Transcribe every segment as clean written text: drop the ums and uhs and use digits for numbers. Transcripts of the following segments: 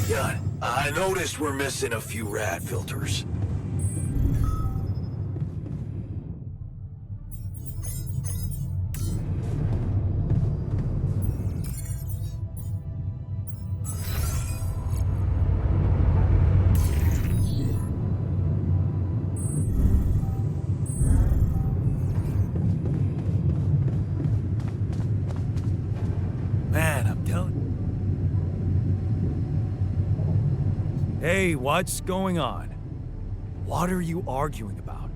Yeah, I noticed we're missing a few rad filters. Man, I'm telling... Hey, what's going on? What are you arguing about?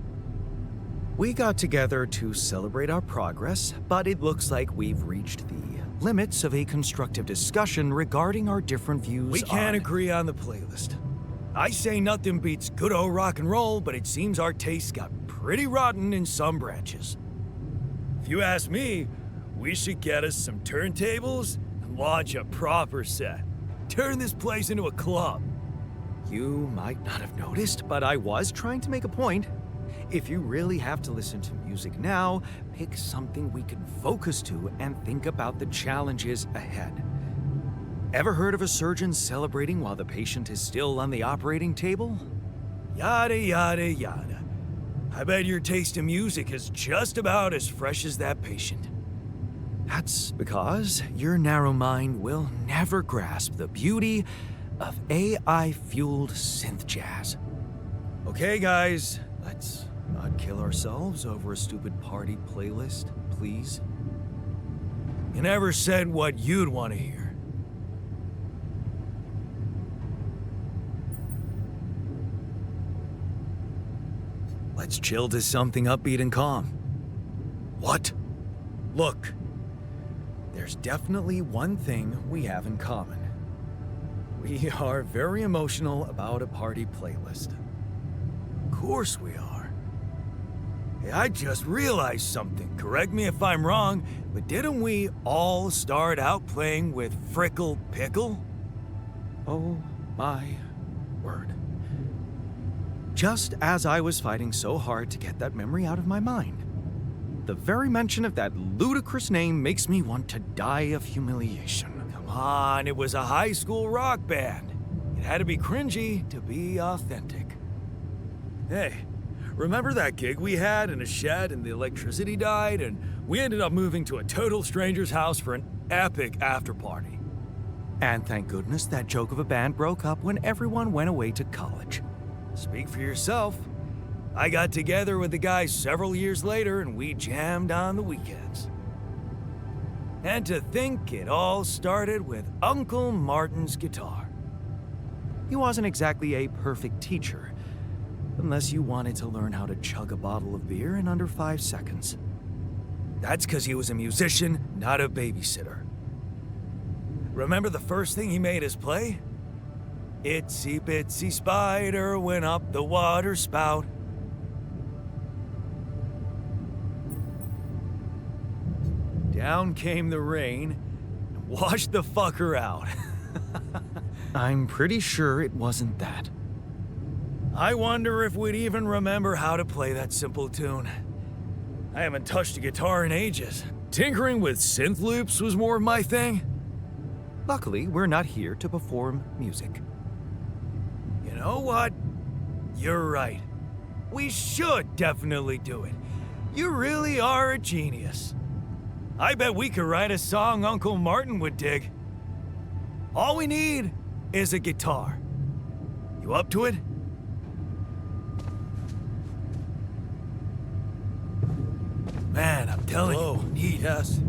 We got together to celebrate our progress, but it looks like we've reached the limits of a constructive discussion regarding our different views We can't on... agree on the playlist. I say nothing beats good old rock and roll, but it seems our tastes got pretty rotten in some branches. If you ask me, we should get us some turntables and launch a proper set. Turn this place into a club. You might not have noticed, but I was trying to make a point. If you really have to listen to music now, pick something we can focus to and think about the challenges ahead. Ever heard of a surgeon celebrating while the patient is still on the operating table? Yada, yada, yada. I bet your taste in music is just about as fresh as that patient. That's because your narrow mind will never grasp the beauty of AI-fueled synth jazz. Okay, guys, let's not kill ourselves over a stupid party playlist, please. You never said what you'd want to hear. Let's chill to something upbeat and calm. What? Look, there's definitely one thing we have in common. We are very emotional about a party playlist. Of course we are. Hey, I just realized something. Correct me if I'm wrong, but didn't we all start out playing with Frickle Pickle? Oh my word. Just as I was fighting so hard to get that memory out of my mind. The very mention of that ludicrous name makes me want to die of humiliation. Come on, it was a high school rock band. It had to be cringy to be authentic. Hey, remember that gig we had in a shed and the electricity died and we ended up moving to a total stranger's house for an epic after-party? And thank goodness that joke of a band broke up when everyone went away to college. Speak for yourself. I got together with the guys several years later and we jammed on the weekends. And to think it all started with Uncle Martin's guitar. He wasn't exactly a perfect teacher, unless you wanted to learn how to chug a bottle of beer in under 5 seconds. That's because he was a musician, not a babysitter. Remember the first thing he made us play? Itsy bitsy spider went up the water spout. Down came the rain and washed the fucker out. I'm pretty sure it wasn't that. I wonder if we'd even remember how to play that simple tune. I haven't touched a guitar in ages. Tinkering with synth loops was more of my thing. Luckily, we're not here to perform music. You know what? You're right. We should definitely do it. You really are a genius. I bet we could write a song Uncle Martin would dig. All we need is a guitar. You up to it? Man, I'm telling you, we need us.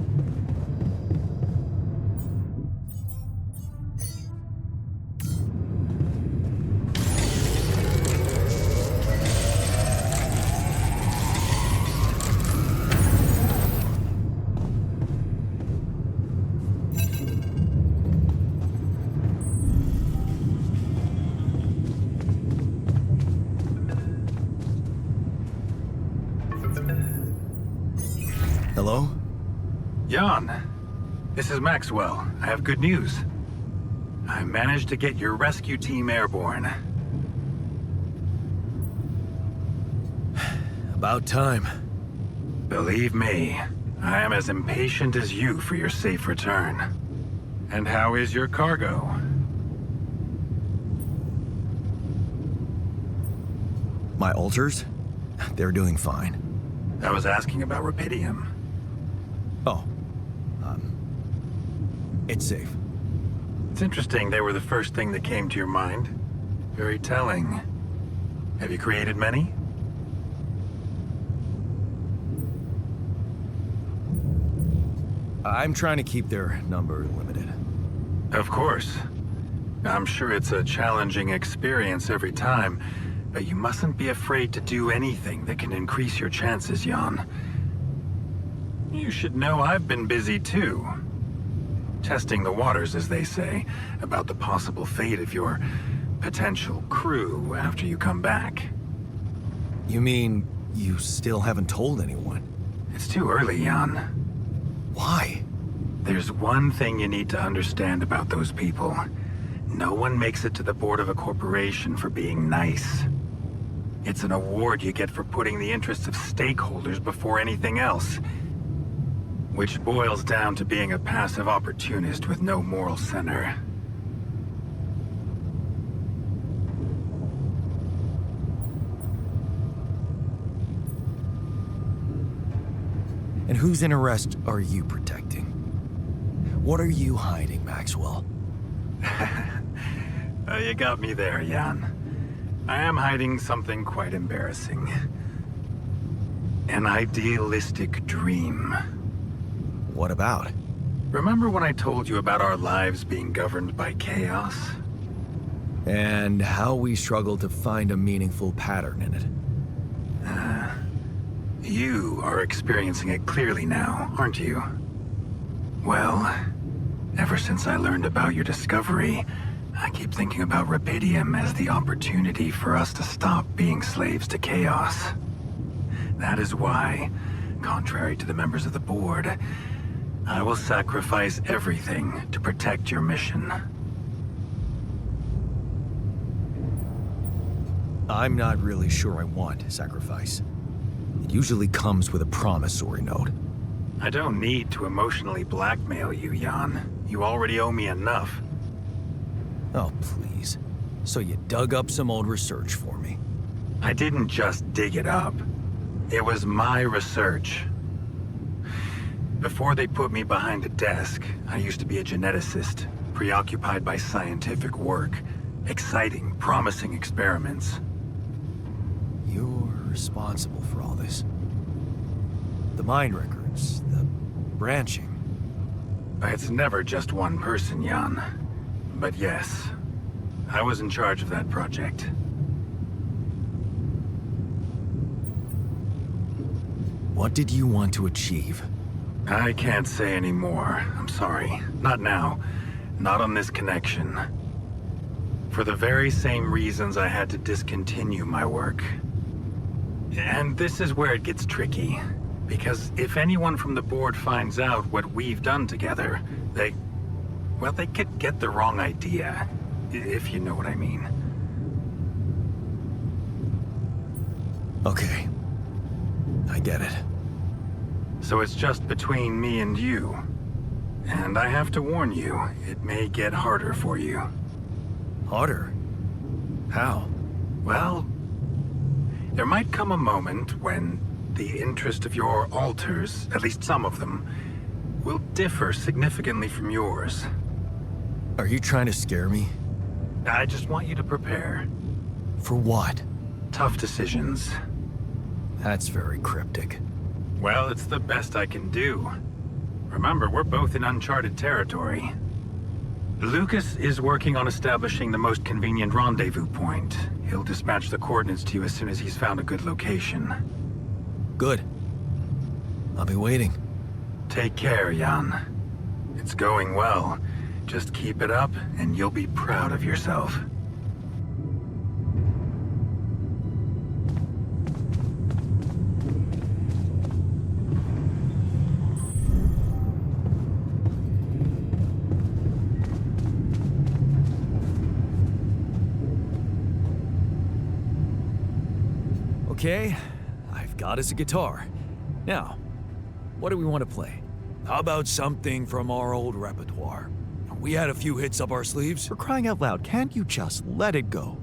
Hello? Jan, this is Maxwell. I have good news. I managed to get your rescue team airborne. About time. Believe me, I am as impatient as you for your safe return. And how is your cargo? My alters? They're doing fine. I was asking about Rapidium. Oh. It's safe. It's interesting they were the first thing that came to your mind. Very telling. Have you created many? I'm trying to keep their number limited. Of course. I'm sure it's a challenging experience every time, but you mustn't be afraid to do anything that can increase your chances, Jan. You should know I've been busy too. Testing the waters, as they say, about the possible fate of your potential crew after you come back. You mean you still haven't told anyone? It's too early, Jan. Why? There's one thing you need to understand about those people. No one makes it to the board of a corporation for being nice. It's an award you get for putting the interests of stakeholders before anything else. Which boils down to being a passive opportunist with no moral center. And whose interest are you protecting? What are you hiding, Maxwell? You got me there, Jan. I am hiding something quite embarrassing. An idealistic dream. What about? Remember when I told you about our lives being governed by chaos? And how we struggle to find a meaningful pattern in it. You are experiencing it clearly now, aren't you? Well, ever since I learned about your discovery, I keep thinking about Rapidium as the opportunity for us to stop being slaves to chaos. That is why, contrary to the members of the board, I will sacrifice everything to protect your mission. I'm not really sure I want sacrifice. It usually comes with a promissory note. I don't need to emotionally blackmail you, Jan. You already owe me enough. Oh, please. So you dug up some old research for me. I didn't just dig it up. It was my research. Before they put me behind a desk, I used to be a geneticist, preoccupied by scientific work, exciting, promising experiments. You're responsible for all this. The mind records, the branching. It's never just one person, Jan. But yes, I was in charge of that project. What did you want to achieve? I can't say any more. I'm sorry. Not now. Not on this connection. For the very same reasons I had to discontinue my work. And this is where it gets tricky. Because if anyone from the board finds out what we've done together, they could get the wrong idea. If you know what I mean. Okay. I get it. So it's just between me and you. And I have to warn you, it may get harder for you. Harder? How? Well, there might come a moment when the interest of your alters, at least some of them, will differ significantly from yours. Are you trying to scare me? I just want you to prepare. For what? Tough decisions. That's very cryptic. Well, it's the best I can do. Remember, we're both in uncharted territory. Lucas is working on establishing the most convenient rendezvous point. He'll dispatch the coordinates to you as soon as he's found a good location. Good. I'll be waiting. Take care, Jan. It's going well. Just keep it up, and you'll be proud of yourself. Okay, I've got us a guitar. Now, what do we want to play? How about something from our old repertoire? We had a few hits up our sleeves. For crying out loud, can't you just let it go?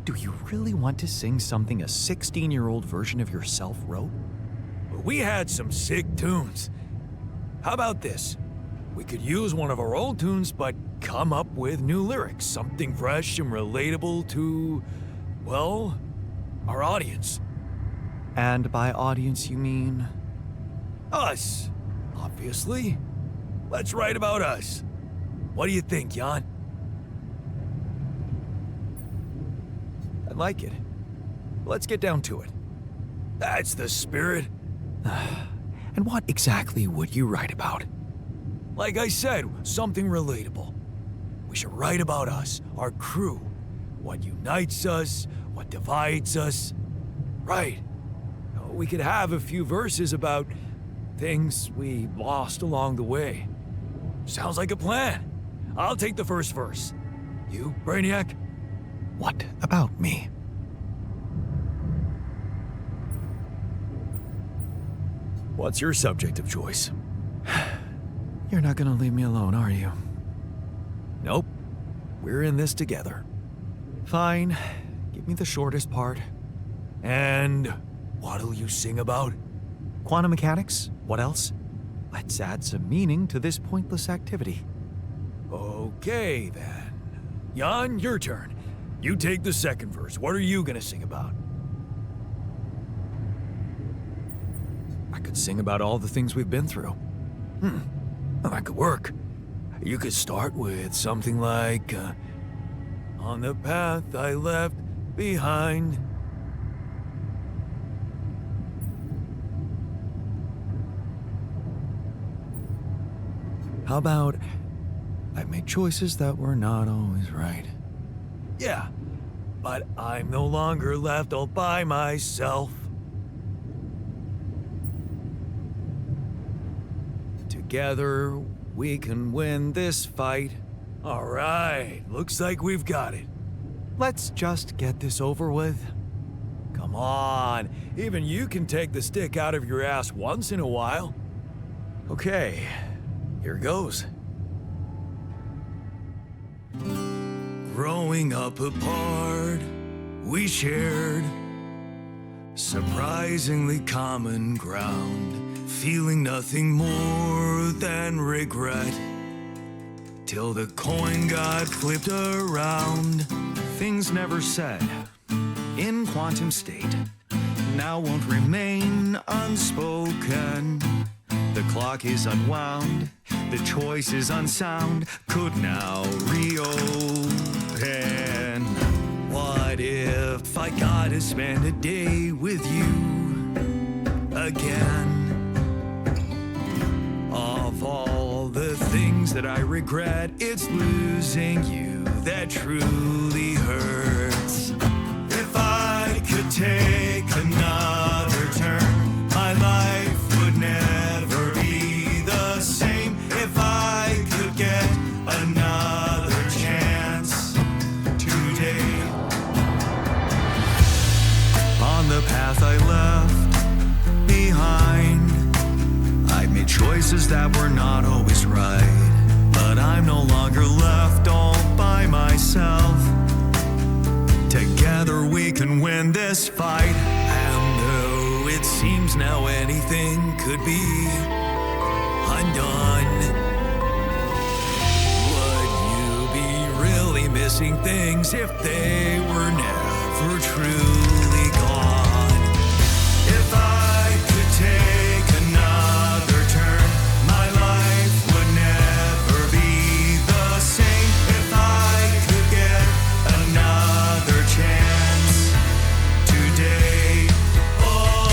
Do you really want to sing something a 16-year-old version of yourself wrote? We had some sick tunes. How about this? We could use one of our old tunes, but come up with new lyrics. Something fresh and relatable to, well, our audience. And by audience, you mean? Us, obviously. Let's write about us. What do you think, Jan? I like it. Let's get down to it. That's the spirit. And what exactly would you write about? Like I said, something relatable. We should write about us, our crew. What unites us, what divides us. Right. We could have a few verses about things we lost along the way. Sounds like a plan. I'll take the first verse. You, Brainiac? What about me? What's your subject of choice? You're not gonna leave me alone, are you? Nope. We're in this together. Fine. Give me the shortest part. And what'll you sing about? Quantum mechanics? What else? Let's add some meaning to this pointless activity. Okay, then. Jan, your turn. You take the second verse. What are you gonna sing about? I could sing about all the things we've been through. Well, that could work. You could start with something like, on the path I left behind. How about, I've made choices that were not always right. Yeah, but I'm no longer left all by myself. Together, we can win this fight. All right, looks like we've got it. Let's just get this over with. Come on, even you can take the stick out of your ass once in a while. Okay, here goes. Growing up apart, we shared surprisingly common ground, feeling nothing more than regret. Till the coin got flipped around. Things never said in quantum state now won't remain unspoken. The clock is unwound, the choice is unsound, could now reopen. What if I got to spend a day with you again? Of all the things that I regret, it's losing you that truly hurts. If I could take another turn, my life would never be the same. If I could get another chance today. On the path I left behind, I made choices that were not always right, but I'm no longer left all by myself. Together we can win this fight, and though it seems now anything could be undone, would you be really missing things if they were never truly gone? If I could take another turn, my life would never be the same. If I could get another chance today. Oh,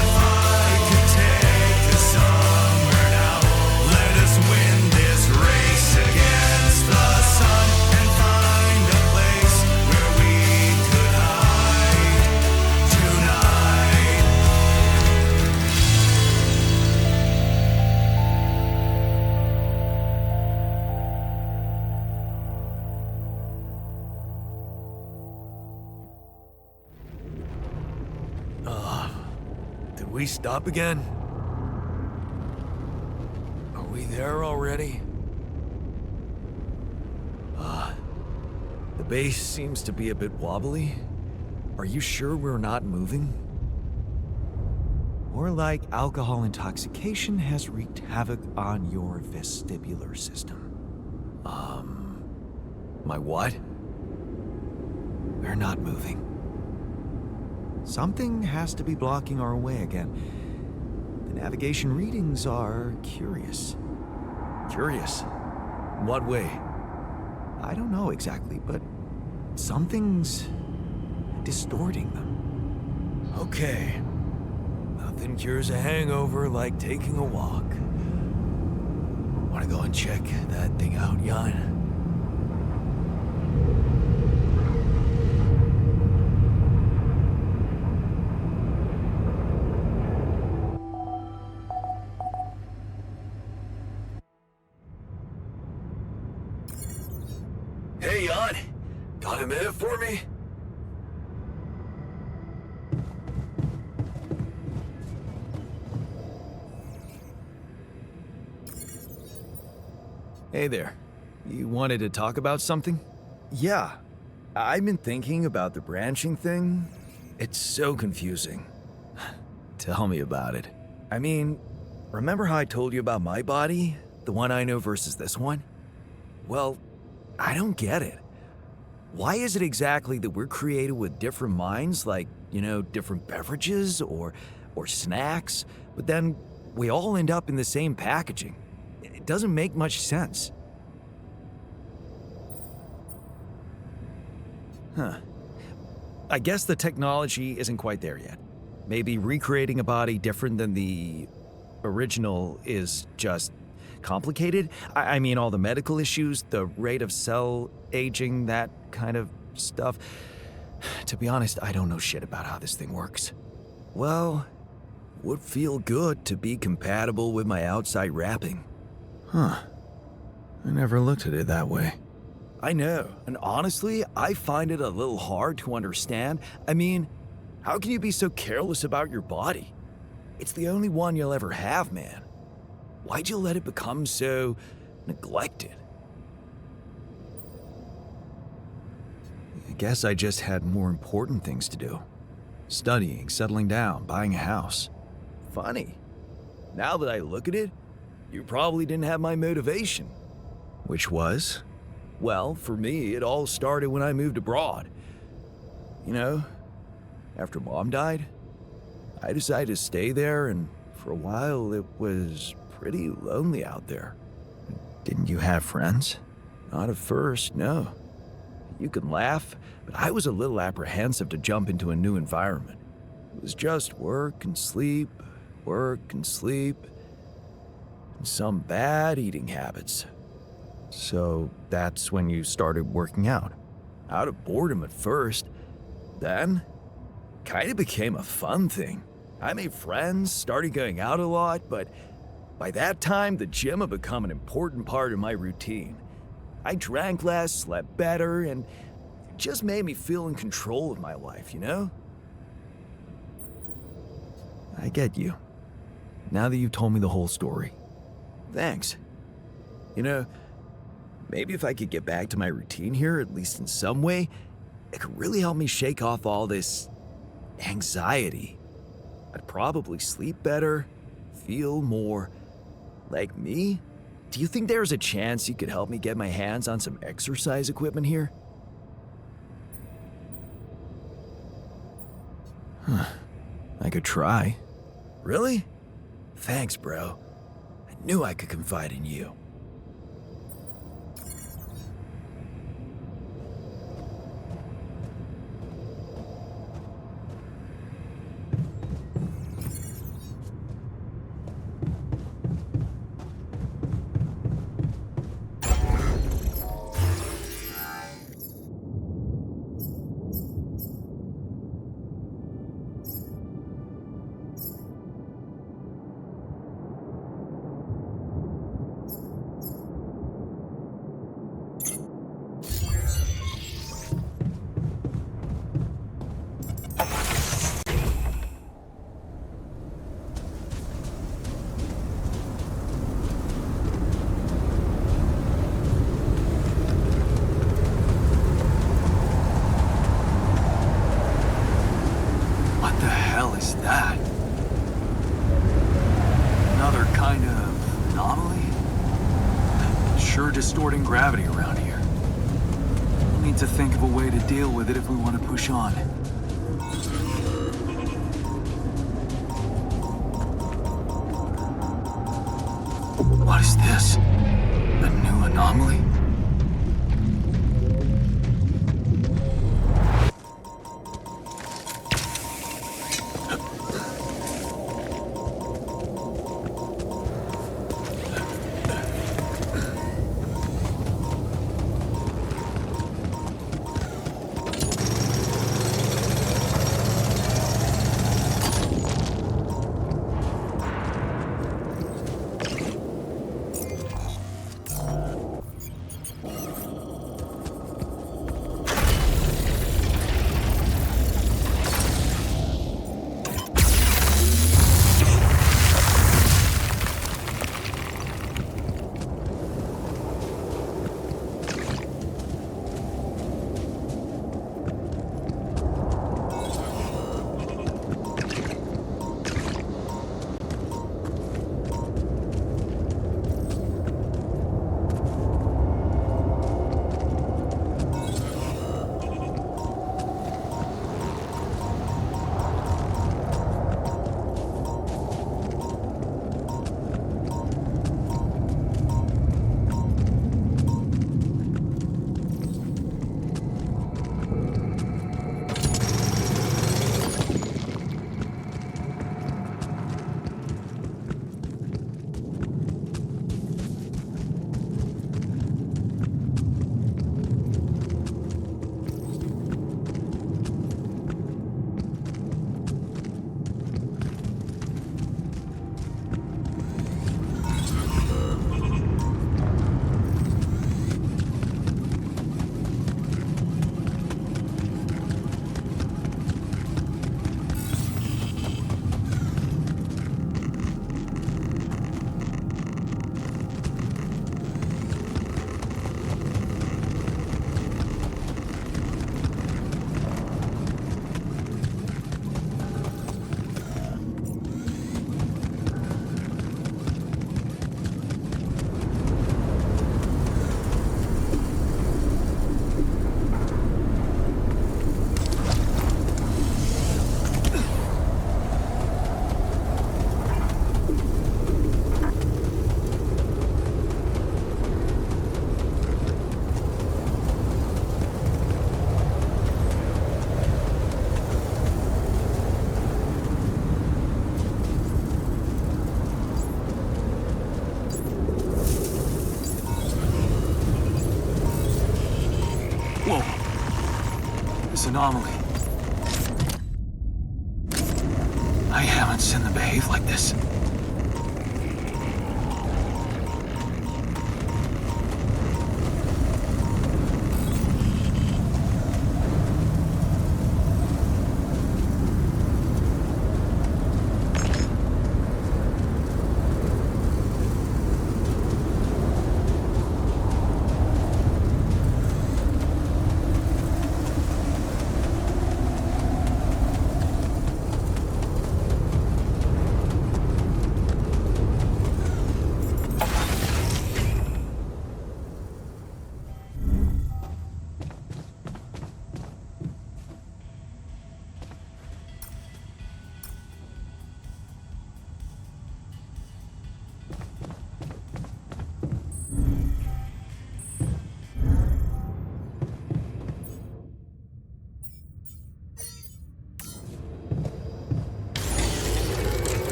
if I could take us somewhere now, let us win this race against the sun and find a place where we could hide tonight. Did we stop again? Are we there already? The base seems to be a bit wobbly. Are you sure we're not moving? More like alcohol intoxication has wreaked havoc on your vestibular system. My what? We're not moving. Something has to be blocking our way again. The navigation readings are curious. Curious. In what way? I don't know exactly, but something's distorting them. Okay. Nothing cures a hangover like taking a walk. Wanna go and check that thing out, Jan? Hey, Jan. Got a minute for me? Hey there. You wanted to talk about something? Yeah. I've been thinking about the branching thing. It's so confusing. Tell me about it. I mean, remember how I told you about my body? The one I know versus this one? Well, I don't get it. Why is it exactly that we're created with different minds, like, different beverages or snacks, but then we all end up in the same packaging? It doesn't make much sense. Huh. I guess the technology isn't quite there yet. Maybe recreating a body different than the original is just complicated. I mean, all the medical issues, the rate of cell aging, that kind of stuff. To be honest, I don't know shit about how this thing works. Well, would feel good to be compatible with my outside wrapping. Huh. I never looked at it that way. I know, and honestly, I find it a little hard to understand. I mean, how can you be so careless about your body? It's the only one you'll ever have, man. Why'd you let it become so neglected? I guess I just had more important things to do. Studying, settling down, buying a house. Funny. Now that I look at it, you probably didn't have my motivation. Which was? Well, for me, it all started when I moved abroad. After Mom died, I decided to stay there, and for a while it was pretty lonely out there. Didn't you have friends? Not at first, no. You can laugh, but I was a little apprehensive to jump into a new environment. It was just work and sleep, and some bad eating habits. So that's when you started working out. Out of boredom at first. Then, kind of became a fun thing. I made friends, started going out a lot, but by that time, the gym had become an important part of my routine. I drank less, slept better, and it just made me feel in control of my life, I get you. Now that you've told me the whole story. Thanks. Maybe if I could get back to my routine here, at least in some way, it could really help me shake off all this anxiety. I'd probably sleep better, feel more like me. Do you think there's a chance you could help me get my hands on some exercise equipment here? I could try. Really? Thanks, bro. I knew I could confide in you. gravity around here. We'll need to think of a way to deal with it if we want to push on. What is this? A new anomaly? This anomaly. I haven't seen them behave like this.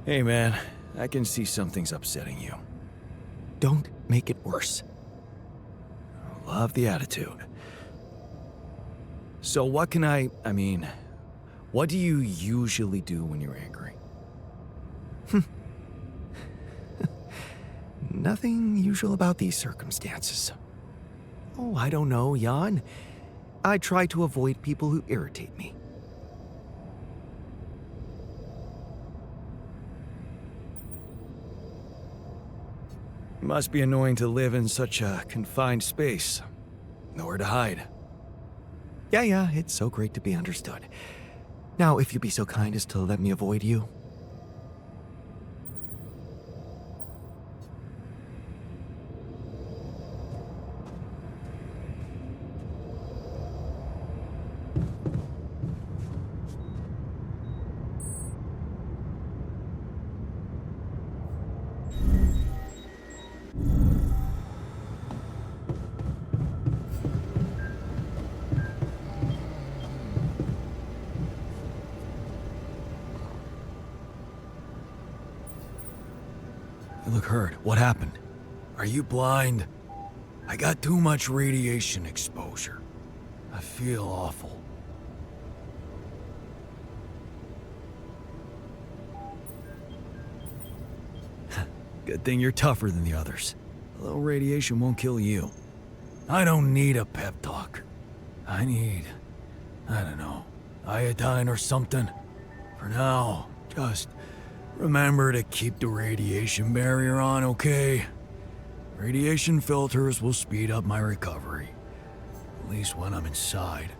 Hey man, I can see something's upsetting you. Don't make it worse. Love the attitude. So what can I mean, what do you usually do when you're angry? Nothing usual about these circumstances. Oh, I don't know, Jan. I try to avoid people who irritate me. Must be annoying to live in such a confined space. Nowhere to hide. Yeah, it's so great to be understood. Now, if you'd be so kind as to let me avoid you. You look hurt. What happened? Are you blind? I got too much radiation exposure. I feel awful. Good thing you're tougher than the others. A little radiation won't kill you. I don't need a pep talk. I need, I don't know, iodine or something. For now, just remember to keep the radiation barrier on, okay? Radiation filters will speed up my recovery. At least when I'm inside.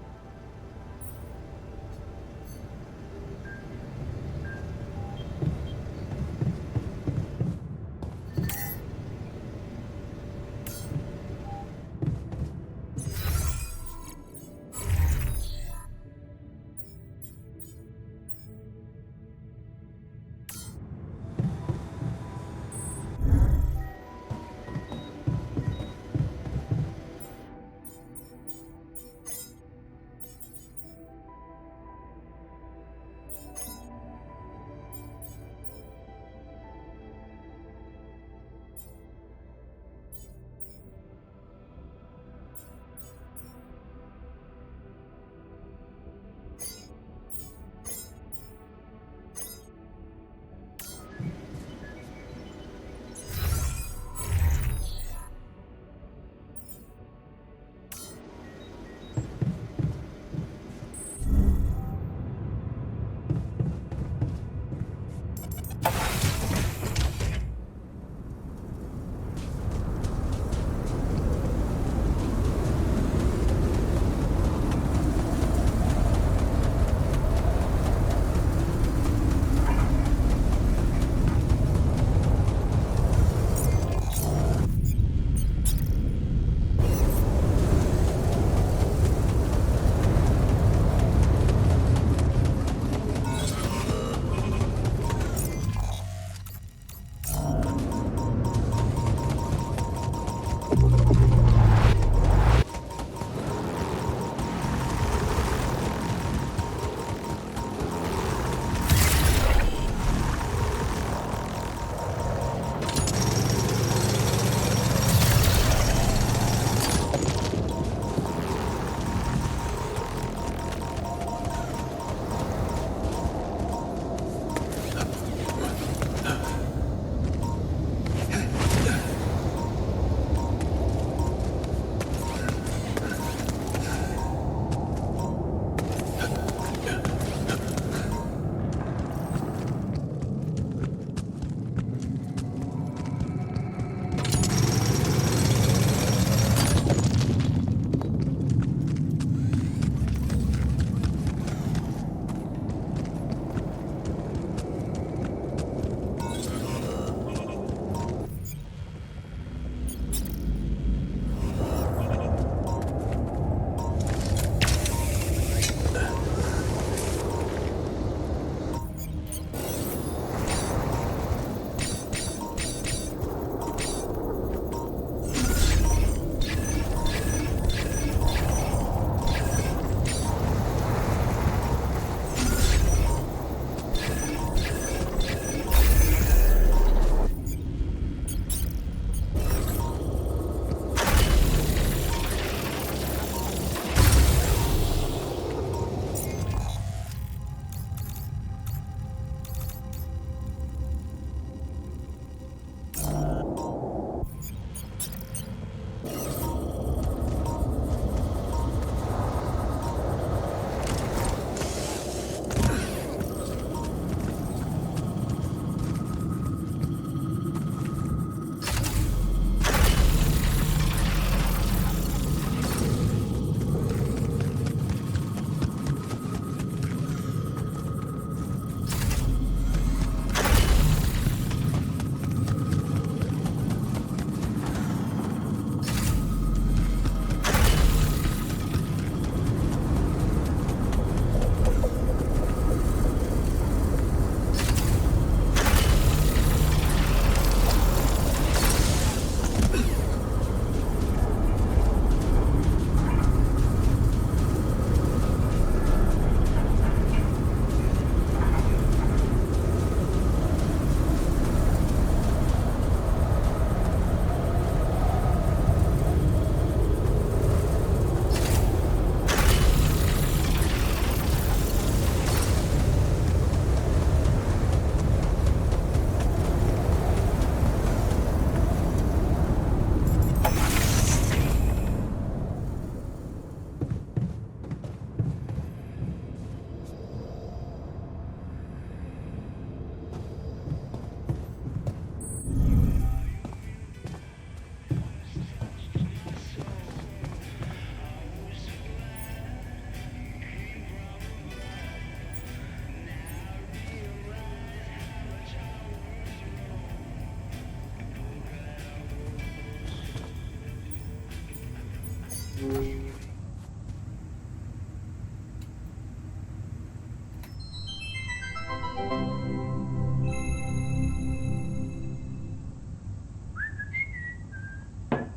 Hey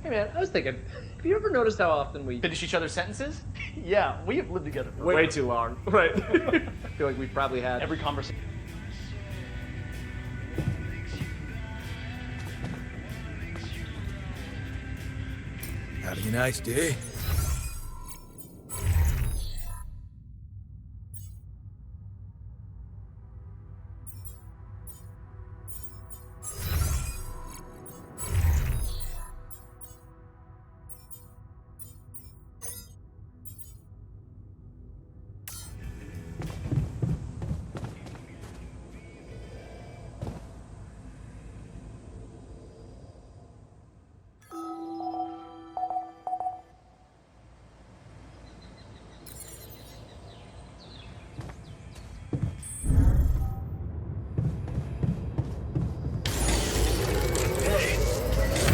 man, I was thinking, have you ever noticed how often we Finish each other's sentences? Yeah, we have lived together for way too long. Right. I feel like we've probably had Every conversation. Having a nice day?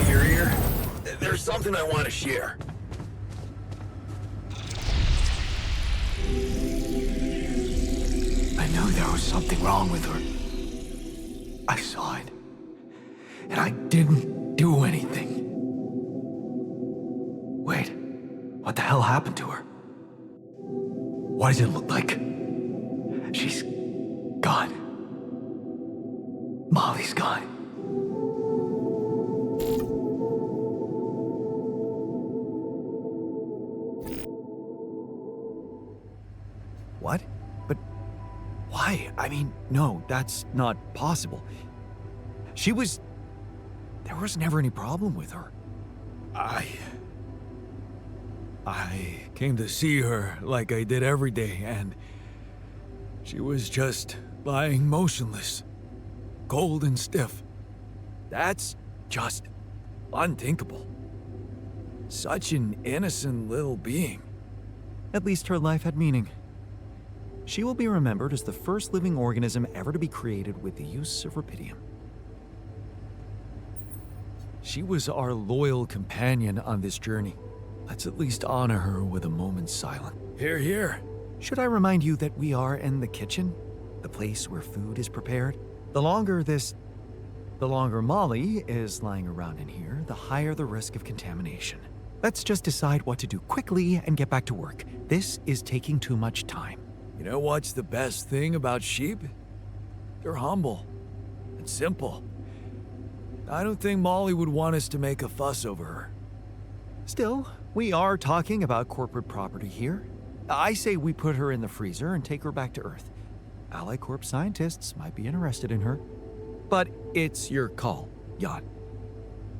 You're here? There's something I want to share. I knew there was something wrong with her. I saw it. And I didn't do anything. Wait, what the hell happened to her? What does it look like? She's gone. Molly's gone. What? But why? I mean, no, that's not possible. There was never any problem with her. I came to see her like I did every day, and she was just lying motionless, cold and stiff. That's just unthinkable. Such an innocent little being. At least her life had meaning. She will be remembered as the first living organism ever to be created with the use of rubidium. She was our loyal companion on this journey. Let's at least honor her with a moment's silence. Here, here. Should I remind you that we are in the kitchen? The place where food is prepared? The longer Molly is lying around in here, the higher the risk of contamination. Let's just decide what to do quickly and get back to work. This is taking too much time. You know what's the best thing about sheep? They're humble and simple. I don't think Molly would want us to make a fuss over her. Still, we are talking about corporate property here. I say we put her in the freezer and take her back to Earth. Ally Corp scientists might be interested in her. But it's your call, Jan.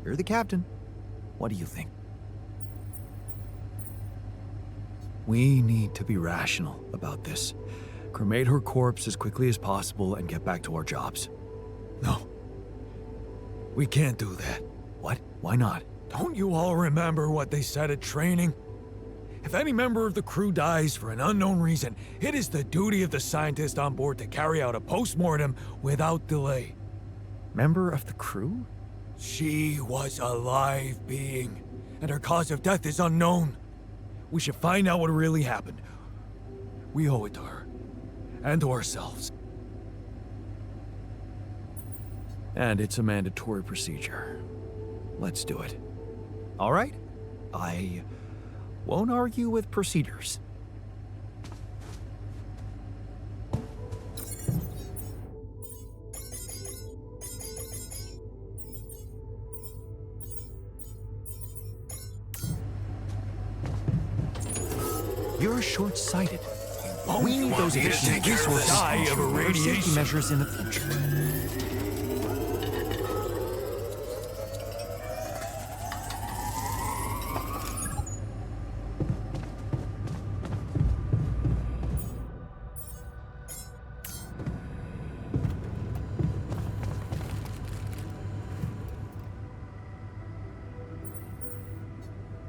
You're the captain. What do you think? We need to be rational about this. Cremate her corpse as quickly as possible and get back to our jobs. No. We can't do that. What? Why not? Don't you all remember what they said at training? If any member of the crew dies for an unknown reason, it is the duty of the scientist on board to carry out a post-mortem without delay. Member of the crew? She was a live being, and her cause of death is unknown. We should find out what really happened. We owe it to her, and to ourselves. And it's a mandatory procedure. Let's do it. All right. I won't argue with procedures. You're short-sighted. We need those additional resources Die of a for safety radiation. measures in the future.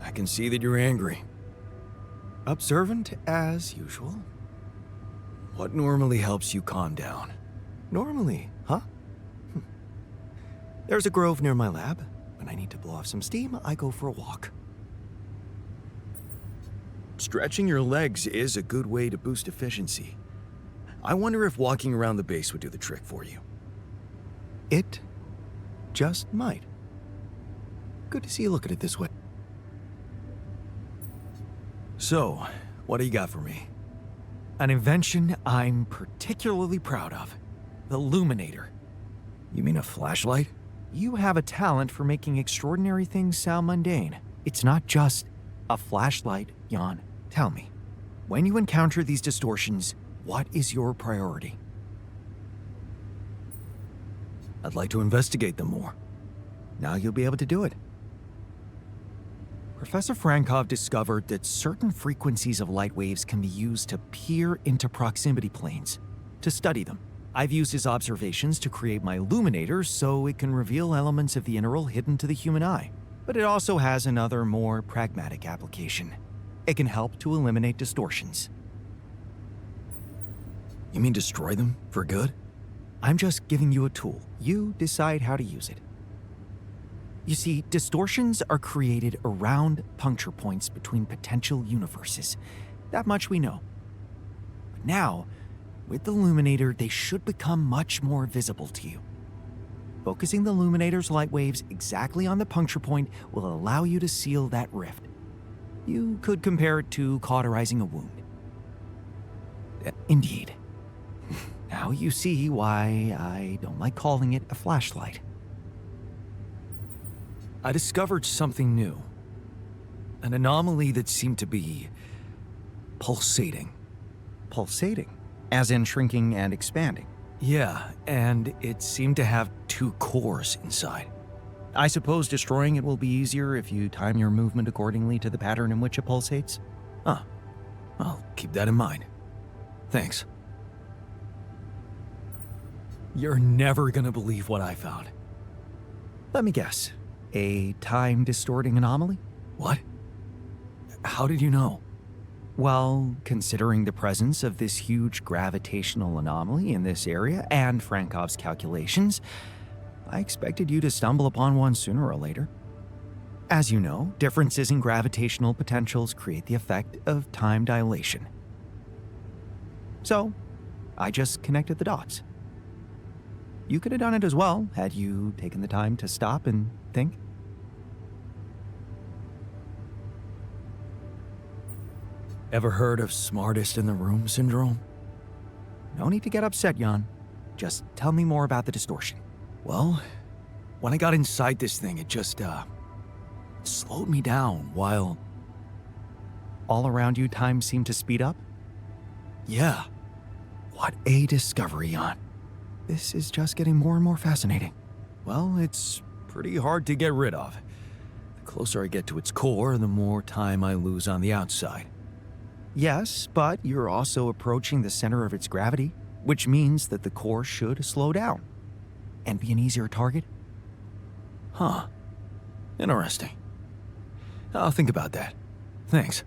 I can see that you're angry. Observant as usual. What normally helps you calm down? Normally, huh? There's a grove near my lab. When I need to blow off some steam, I go for a walk. Stretching your legs is a good way to boost efficiency. I wonder if walking around the base would do the trick for you. It just might. Good to see you look at it this way. So, what do you got for me? An invention I'm particularly proud of. The Luminator. You mean a flashlight? You have a talent for making extraordinary things sound mundane. It's not just a flashlight, Jan. Tell me, when you encounter these distortions, what is your priority? I'd like to investigate them more. Now you'll be able to do it. Professor Frankov discovered that certain frequencies of light waves can be used to peer into proximity planes, to study them. I've used his observations to create my Luminator so it can reveal elements of the interval hidden to the human eye. But it also has another, more pragmatic application. It can help to eliminate distortions. You mean destroy them for good? I'm just giving you a tool. You decide how to use it. You see, distortions are created around puncture points between potential universes. That much we know. But now, with the Luminator, they should become much more visible to you. Focusing the Luminator's light waves exactly on the puncture point will allow you to seal that rift. You could compare it to cauterizing a wound. Indeed. Now you see why I don't like calling it a flashlight. I discovered something new. An anomaly that seemed to be pulsating. Pulsating? As in shrinking and expanding? Yeah, and it seemed to have 2 cores inside. I suppose destroying it will be easier if you time your movement accordingly to the pattern in which it pulsates? Huh. I'll keep that in mind. Thanks. You're never gonna believe what I found. Let me guess. A time-distorting anomaly? What? How did you know? Well, considering the presence of this huge gravitational anomaly in this area and Frankov's calculations, I expected you to stumble upon one sooner or later. As you know, differences in gravitational potentials create the effect of time dilation. So, I just connected the dots. You could have done it as well, had you taken the time to stop and think. Ever heard of smartest in the room syndrome? No need to get upset, Jan. Just tell me more about the distortion. Well, when I got inside this thing, it just, slowed me down while... All around you, time seemed to speed up? Yeah. What a discovery, Jan. This is just getting more and more fascinating. Well, it's pretty hard to get rid of. The closer I get to its core, the more time I lose on the outside. Yes, but you're also approaching the center of its gravity, which means that the core should slow down and be an easier target. Huh. Interesting. I'll think about that. Thanks.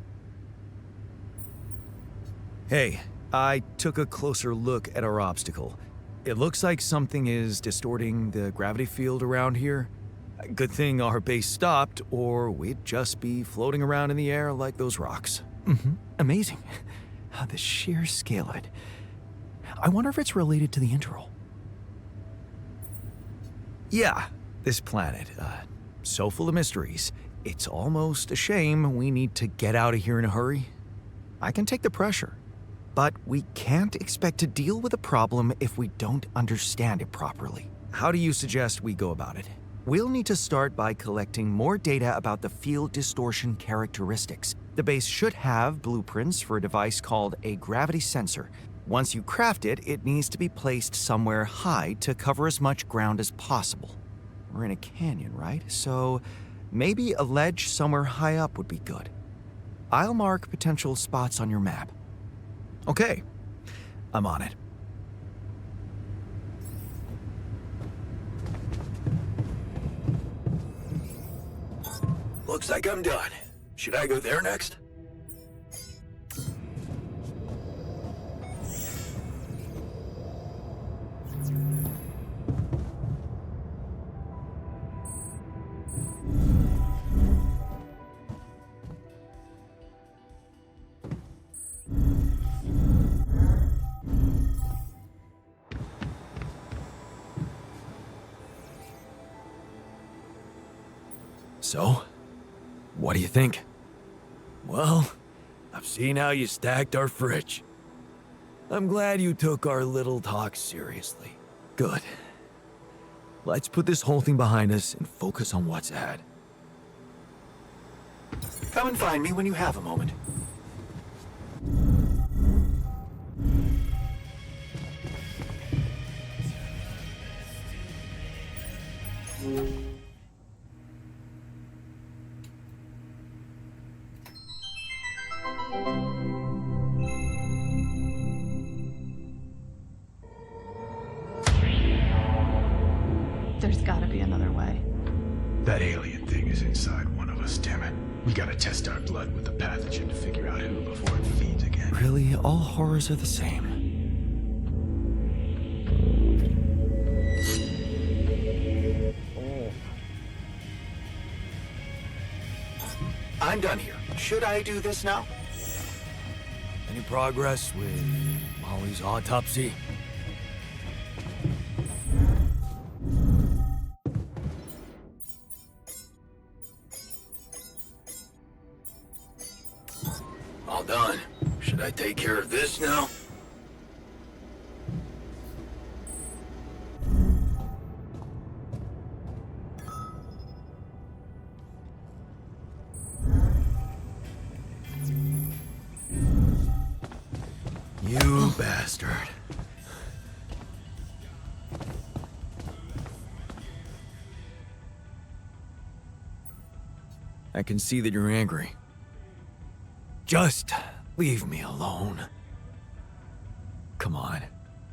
Hey, I took a closer look at our obstacle. It looks like something is distorting the gravity field around here. Good thing our base stopped, or we'd just be floating around in the air like those rocks. Amazing. The sheer scale of it. I wonder if it's related to the interval. Yeah, this planet, so full of mysteries. It's almost a shame we need to get out of here in a hurry. I can take the pressure, but we can't expect to deal with a problem if we don't understand it properly. How do you suggest we go about it? We'll need to start by collecting more data about the field distortion characteristics. The base should have blueprints for a device called a gravity sensor. Once you craft it, it needs to be placed somewhere high to cover as much ground as possible. We're in a canyon, right? So maybe a ledge somewhere high up would be good. I'll mark potential spots on your map. Okay, I'm on it. Looks like I'm done. Should I go there next? So, what do you think? Well, I've seen how you stacked our fridge. I'm glad you took our little talk seriously. Good. Let's put this whole thing behind us and focus on what's ahead. Come and find me when you have a moment. There's gotta be another way. That alien thing is inside one of us, damn it. We gotta test our blood with the pathogen to figure out who before it feeds again. Really, all horrors are the same. I'm done here. Should I do this now? Any progress with Molly's autopsy? All done. Should I take care of this now? You bastard. I can see that you're angry. Just leave me alone. Come on,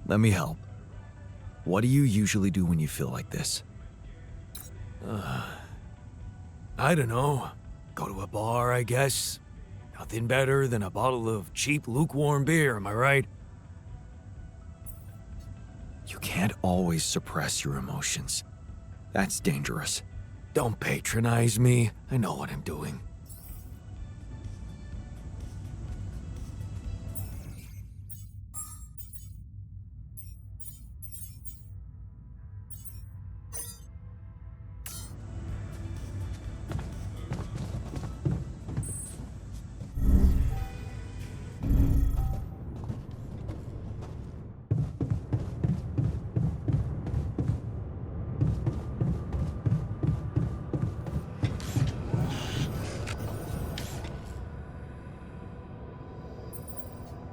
let me help. What do you usually do when you feel like this? I don't know. Go to a bar, I guess. Nothing better than a bottle of cheap, lukewarm beer, am I right? You can't always suppress your emotions. That's dangerous. Don't patronize me. I know what I'm doing.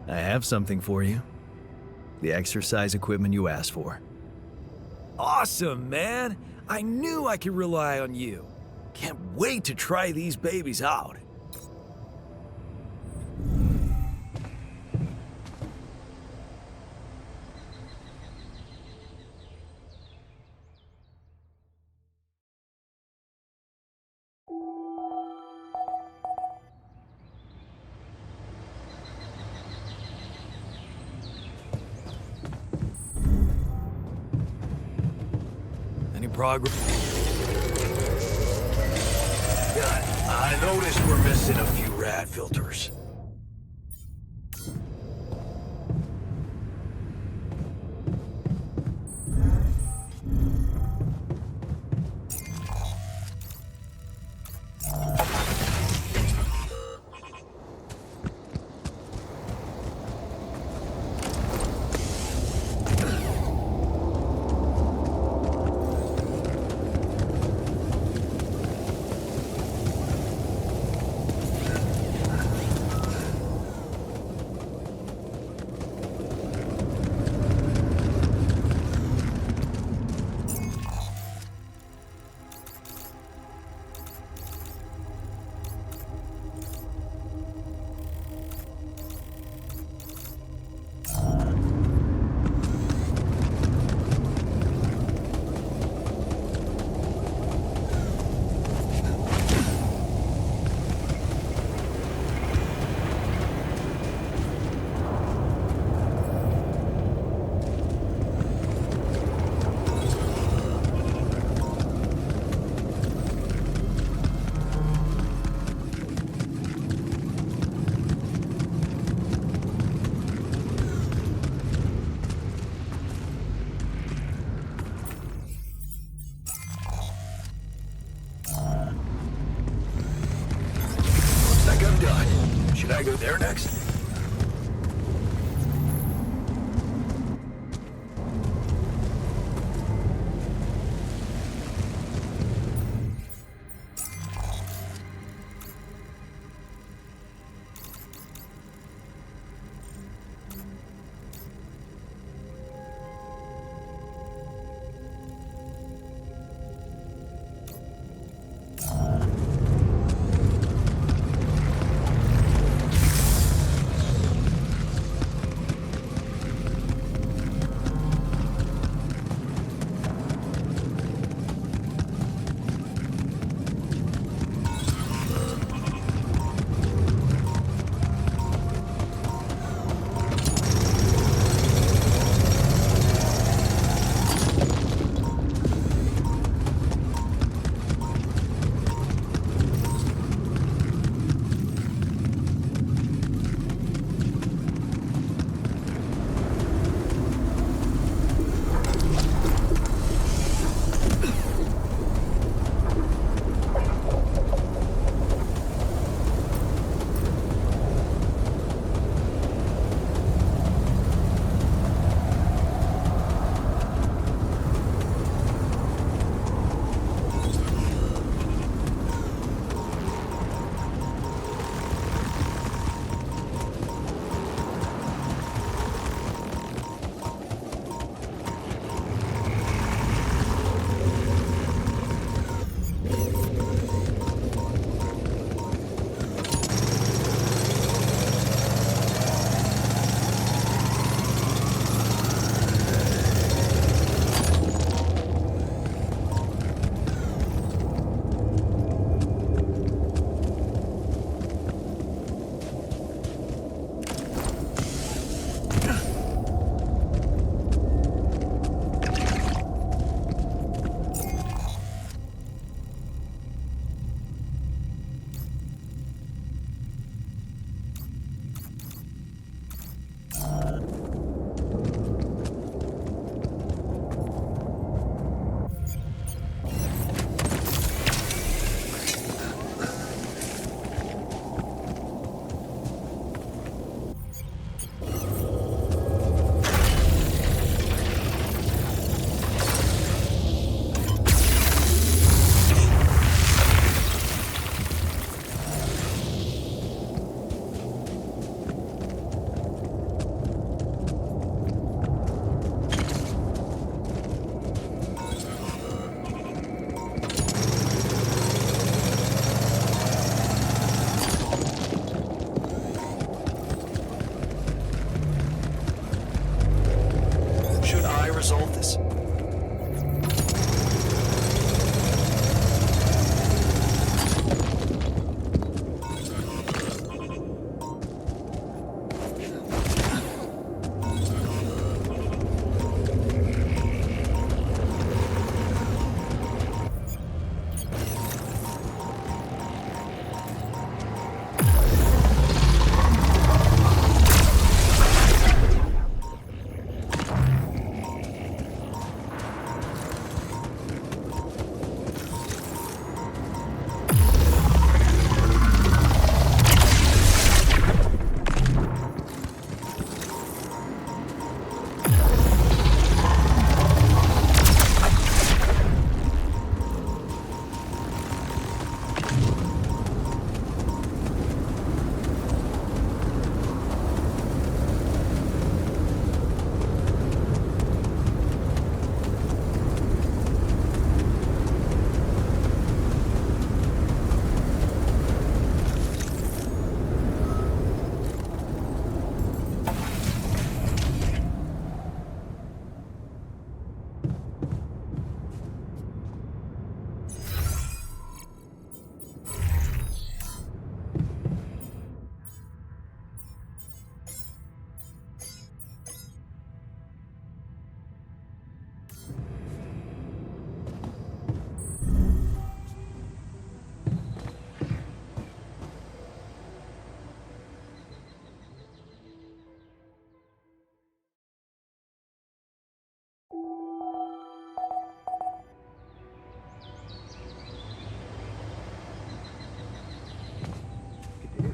I have something for you. The exercise equipment you asked for. Awesome, man! I knew I could rely on you. Can't wait to try these babies out. Any progress? Yeah, I noticed we're missing a few rad filters. Should I go there next? resolve this?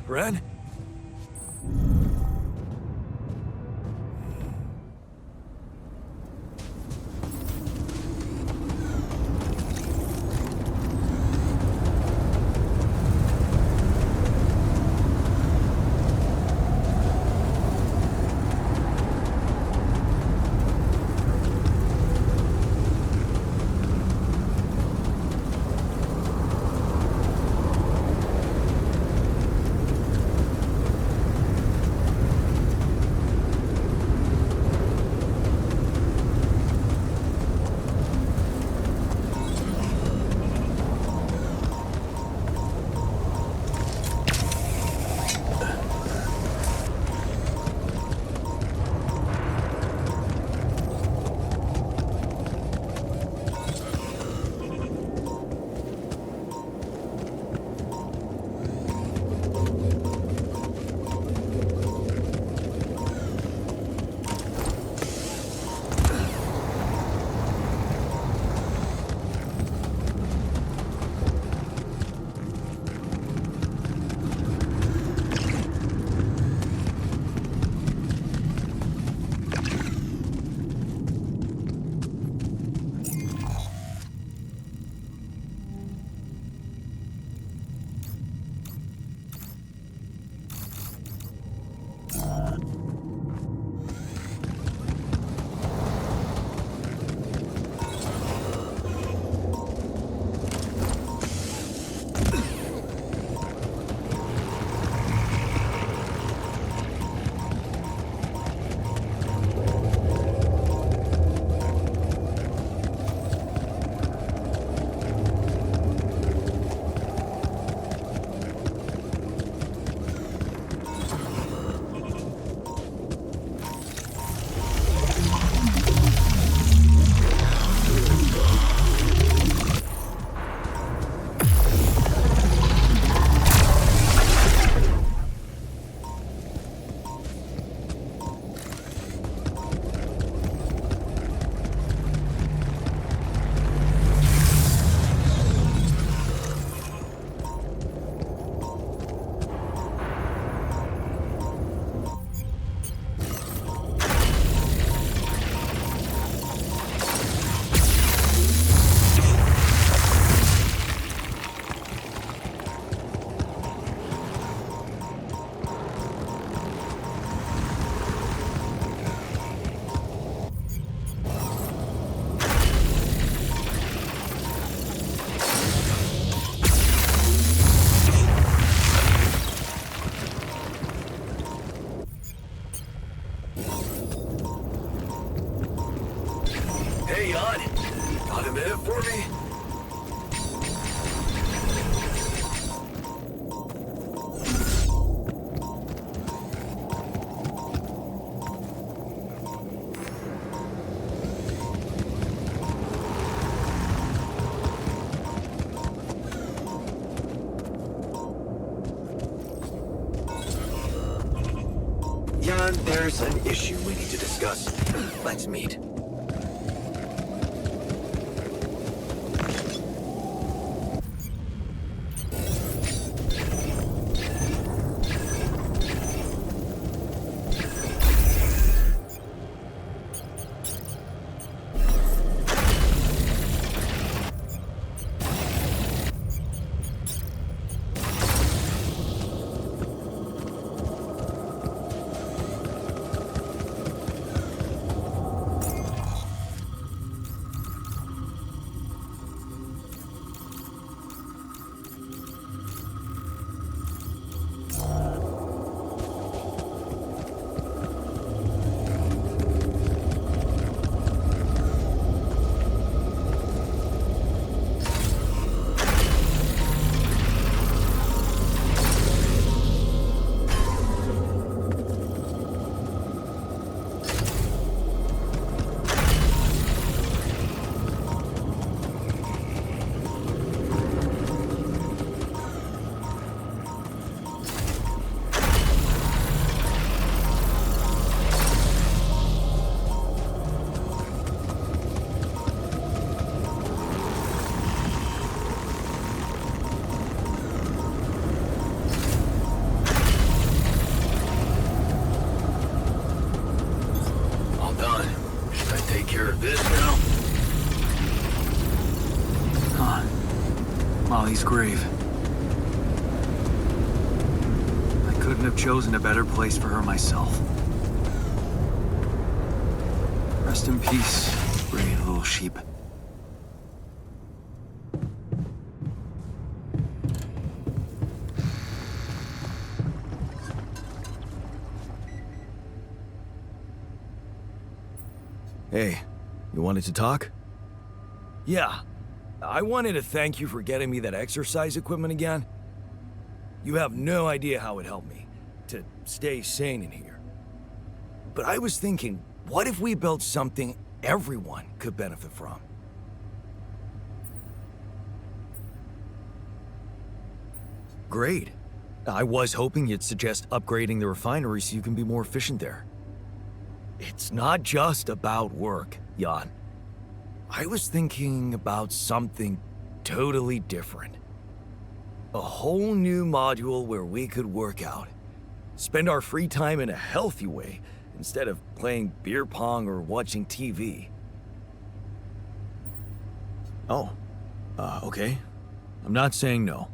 Ren? There's an issue we need to discuss. Let's meet. Molly's grave. I couldn't have chosen a better place for her myself. Rest in peace, brave little sheep. Hey, you wanted to talk? Yeah. I wanted to thank you for getting me that exercise equipment again. You have no idea how it helped me to stay sane in here. But I was thinking, what if we built something everyone could benefit from? Great. I was hoping you'd suggest upgrading the refinery so you can be more efficient there. It's not just about work, Jan. I was thinking about something totally different. A whole new module where we could work out. Spend our free time in a healthy way instead of playing beer pong or watching TV. Oh, okay. I'm not saying no.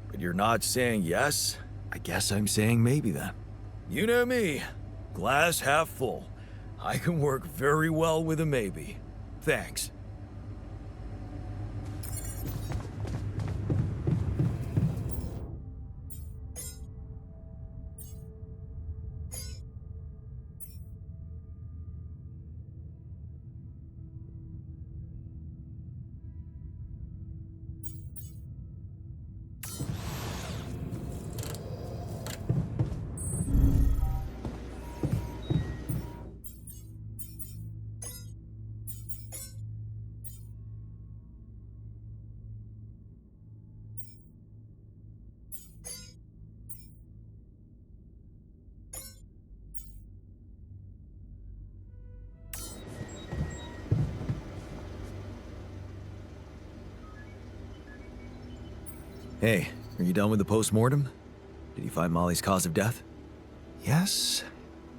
But you're not saying yes? I guess I'm saying maybe then. You know me. Glass half full. I can work very well with a maybe. Thanks. Hey, are you done with the post-mortem? Did you find Molly's cause of death? Yes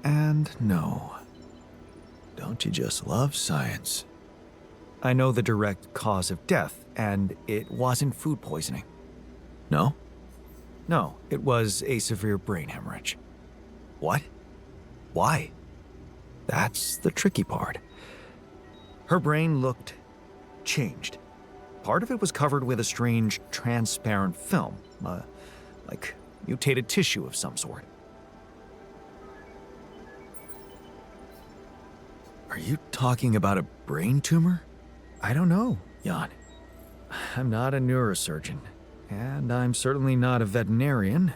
and no. Don't you just love science? I know the direct cause of death, and it wasn't food poisoning. No? No, it was a severe brain hemorrhage. What? Why? That's the tricky part. Her brain looked changed. Part of it was covered with a strange, transparent film, like mutated tissue of some sort. Are you talking about a brain tumor? I don't know, Jan. I'm not a neurosurgeon, and I'm certainly not a veterinarian.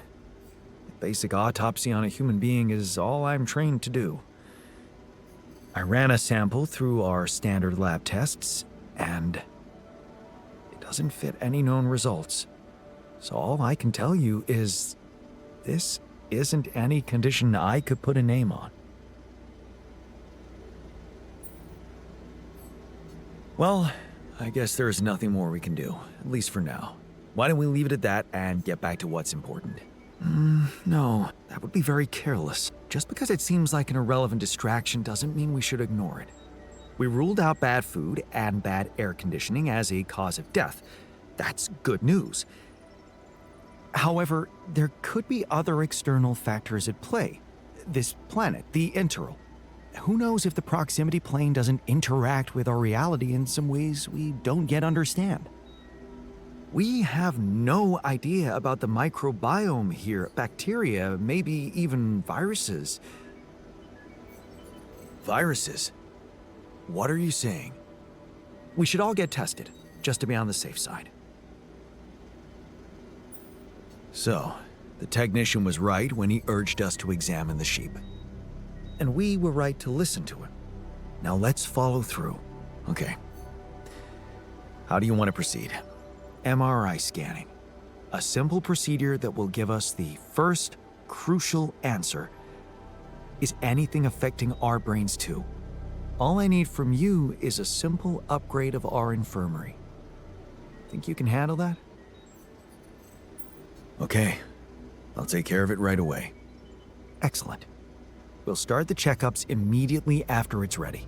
A basic autopsy on a human being is all I'm trained to do. I ran a sample through our standard lab tests, and it doesn't fit any known results. So all I can tell you is this isn't any condition I could put a name on. Well, I guess there is nothing more we can do, at least for now. Why don't we leave it at that and get back to what's important? No, that would be very careless. Just because it seems like an irrelevant distraction doesn't mean we should ignore it. We ruled out bad food and bad air conditioning as a cause of death. That's good news. However, there could be other external factors at play. This planet, the Interral. Who knows if the proximity plane doesn't interact with our reality in some ways we don't yet understand? We have no idea about the microbiome here, bacteria, maybe even viruses. Viruses? What are you saying? We should all get tested, just to be on the safe side. So, the technician was right when he urged us to examine the sheep. And we were right to listen to him. Now let's follow through. Okay. How do you want to proceed? MRI scanning. A simple procedure that will give us the first crucial answer. Is anything affecting our brains too? All I need from you is a simple upgrade of our infirmary. Think you can handle that? Okay. I'll take care of it right away. Excellent. We'll start the checkups immediately after it's ready.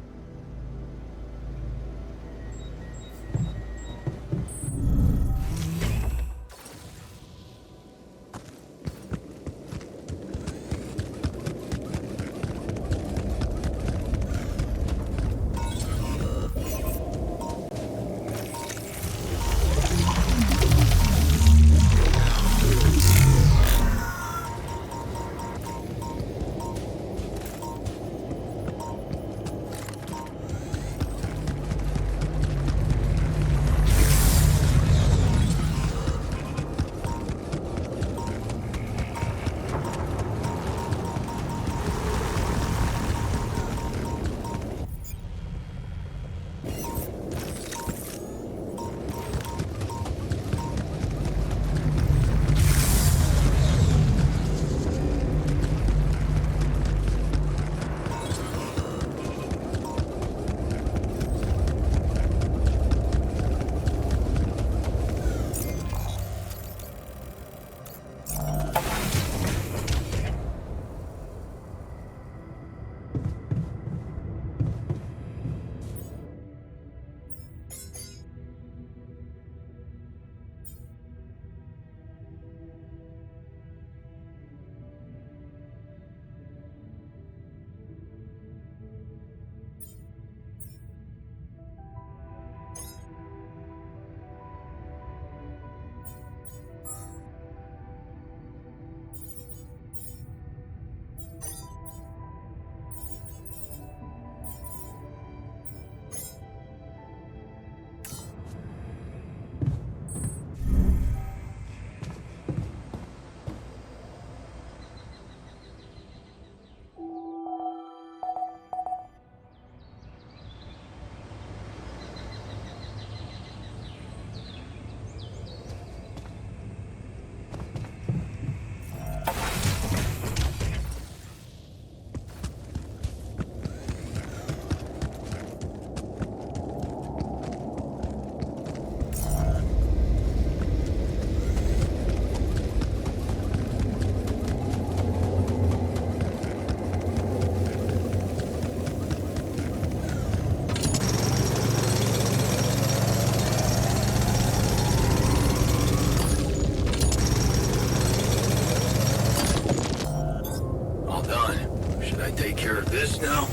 this now?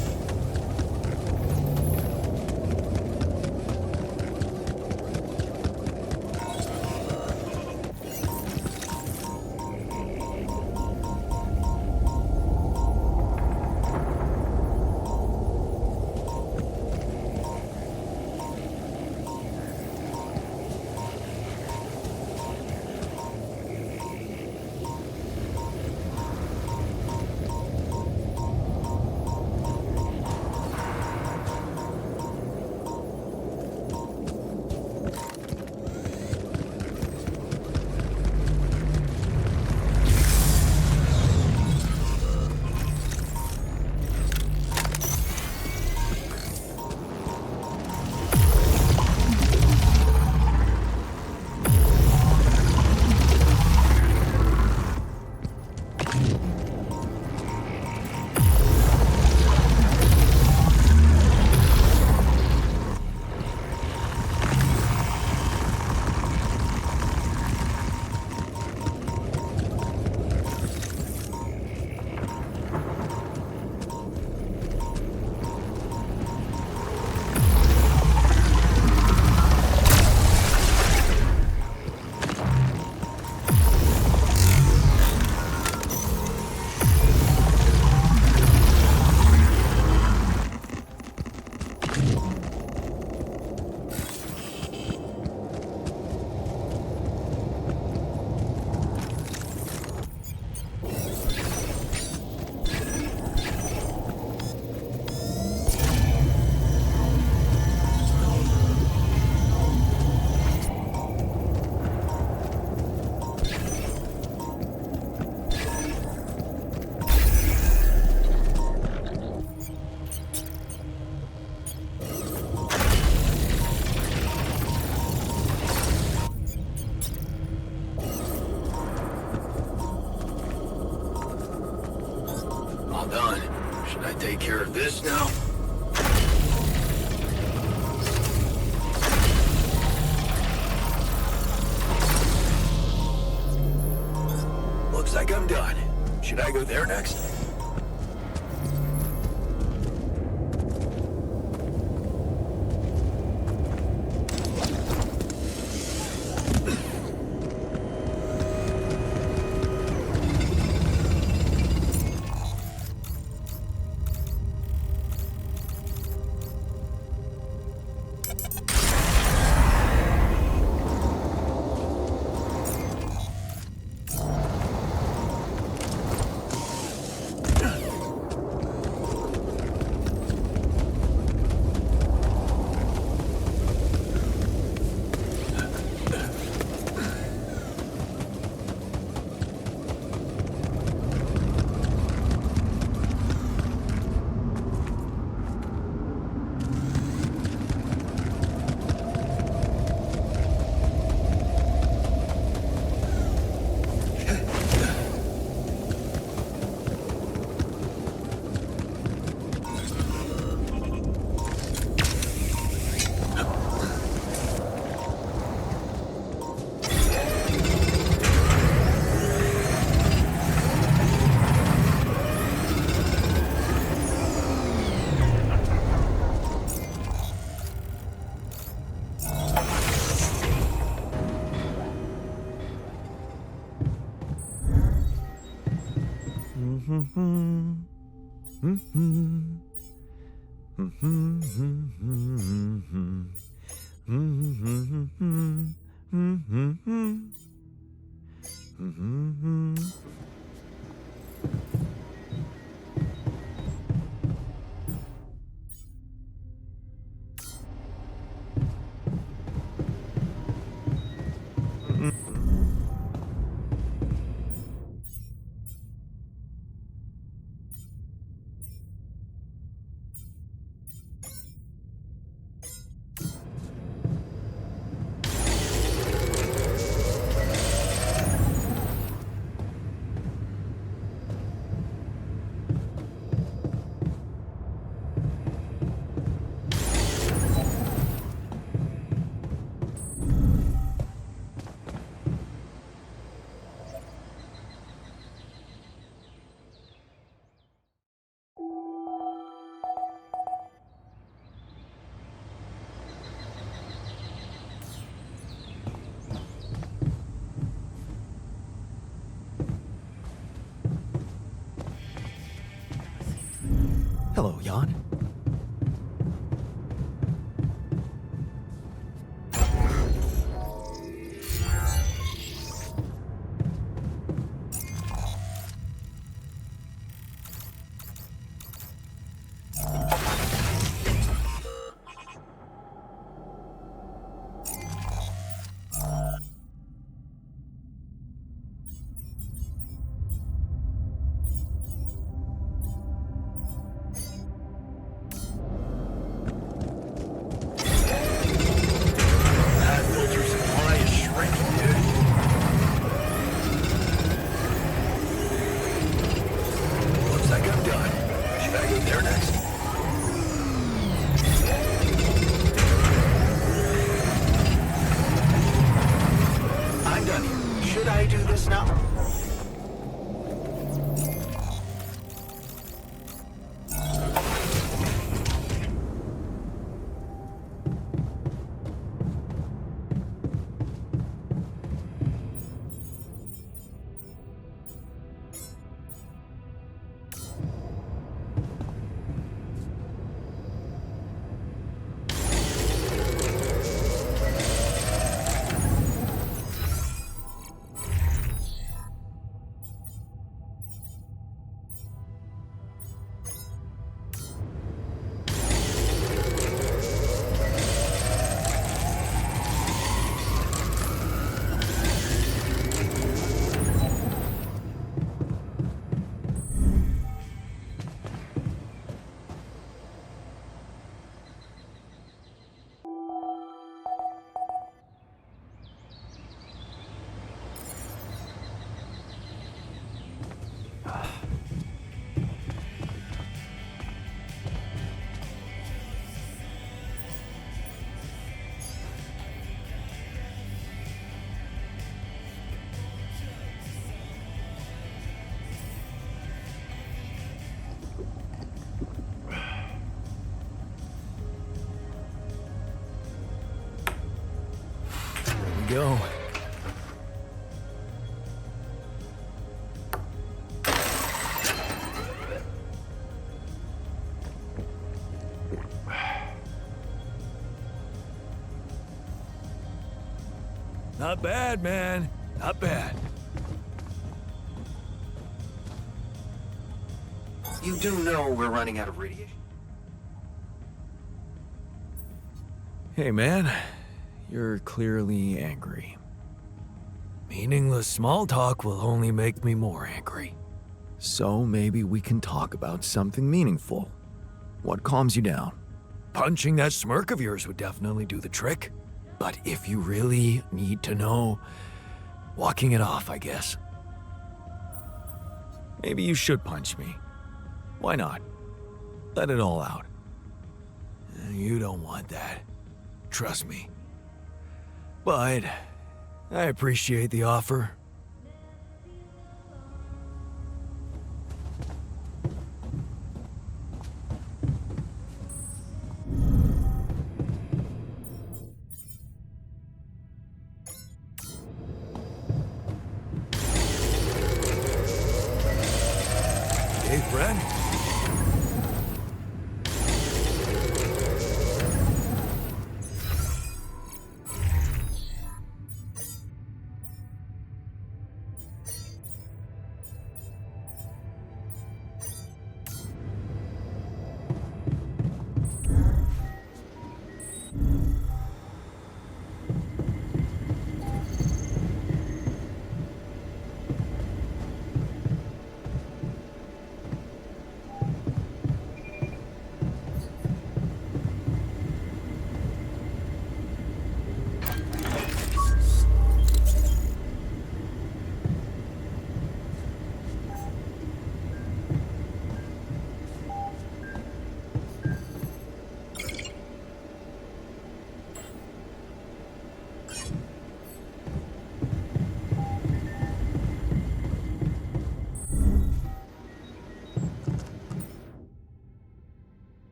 Take care of this now. Looks like I'm done. Should I go there next? Hello, Jan. That filter supply is shrinking, dude. Looks like I'm done. Should I go there next? I'm done here. Should I do this now? go. Not bad, man. Not bad. You do know we're running out of radiation? Hey, man. You're clearly angry. Meaningless small talk will only make me more angry. So maybe we can talk about something meaningful. What calms you down? Punching that smirk of yours would definitely do the trick. But if you really need to know, walking it off, I guess. Maybe you should punch me. Why not? Let it all out. You don't want that. Trust me. But I appreciate the offer. Hey, friend.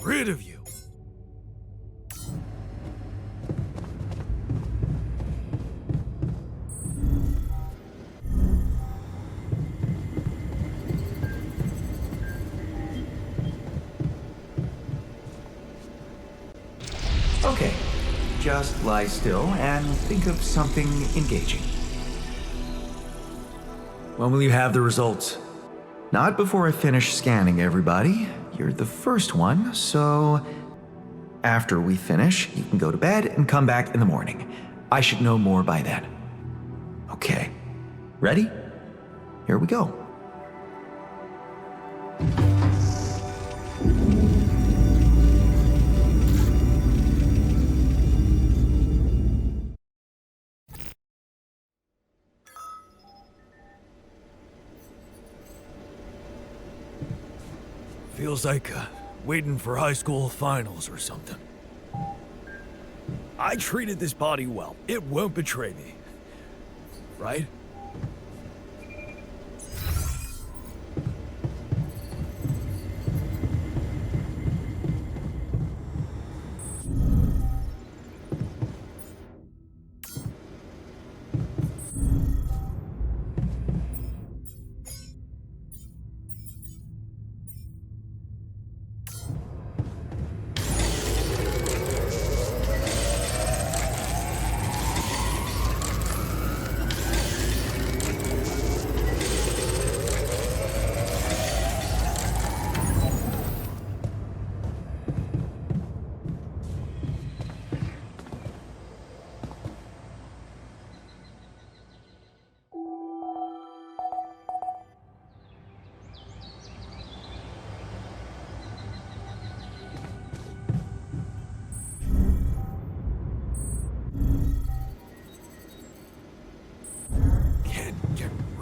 Rid of you. Okay, just lie still and think of something engaging. When will you have the results? Not before I finish scanning everybody. You're the first one, so after we finish, you can go to bed and come back in the morning. I should know more by then. Okay, ready? Here we go. Feels like waiting for high school finals or something. I treated this body well. It won't betray me. Right?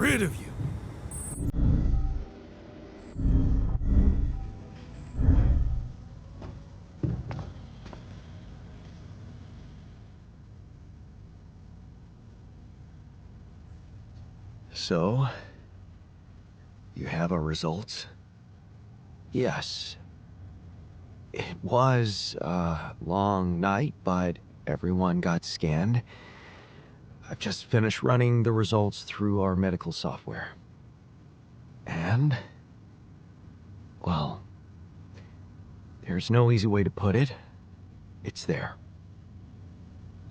rid of you. So, you have our results? Yes. It was a long night, but everyone got scanned. I've just finished running the results through our medical software. And, well, there's no easy way to put it. It's there.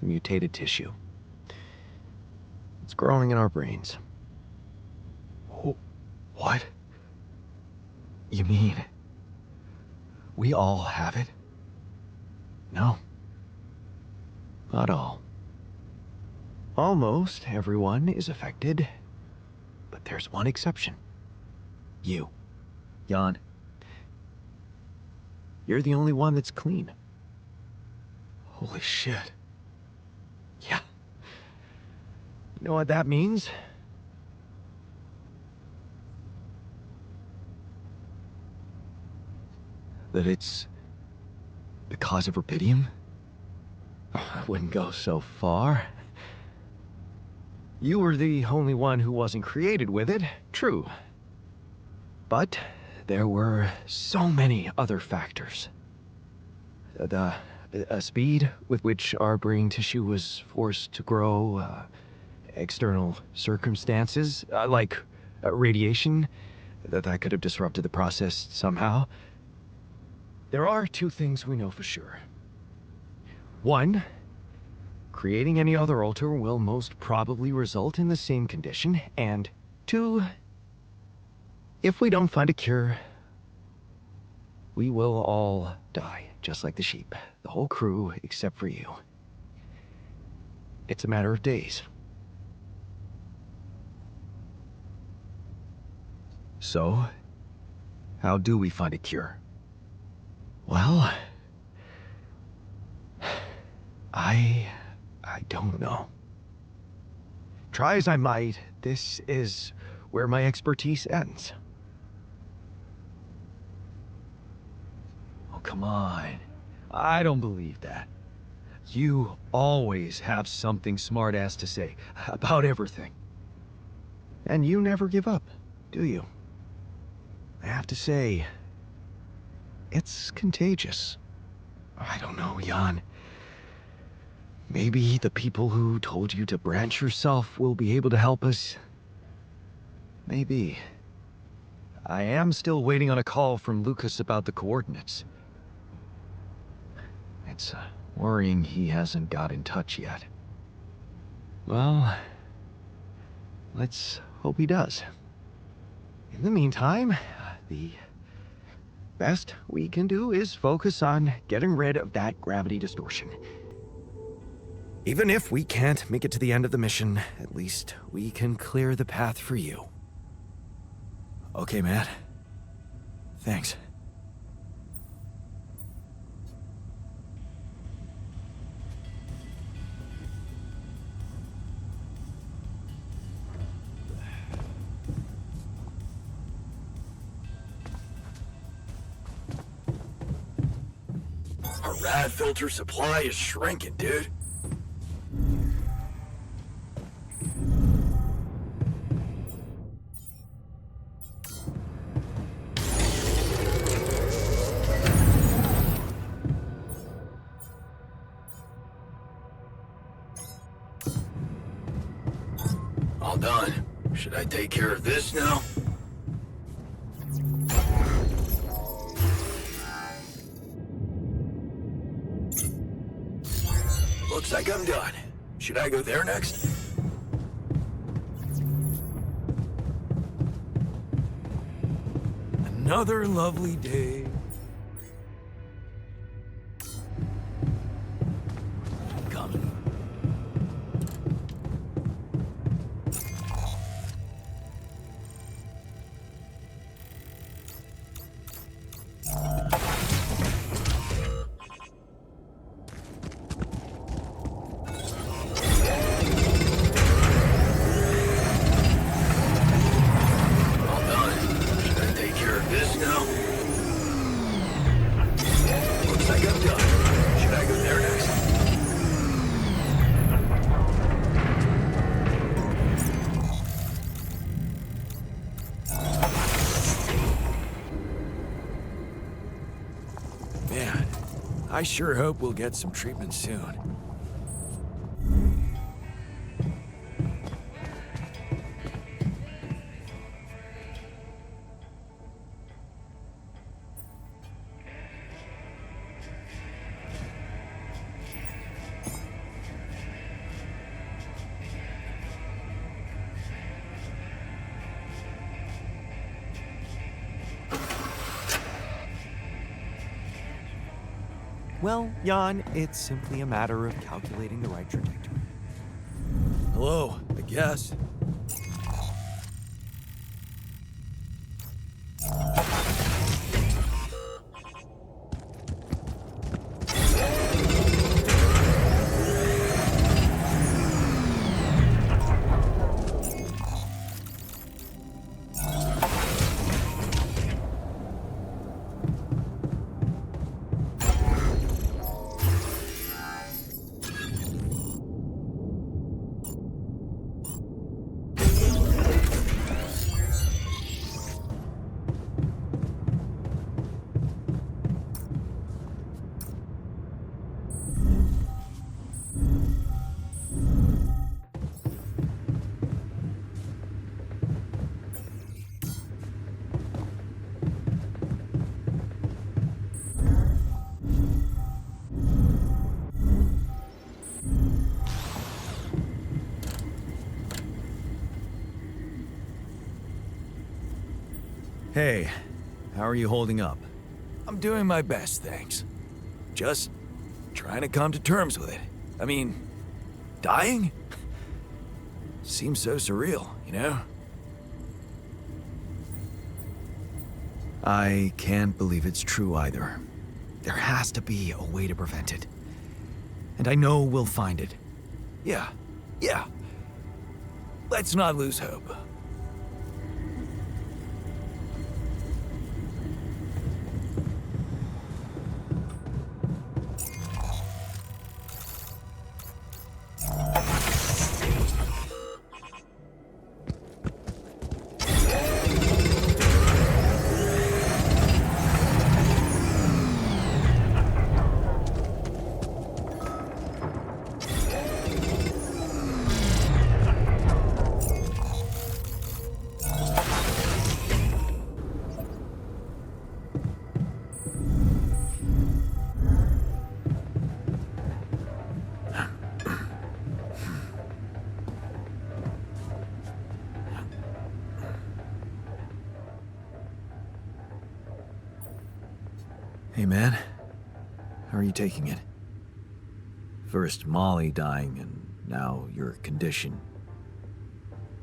The mutated tissue. It's growing in our brains. What? You mean we all have it? No. Not all. Almost everyone is affected, but there's one exception. You, Jan. You're the only one that's clean. Holy shit. Yeah. You know what that means? That it's the cause of rubidium? I wouldn't go so far. You were the only one who wasn't created with it, true. But there were so many other factors. The speed with which our brain tissue was forced to grow, external circumstances, like radiation, that could have disrupted the process somehow. There are two things we know for sure. One, creating any other alter will most probably result in the same condition, and two, if we don't find a cure, we will all die, just like the sheep. The whole crew, except for you. It's a matter of days. So, how do we find a cure? Well, I don't know. Try as I might, this is where my expertise ends. Oh, come on. I don't believe that. You always have something smart-ass to say about everything. And you never give up, do you? I have to say, it's contagious. I don't know, Jan. Maybe the people who told you to branch yourself will be able to help us. Maybe. I am still waiting on a call from Lucas about the coordinates. It's worrying he hasn't got in touch yet. Well, let's hope he does. In the meantime, the best we can do is focus on getting rid of that gravity distortion. Even if we can't make it to the end of the mission, at least we can clear the path for you. Okay, Matt. Thanks. Our rad filter supply is shrinking, dude. All done. Should I take care of this now? Looks like I'm done. Should I go there next? Another lovely day. Coming. I sure hope we'll get some treatment soon. Well, Jan, it's simply a matter of calculating the right trajectory. Hello, I guess. Hey, how are you holding up? I'm doing my best, thanks. Just trying to come to terms with it. I mean, dying? Seems so surreal, you know? I can't believe it's true either. There has to be a way to prevent it. And I know we'll find it. Yeah. Let's not lose hope. Hey, man. How are you taking it? First Molly dying, and now your condition.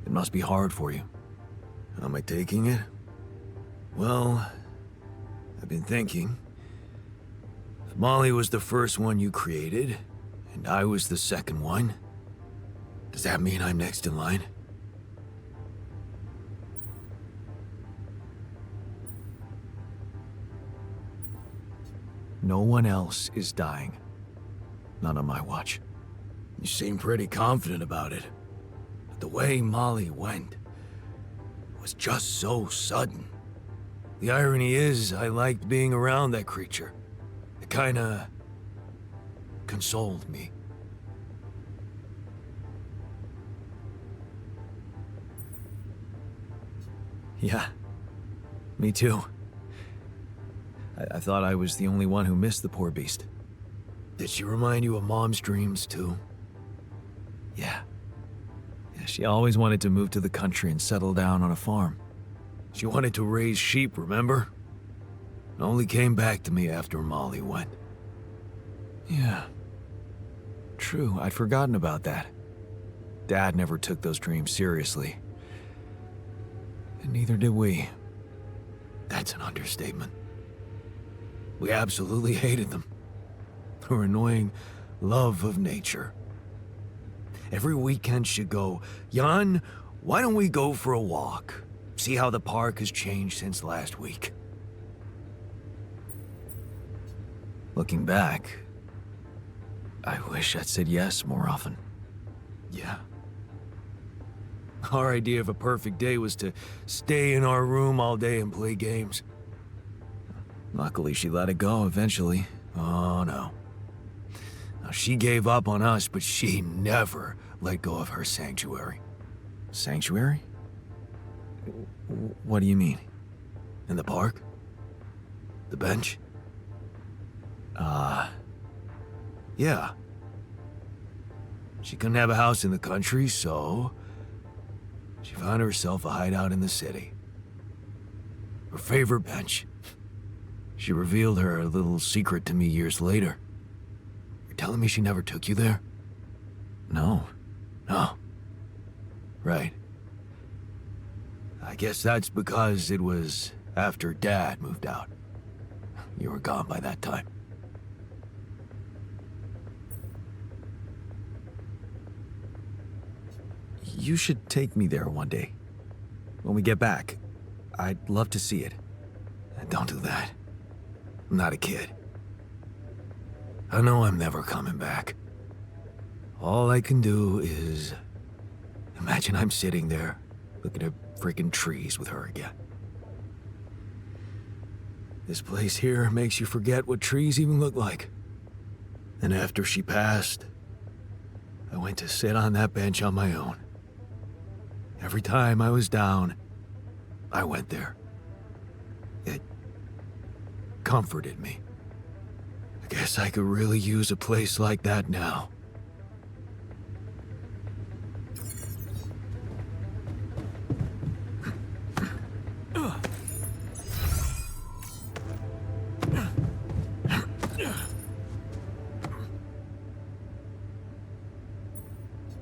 It must be hard for you. How am I taking it? Well, I've been thinking. If Molly was the first one you created, and I was the second one, does that mean I'm next in line? No one else is dying. Not on my watch. You seem pretty confident about it. But the way Molly went was just so sudden. The irony is, I liked being around that creature. It kinda consoled me. Yeah, me too. I thought I was the only one who missed the poor beast. Did she remind you of Mom's dreams, too? Yeah. She always wanted to move to the country and settle down on a farm. She wanted to raise sheep, remember? It only came back to me after Molly went. Yeah. True, I'd forgotten about that. Dad never took those dreams seriously. And neither did we. That's an understatement. We absolutely hated them. Her annoying love of nature. Every weekend she'd go, "Jan, why don't we go for a walk? See how the park has changed since last week." Looking back, I wish I'd said yes more often. Yeah. Our idea of a perfect day was to stay in our room all day and play games. Luckily, she let it go eventually, Oh, no. Now, she gave up on us, but she never let go of her sanctuary. Sanctuary? What do you mean? In the park? The bench? Yeah. She couldn't have a house in the country, so she found herself a hideout in the city. Her favorite bench. She revealed her little secret to me years later. You're telling me she never took you there? No. Right. I guess that's because it was after Dad moved out. You were gone by that time. You should take me there one day. When we get back, I'd love to see it. Don't do that. I'm not a kid. I know I'm never coming back. All I can do is imagine I'm sitting there, looking at freaking trees with her again. This place here makes you forget what trees even look like. And after she passed, I went to sit on that bench on my own. Every time I was down, I went there. It comforted me. I guess I could really use a place like that now.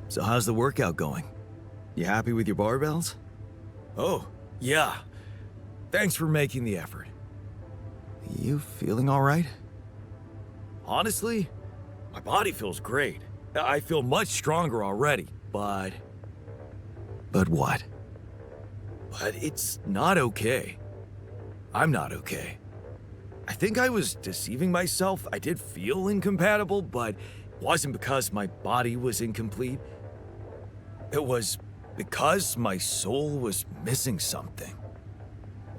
So how's the workout going? You happy with your barbells? Oh, yeah. Thanks for making the effort. You feeling all right? Honestly, my body feels great. I feel much stronger already, but... But what? But it's not okay. I'm not okay. I think I was deceiving myself. I did feel incompatible, but it wasn't because my body was incomplete. It was because my soul was missing something.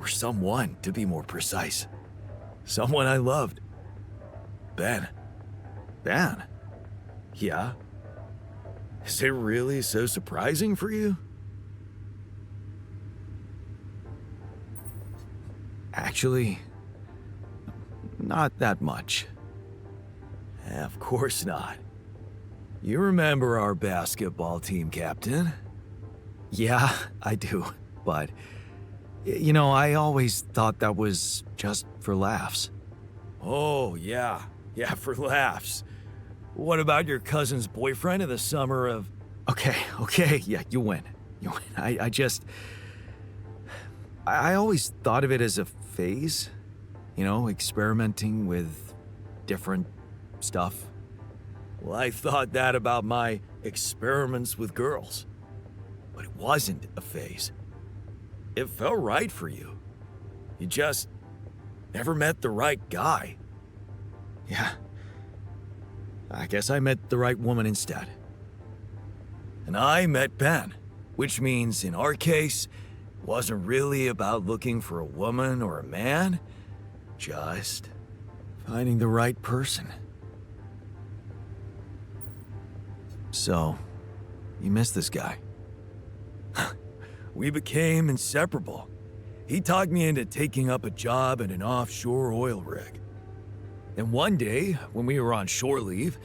Or someone, to be more precise. Someone I loved. Ben. Ben? Yeah? Is it really so surprising for you? Actually, not that much. Of course not. You remember our basketball team captain? Yeah, I do, but... You know, I always thought that was just for laughs. Oh, yeah. Yeah, for laughs. What about your cousin's boyfriend in the summer of... Okay, yeah, you win. You win. I always thought of it as a phase. You know, experimenting with different stuff. Well, I thought that about my experiments with girls. But it wasn't a phase. It felt right for you. You just never met the right guy. Yeah. I guess I met the right woman instead. And I met Ben, which means in our case, it wasn't really about looking for a woman or a man, just finding the right person. So, you miss this guy. We became inseparable. He talked me into taking up a job at an offshore oil rig. And one day, when we were on shore leave,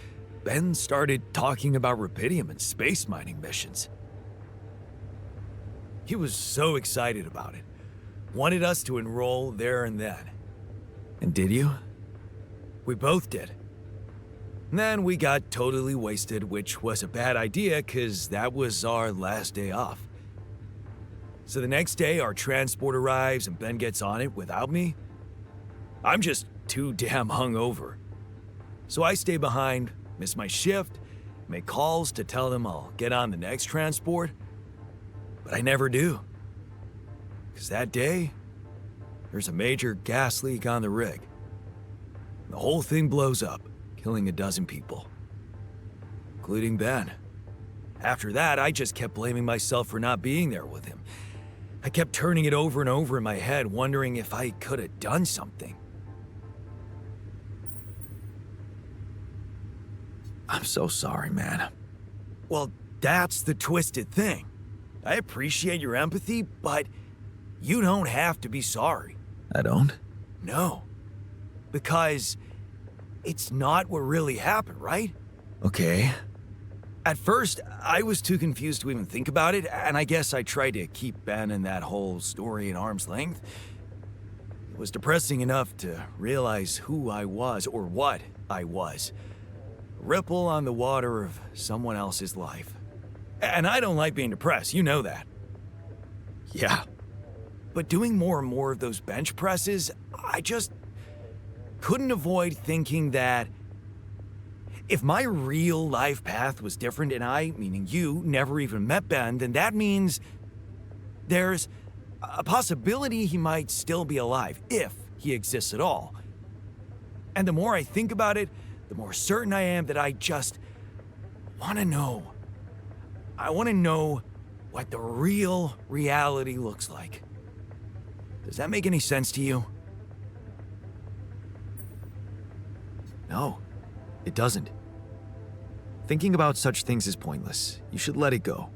Ben started talking about rubidium and space mining missions. He was so excited about it. Wanted us to enroll there and then. And did you? We both did. And then we got totally wasted, which was a bad idea because that was our last day off. So the next day, our transport arrives and Ben gets on it without me. I'm just too damn hungover. So I stay behind, miss my shift, make calls to tell them I'll get on the next transport. But I never do. Because that day, there's a major gas leak on the rig. The whole thing blows up, killing a dozen people, including Ben. After that, I just kept blaming myself for not being there with him. I kept turning it over and over in my head, wondering if I could have done something. I'm so sorry, man. Well, that's the twisted thing. I appreciate your empathy, but you don't have to be sorry. I don't? No. Because it's not what really happened, right? Okay. At first, I was too confused to even think about it, and I guess I tried to keep Ben and that whole story at arm's length. It was depressing enough to realize who I was, or what I was. A ripple on the water of someone else's life. And I don't like being depressed, you know that. Yeah. But doing more and more of those bench presses, I just couldn't avoid thinking that if my real life path was different and I, meaning you, never even met Ben, then that means there's a possibility he might still be alive, if he exists at all. And the more I think about it, the more certain I am that I just want to know. I want to know what the real reality looks like. Does that make any sense to you? No, it doesn't. Thinking about such things is pointless. You should let it go.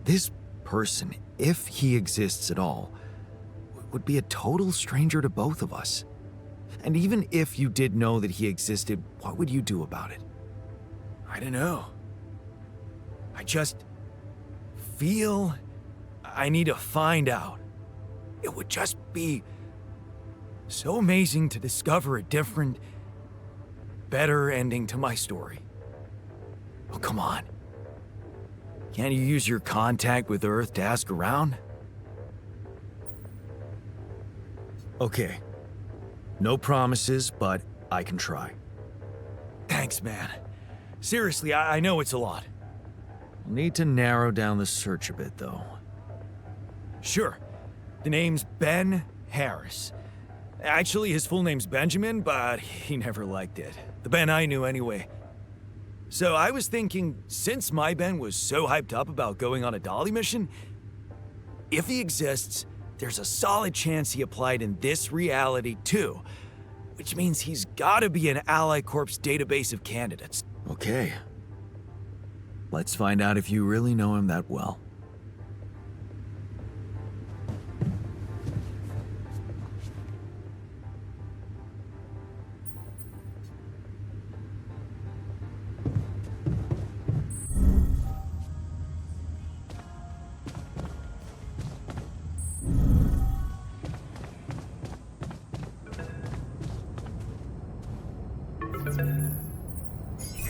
This person, if he exists at all, would be a total stranger to both of us. And even if you did know that he existed, what would you do about it? I don't know. I just feel I need to find out. It would just be so amazing to discover a different, better ending to my story. Oh, come on. Can't you use your contact with Earth to ask around? Okay. No promises, but I can try. Thanks, man. Seriously, I know it's a lot. We'll need to narrow down the search a bit, though. Sure. The name's Ben Harris. Actually, his full name's Benjamin, but he never liked it. The Ben I knew anyway. So I was thinking, since my Ben was so hyped up about going on a Dolly mission, if he exists, there's a solid chance he applied in this reality too, which means he's gotta be an Ally Corps database of candidates. Okay. Let's find out if you really know him that well.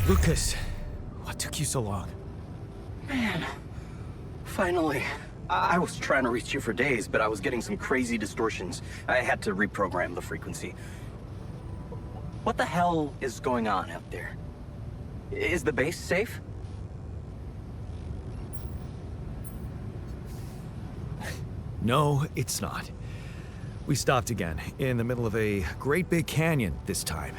Lucas, what took you so long? Man, finally. I was trying to reach you for days, but I was getting some crazy distortions. I had to reprogram the frequency. What the hell is going on out there? Is the base safe? No, it's not. We stopped again, in the middle of a great big canyon this time.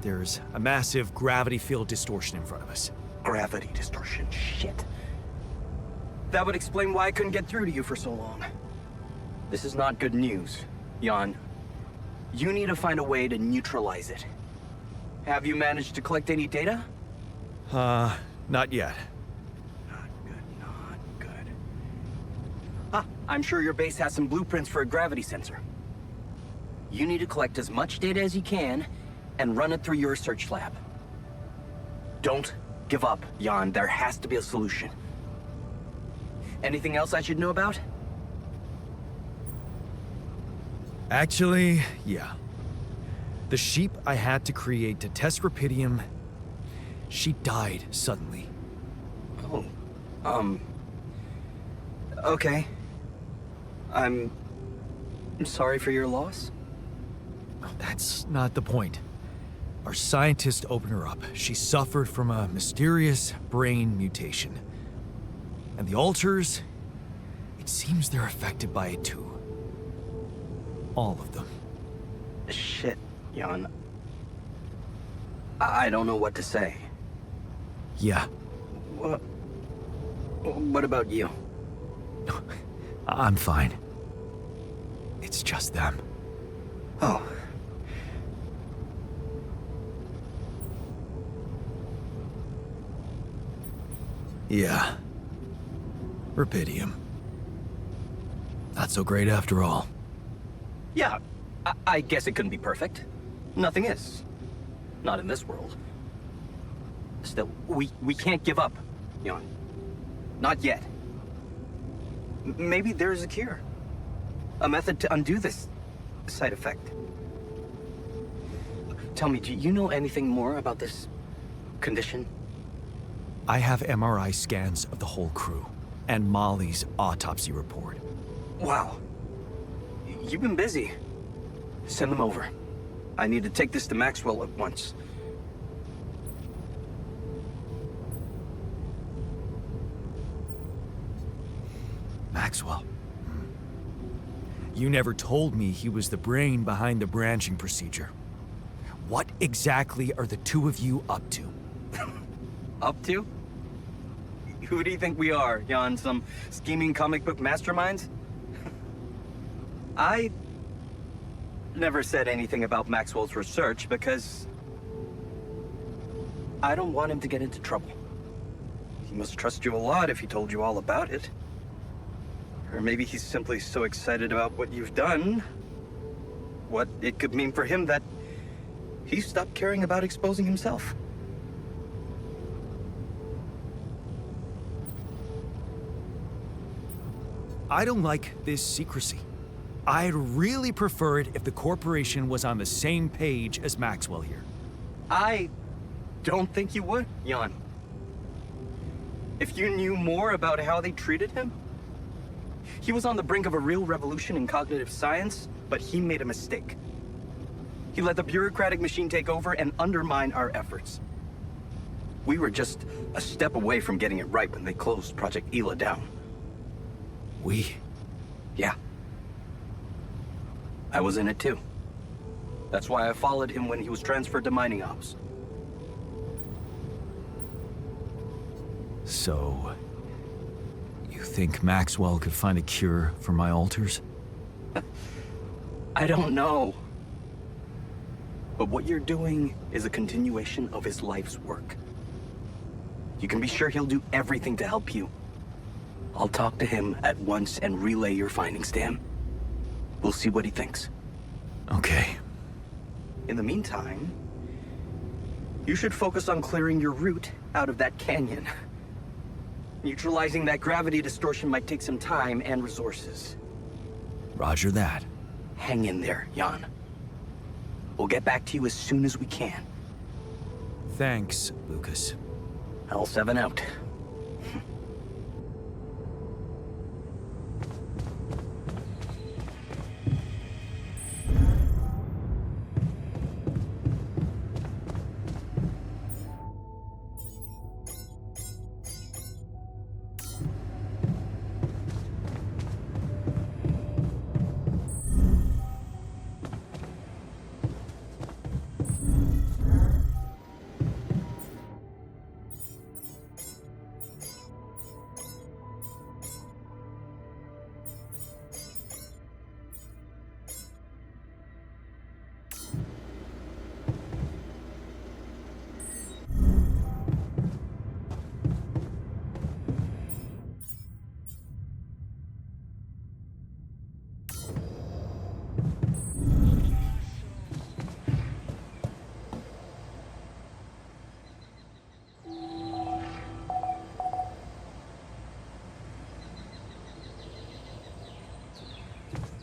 There's a massive gravity field distortion in front of us. Gravity distortion, shit. That would explain why I couldn't get through to you for so long. This is not good news, Jan. You need to find a way to neutralize it. Have you managed to collect any data? Not yet. Not good, not good. I'm sure your base has some blueprints for a gravity sensor. You need to collect as much data as you can and run it through your research lab. Don't give up, Jan. There has to be a solution. Anything else I should know about? Actually, yeah. The sheep I had to create to test Rapidium, she died suddenly. Oh, okay. I'm sorry for your loss. That's not the point. Our scientists opened her up. She suffered from a mysterious brain mutation. And the ALTERS, it seems they're affected by it too. All of them. Shit, Jan. I don't know what to say. Yeah. What about you? I'm fine. It's just them. Oh. Yeah. Rubidium. Not so great after all. Yeah, I guess it couldn't be perfect. Nothing is. Not in this world. Still, we can't give up, Jan. Not yet. Maybe there's a cure. A method to undo this side effect. Tell me, do you know anything more about this condition? I have MRI scans of the whole crew, and Molly's autopsy report. Wow. You've been busy. Send them over. I need to take this to Maxwell at once. Maxwell. You never told me he was the brain behind the branching procedure. What exactly are the two of you up to? Up to? Who do you think we are, Jan? Some scheming comic book masterminds? I never said anything about Maxwell's research because I don't want him to get into trouble. He must trust you a lot if he told you all about it. Or maybe he's simply so excited about what you've done, what it could mean for him, that he stopped caring about exposing himself. I don't like this secrecy. I'd really prefer it if the corporation was on the same page as Maxwell here. I don't think you would, Jan. If you knew more about how they treated him, he was on the brink of a real revolution in cognitive science, but he made a mistake. He let the bureaucratic machine take over and undermine our efforts. We were just a step away from getting it right when they closed Project Ela down. We? Yeah. I was in it too. That's why I followed him when he was transferred to mining ops. So, you think Maxwell could find a cure for my alters? I don't know. But what you're doing is a continuation of his life's work. You can be sure he'll do everything to help you. I'll talk to him at once and relay your findings to him. We'll see what he thinks. Okay. In the meantime, you should focus on clearing your route out of that canyon. Neutralizing that gravity distortion might take some time and resources. Roger that. Hang in there, Jan. We'll get back to you as soon as we can. Thanks, Lucas. L7 out.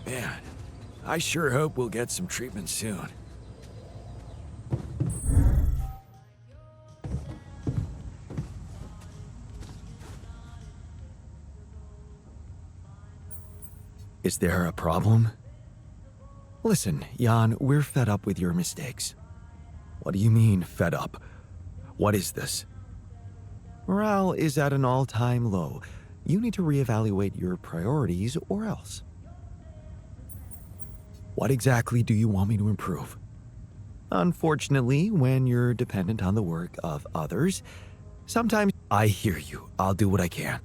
Man, I sure hope we'll get some treatment soon. Is there a problem? Listen, Jan, we're fed up with your mistakes. What do you mean, fed up? What is this? Morale is at an all-time low. You need to reevaluate your priorities or else. What exactly do you want me to improve? Unfortunately, when you're dependent on the work of others, sometimes... I hear you. I'll do what I can.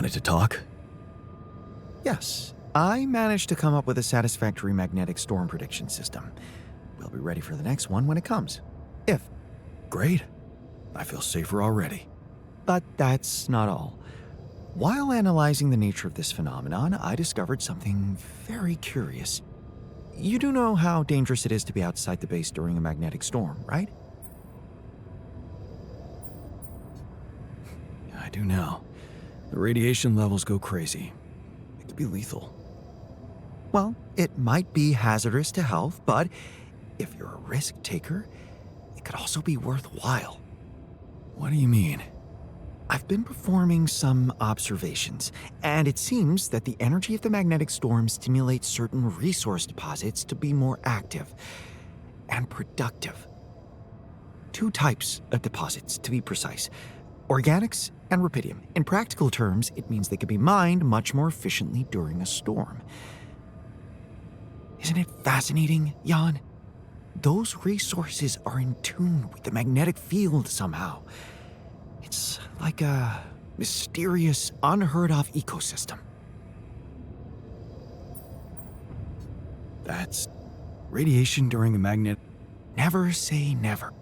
wanted to talk? Yes, I managed to come up with a satisfactory magnetic storm prediction system. We'll be ready for the next one when it comes. If. Great. I feel safer already. But that's not all. While analyzing the nature of this phenomenon, I discovered something very curious. You do know how dangerous it is to be outside the base during a magnetic storm, right? I do now. The radiation levels go crazy. It could be lethal. Well, it might be hazardous to health, but if you're a risk taker, it could also be worthwhile. What do you mean? I've been performing some observations, and it seems that the energy of the magnetic storm stimulates certain resource deposits to be more active and productive. 2 types of deposits, to be precise: organics and rubidium. In practical terms, it means they can be mined much more efficiently during a storm. Isn't it fascinating, Jan? Those resources are in tune with the magnetic field somehow. It's like a mysterious, unheard-of ecosystem. That's radiation during a magnet. Never say never.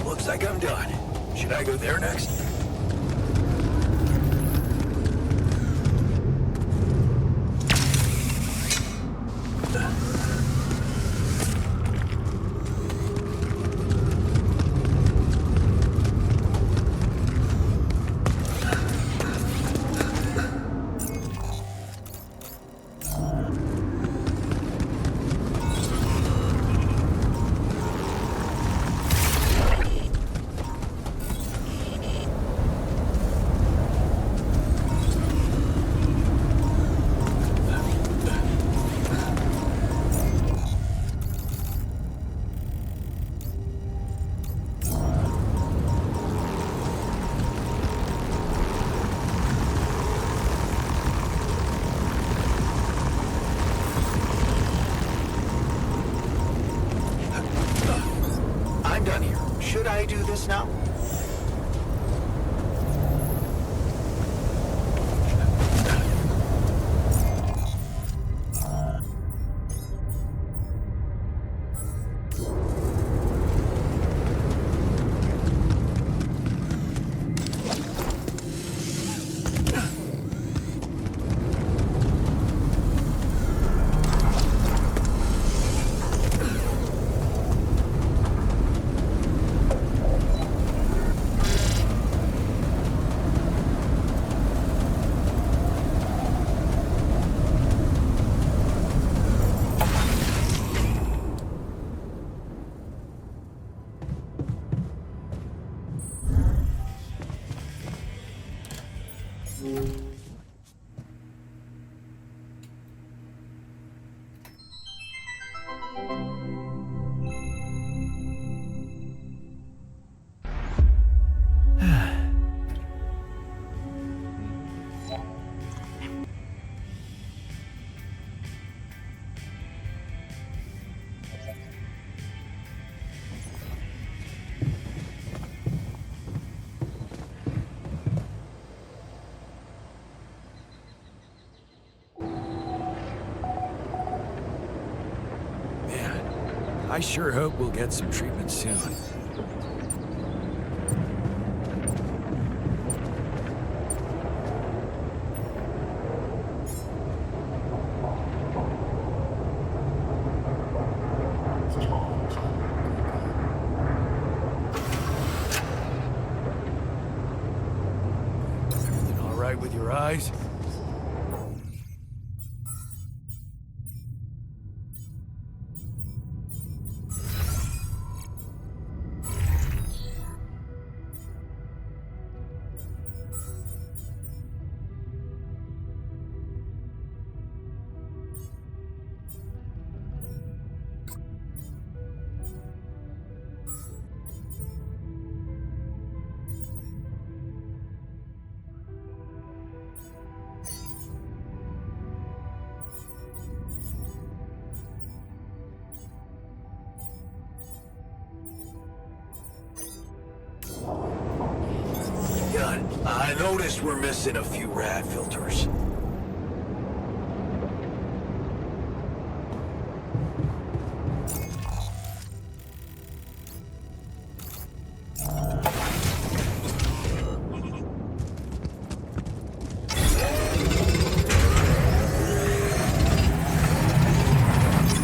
Looks like I'm done. Should I go there next? I'm done here. Should I do this now? I sure hope we'll get some treatment soon. right with your eyes? God, I noticed we're missing a few rad filters.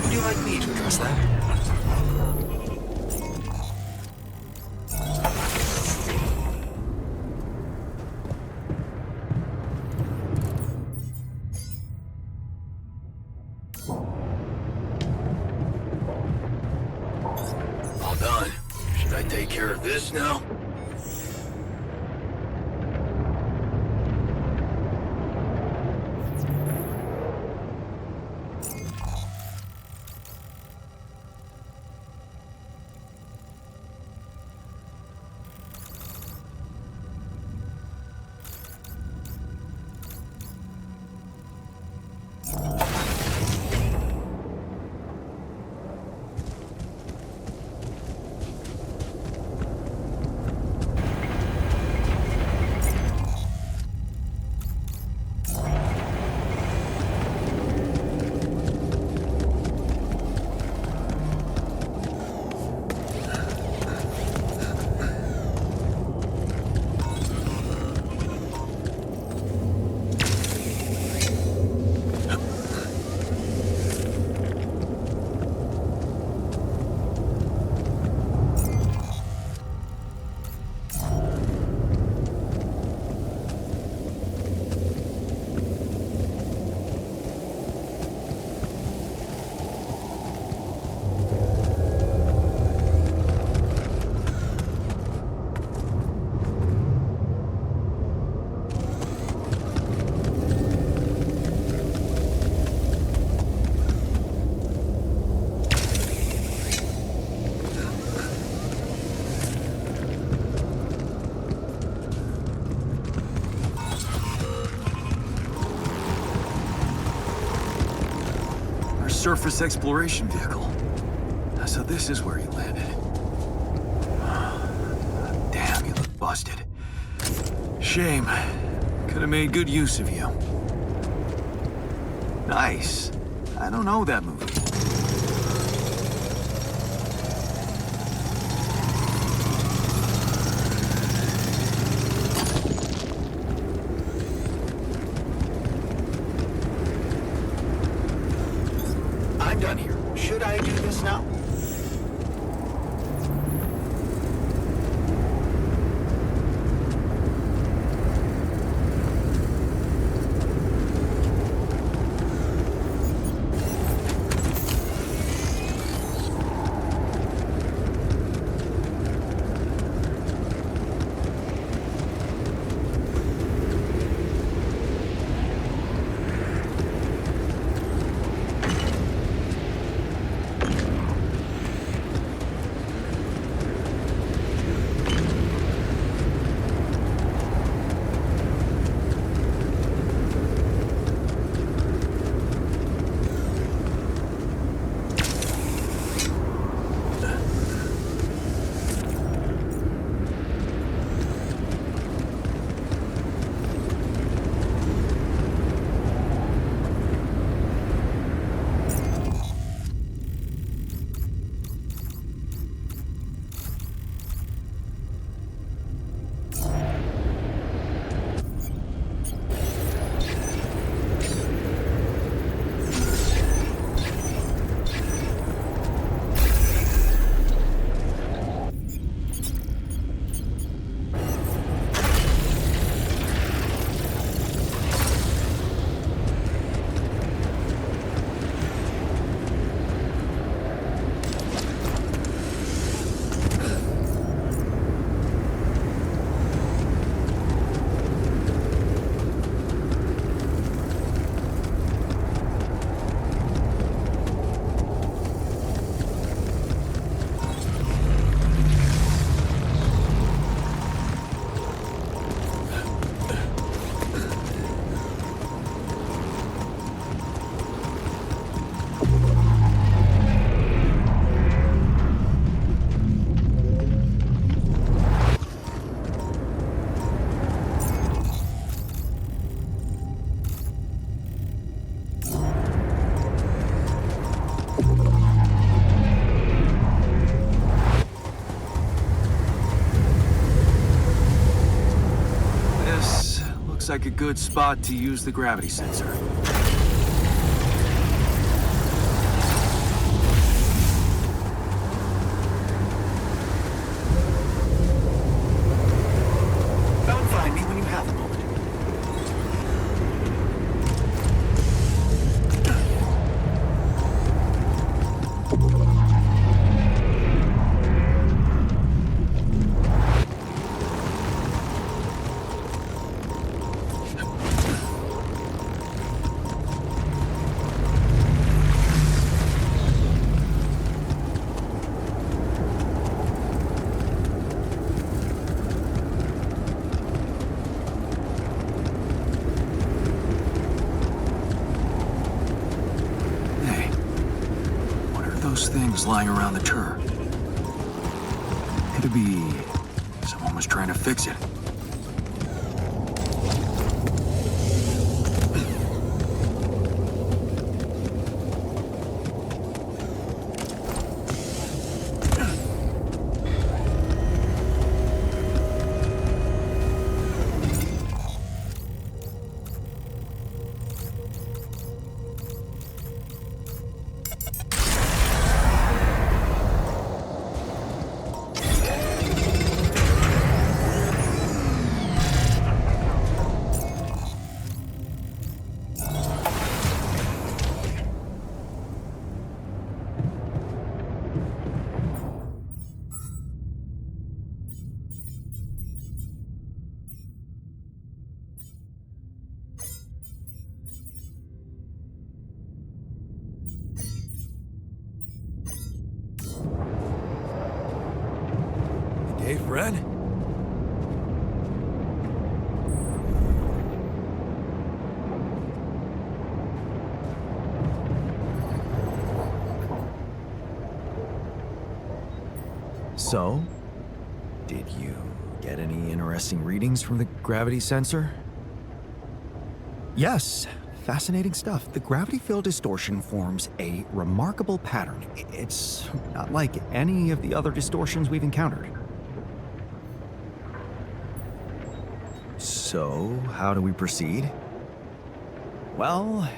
Would you like me to address that? All done. Should I take care of this now? Surface exploration vehicle. So this is where he landed. Damn, you look busted. Shame. Could have made good use of you. Nice. I don't know that movie. I'm done here. Should I do this now? Looks like a good spot to use the gravity sensor. Don't find me when you have a moment. Things lying around the turret. Could it be someone was trying to fix it? Hey, Fred? So, did you get any interesting readings from the gravity sensor? Yes, fascinating stuff. The gravity field distortion forms a remarkable pattern. It's not like any of the other distortions we've encountered. So, how do we proceed? Well,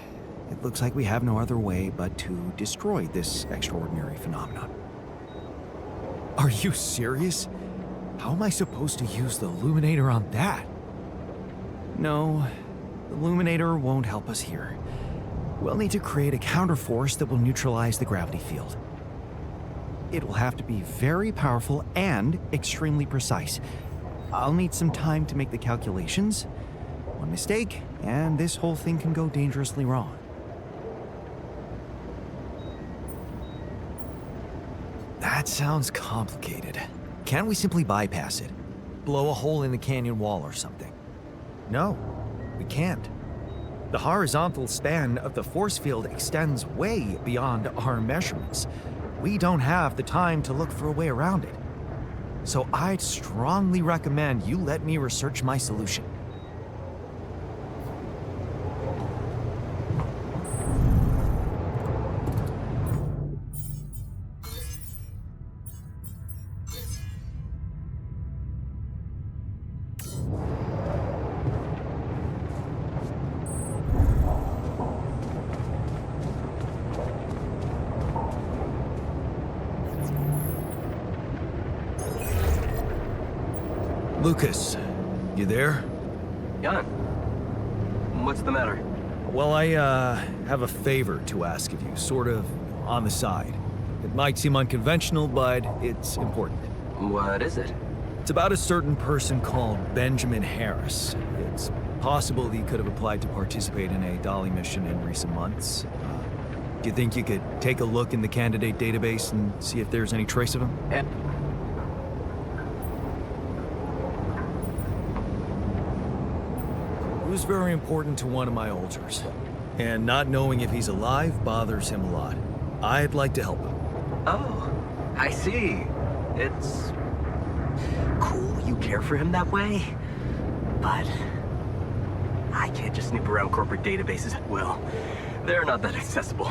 it looks like we have no other way but to destroy this extraordinary phenomenon. Are you serious? How am I supposed to use the illuminator on that? No, the illuminator won't help us here. We'll need to create a counterforce that will neutralize the gravity field. It will have to be very powerful and extremely precise. I'll need some time to make the calculations. One mistake, and this whole thing can go dangerously wrong. That sounds complicated. Can't we simply bypass it? Blow a hole in the canyon wall or something? No, we can't. The horizontal span of the force field extends way beyond our measurements. We don't have the time to look for a way around it. So I'd strongly recommend you let me research my solution. Lucas, you there? Jan, what's the matter? Well, I have a favor to ask of you, sort of on the side. It might seem unconventional, but it's important. What is it? It's about a certain person called Benjamin Harris. It's possible that he could have applied to participate in a Dolly mission in recent months. Do you think you could take a look in the candidate database and see if there's any trace of him? He was very important to one of my alters, and not knowing if he's alive bothers him a lot. I'd like to help him. Oh, I see. It's cool you care for him that way, but I can't just snoop around corporate databases at will. They're not that accessible.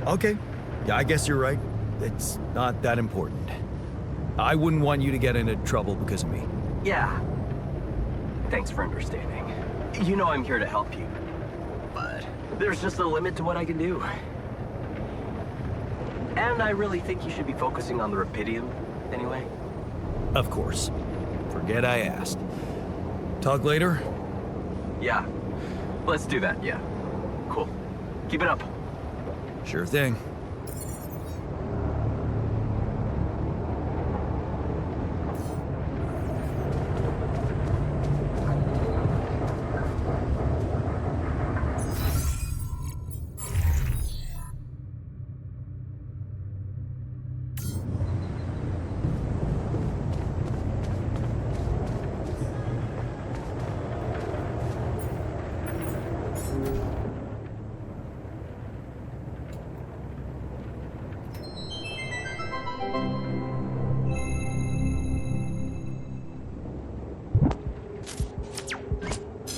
Okay, yeah, I guess you're right. It's not that important. I wouldn't want you to get into trouble because of me. Yeah. Thanks for understanding. You know I'm here to help you. But there's just a limit to what I can do. And I really think you should be focusing on the Rapidium, anyway. Of course. Forget I asked. Talk later? Yeah. Let's do that, yeah. Cool. Keep it up. Sure thing.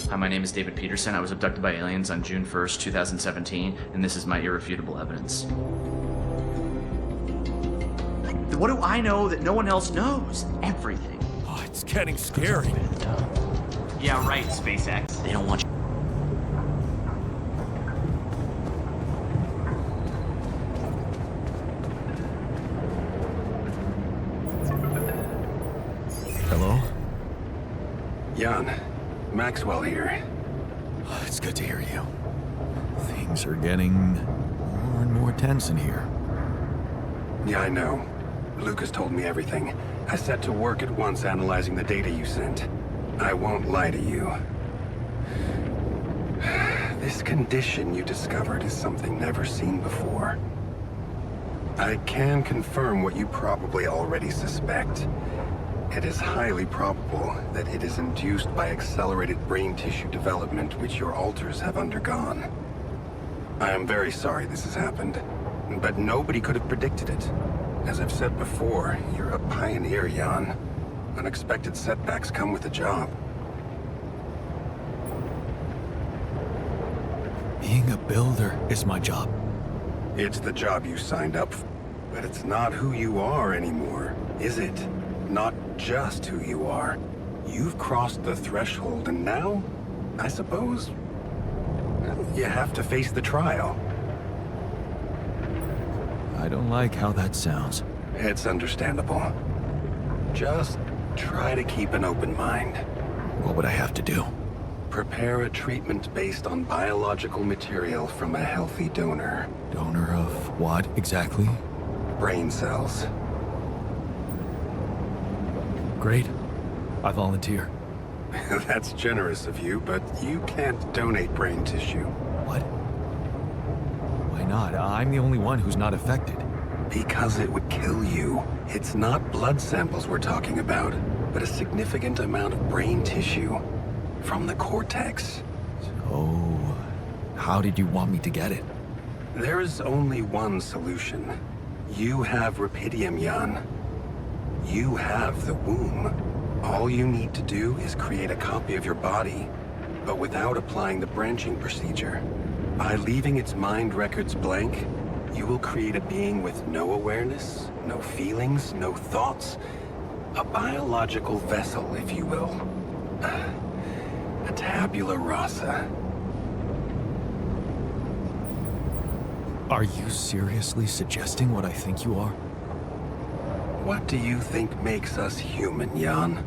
Hi, my name is David Peterson. I was abducted by aliens on June 1st, 2017, and this is my irrefutable evidence. What do I know that no one else knows? Everything. Oh, it's getting scary. Yeah, right, SpaceX. They don't want you. Hello? Jan, Maxwell here. Oh, it's good to hear you. Things are getting more and more tense in here. Yeah, I know. Lucas told me everything. I set to work at once analyzing the data you sent. I won't lie to you. This condition you discovered is something never seen before. I can confirm what you probably already suspect. It is highly probable that it is induced by accelerated brain tissue development which your alters have undergone. I am very sorry this has happened, but nobody could have predicted it. As I've said before, you're a pioneer, Jan. Unexpected setbacks come with the job. Being a builder is my job. It's the job you signed up for, but it's not who you are anymore, is it? Not just who you are. You've crossed the threshold, and now, I suppose, you have to face the trial. I don't like how that sounds. It's understandable. Just try to keep an open mind. What would I have to do? Prepare a treatment based on biological material from a healthy donor. Donor of what, exactly? Brain cells. Great. I volunteer. That's generous of you, but you can't donate brain tissue. What? Why not? I'm the only one who's not affected. Because it would kill you. It's not blood samples we're talking about, but a significant amount of brain tissue. From the cortex. So, how did you want me to get it? There is only one solution. You have Rapidium, Jan. You have the womb. All you need to do is create a copy of your body, but without applying the branching procedure. By leaving its mind records blank, you will create a being with no awareness, no feelings, no thoughts. A biological vessel, if you will. A tabula rasa. Are you seriously suggesting what I think you are? What do you think makes us human, Jan?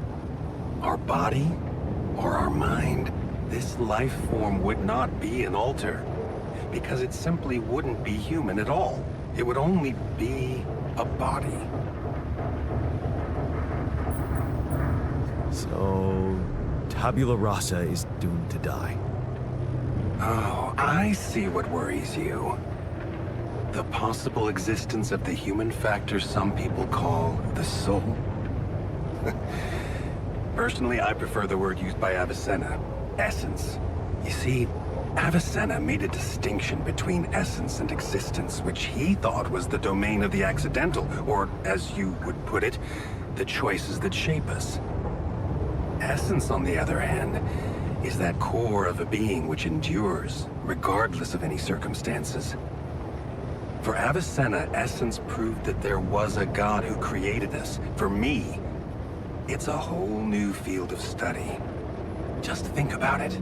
Our body or our mind? This life form would not be an alter, because it simply wouldn't be human at all. It would only be a body. So, tabula rasa is doomed to die. Oh, I see what worries you. The possible existence of the human factor some people call the soul. Personally, I prefer the word used by Avicenna, essence. You see, Avicenna made a distinction between essence and existence, which he thought was the domain of the accidental, or, as you would put it, the choices that shape us. Essence, on the other hand, is that core of a being which endures, regardless of any circumstances. For Avicenna, essence proved that there was a God who created us. For me, It's a whole new field of study. Just think about it.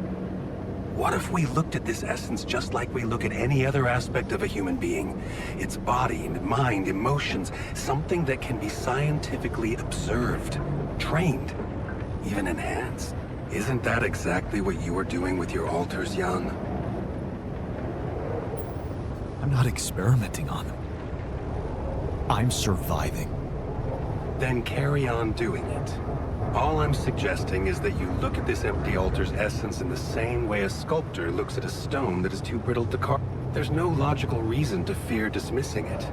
What if we looked at this essence just like we look at any other aspect of a human being? Its body, mind, emotions, something that can be scientifically observed, trained, even enhanced. Isn't that exactly what you were doing with your alters, Jan? I'm not experimenting on them. I'm surviving. Then carry on doing it. All I'm suggesting is that you look at this empty altar's essence in the same way a sculptor looks at a stone that is too brittle to carve. There's no logical reason to fear dismissing it.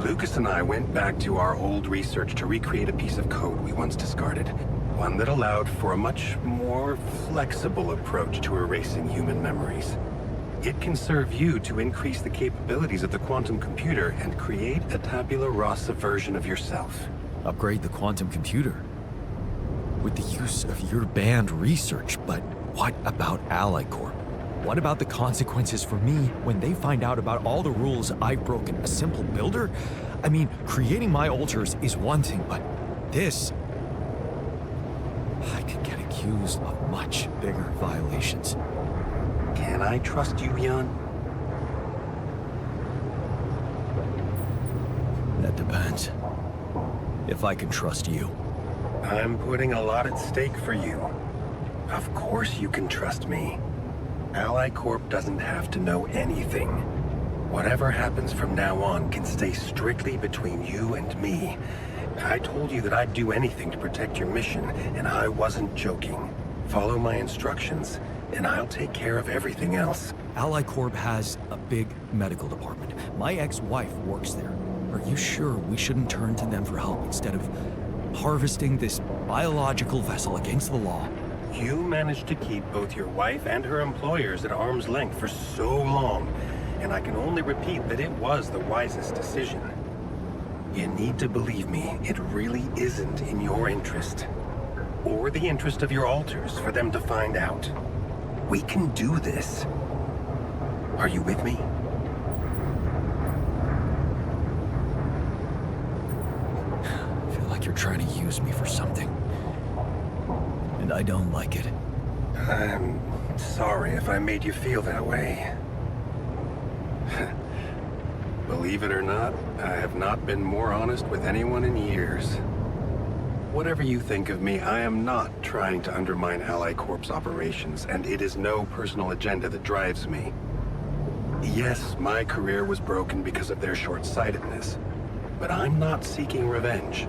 Lucas and I went back to our old research to recreate a piece of code we once discarded. One that allowed for a much more flexible approach to erasing human memories. It can serve you to increase the capabilities of the quantum computer and create a tabula rasa version of yourself. Upgrade the quantum computer? With the use of your banned research, but what about Ally Corp? What about the consequences for me when they find out about all the rules I've broken? A simple builder? I mean, creating my alters is one thing, but this... I could get accused of much bigger violations. Can I trust you, Jan? That depends. If I can trust you. I'm putting a lot at stake for you. Of course you can trust me. Ally Corp doesn't have to know anything. Whatever happens from now on can stay strictly between you and me. I told you that I'd do anything to protect your mission, and I wasn't joking. Follow my instructions, and I'll take care of everything else. Ally Corp has a big medical department. My ex-wife works there. Are you sure we shouldn't turn to them for help instead of harvesting this biological vessel against the law? You managed to keep both your wife and her employers at arm's length for so long, and I can only repeat that it was the wisest decision. You need to believe me, it really isn't in your interest, or the interest of your alters, for them to find out. We can do this. Are you with me? I feel like you're trying to use me for something. And I don't like it. I'm sorry if I made you feel that way. Believe it or not, I have not been more honest with anyone in years. Whatever you think of me, I am not trying to undermine Ally Corp's operations, and it is no personal agenda that drives me. Yes, my career was broken because of their short-sightedness, but I'm not seeking revenge.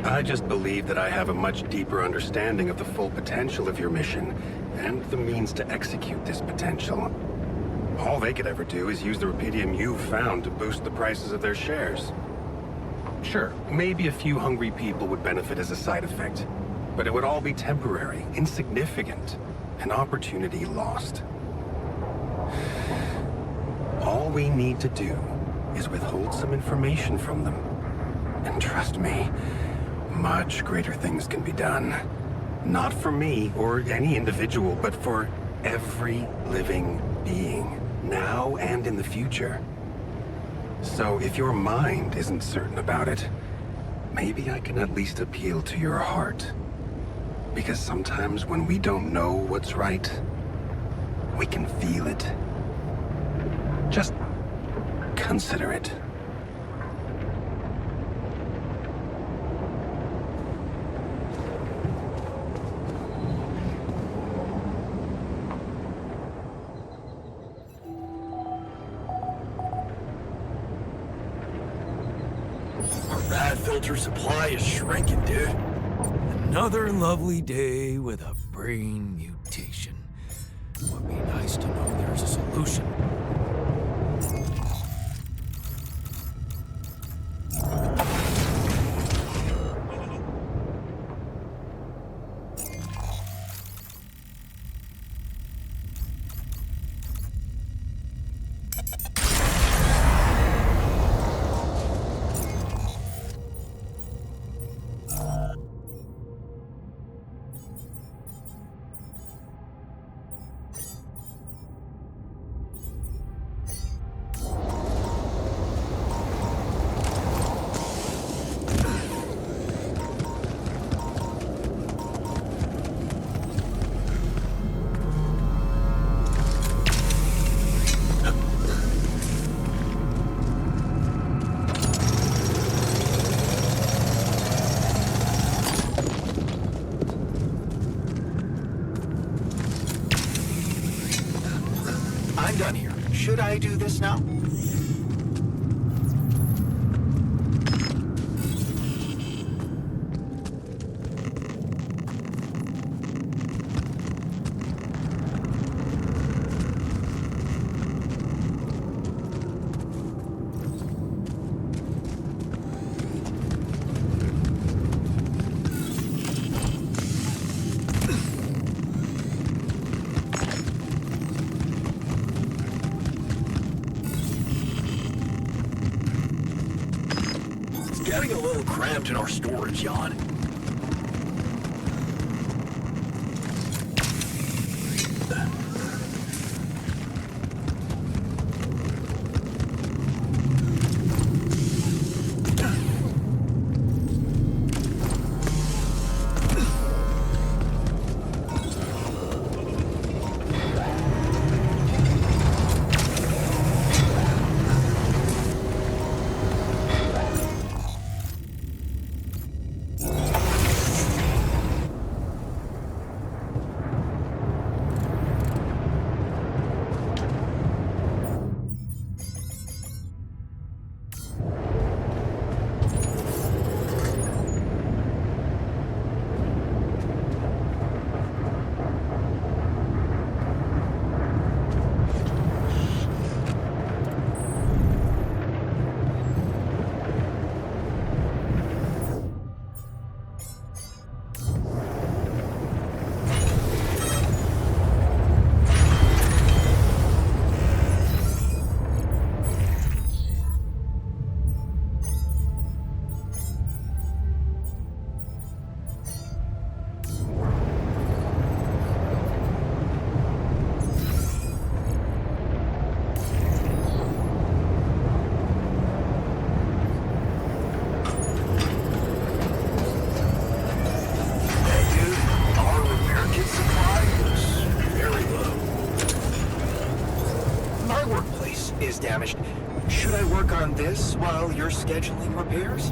I just believe that I have a much deeper understanding of the full potential of your mission, and the means to execute this potential. All they could ever do is use the rupidium you've found to boost the prices of their shares. Sure, maybe a few hungry people would benefit as a side effect, but it would all be temporary, insignificant, an opportunity lost. All we need to do is withhold some information from them. And trust me, much greater things can be done. Not for me or any individual, but for every living being, now and in the future. So if your mind isn't certain about it, maybe I can at least appeal to your heart. Because sometimes when we don't know what's right, we can feel it. Just consider it. Our rad filter supply is shrinking, dude. Another lovely day with a brain mutation. Would be nice to know there's a solution. Should I do this now? Getting a little cramped in our storage, Jan. Is damaged. Should I work on this while you're scheduling repairs?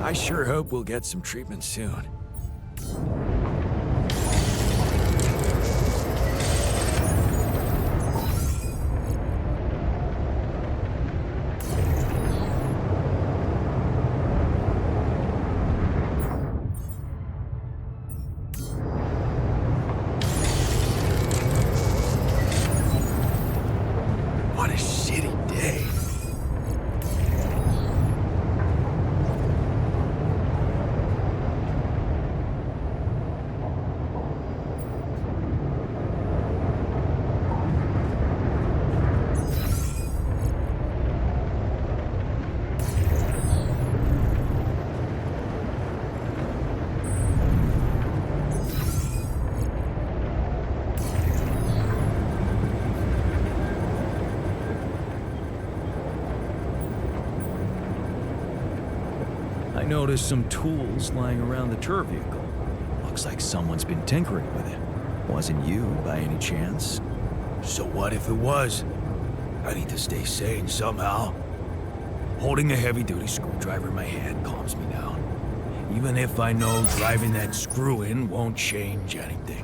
I sure hope we'll get some treatment soon. What a shitty day. I noticed some tools lying around the tour vehicle. Looks like someone's been tinkering with it. Wasn't you, by any chance? So what if it was? I need to stay sane somehow. Holding a heavy-duty screwdriver in my hand calms me down. Even if I know driving that screw in won't change anything.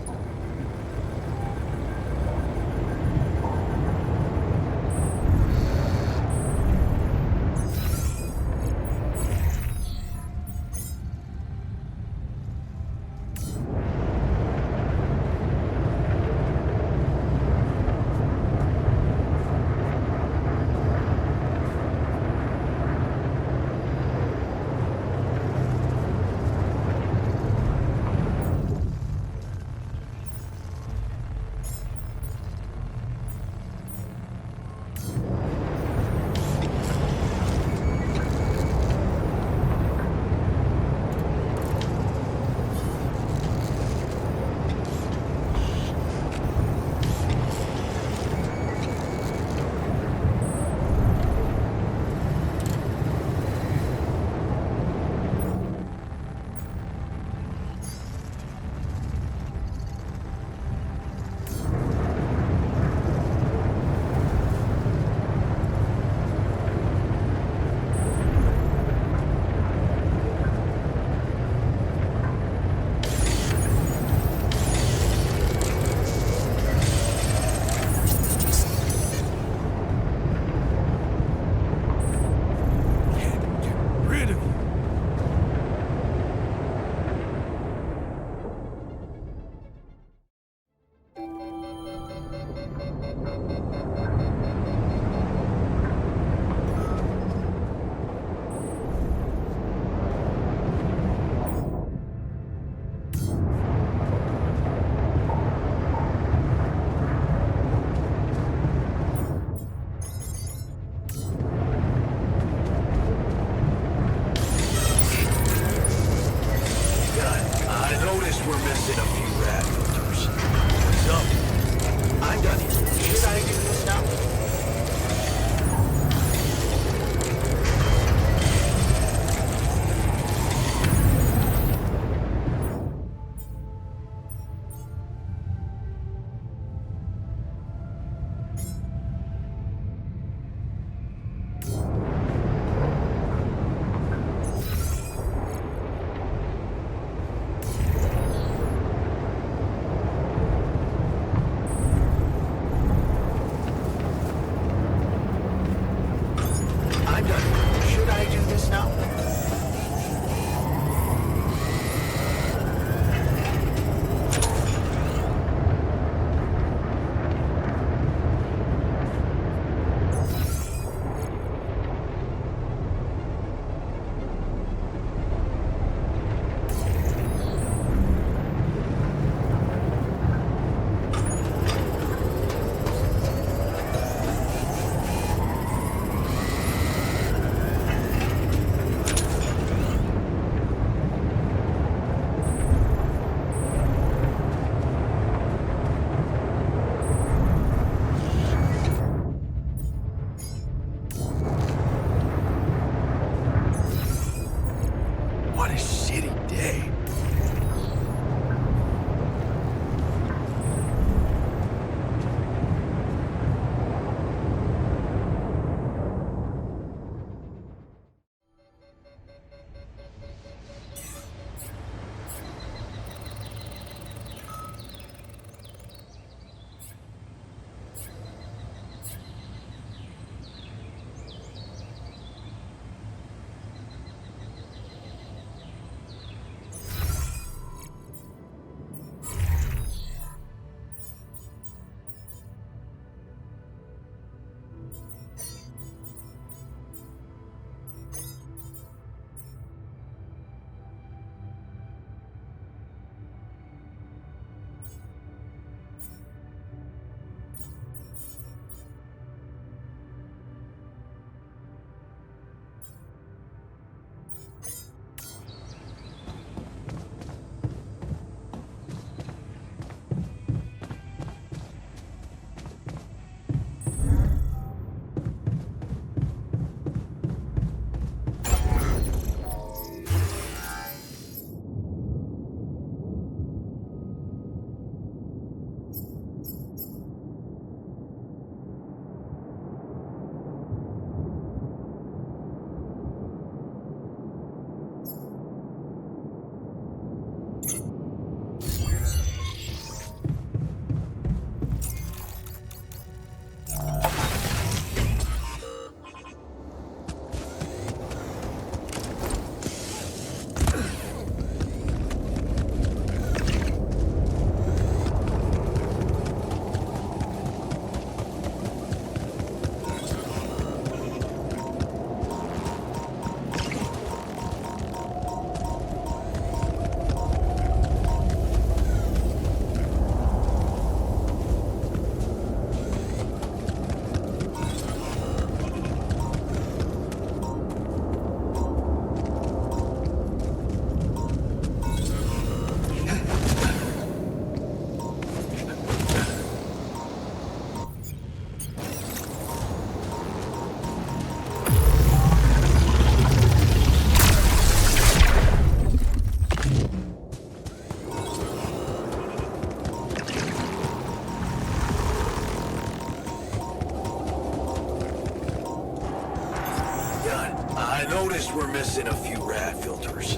I noticed we're missing a few rad filters.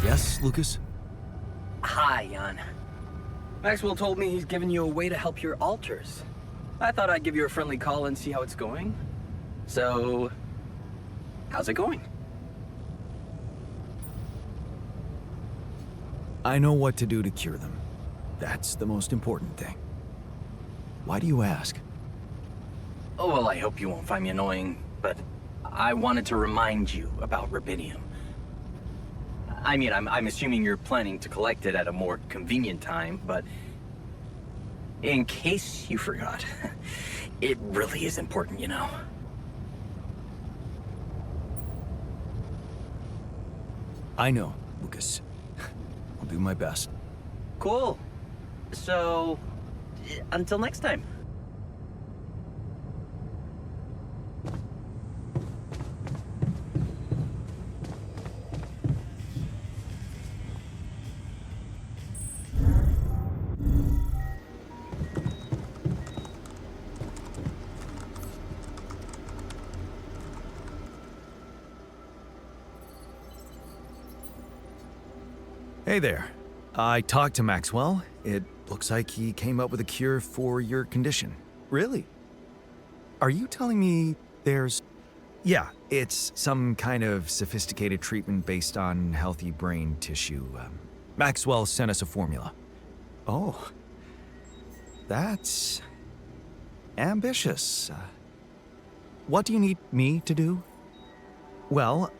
Yes, Lucas? Hi, Jan. Maxwell told me he's giving you a way to help your alters. I thought I'd give you a friendly call and see how it's going. So, how's it going? I know what to do to cure them. That's the most important thing. Why do you ask? Oh, well, I hope you won't find me annoying, but I wanted to remind you about rubidium. I mean, I'm assuming you're planning to collect it at a more convenient time, but in case you forgot, it really is important, you know. I know, Lucas. I'll do my best. Cool. So, until next time. Hey there. I talked to Maxwell. It looks like he came up with a cure for your condition. Really? Are you telling me there's... Yeah, it's some kind of sophisticated treatment based on healthy brain tissue. Maxwell sent us a formula. Oh. That's... ambitious. What do you need me to do? Well,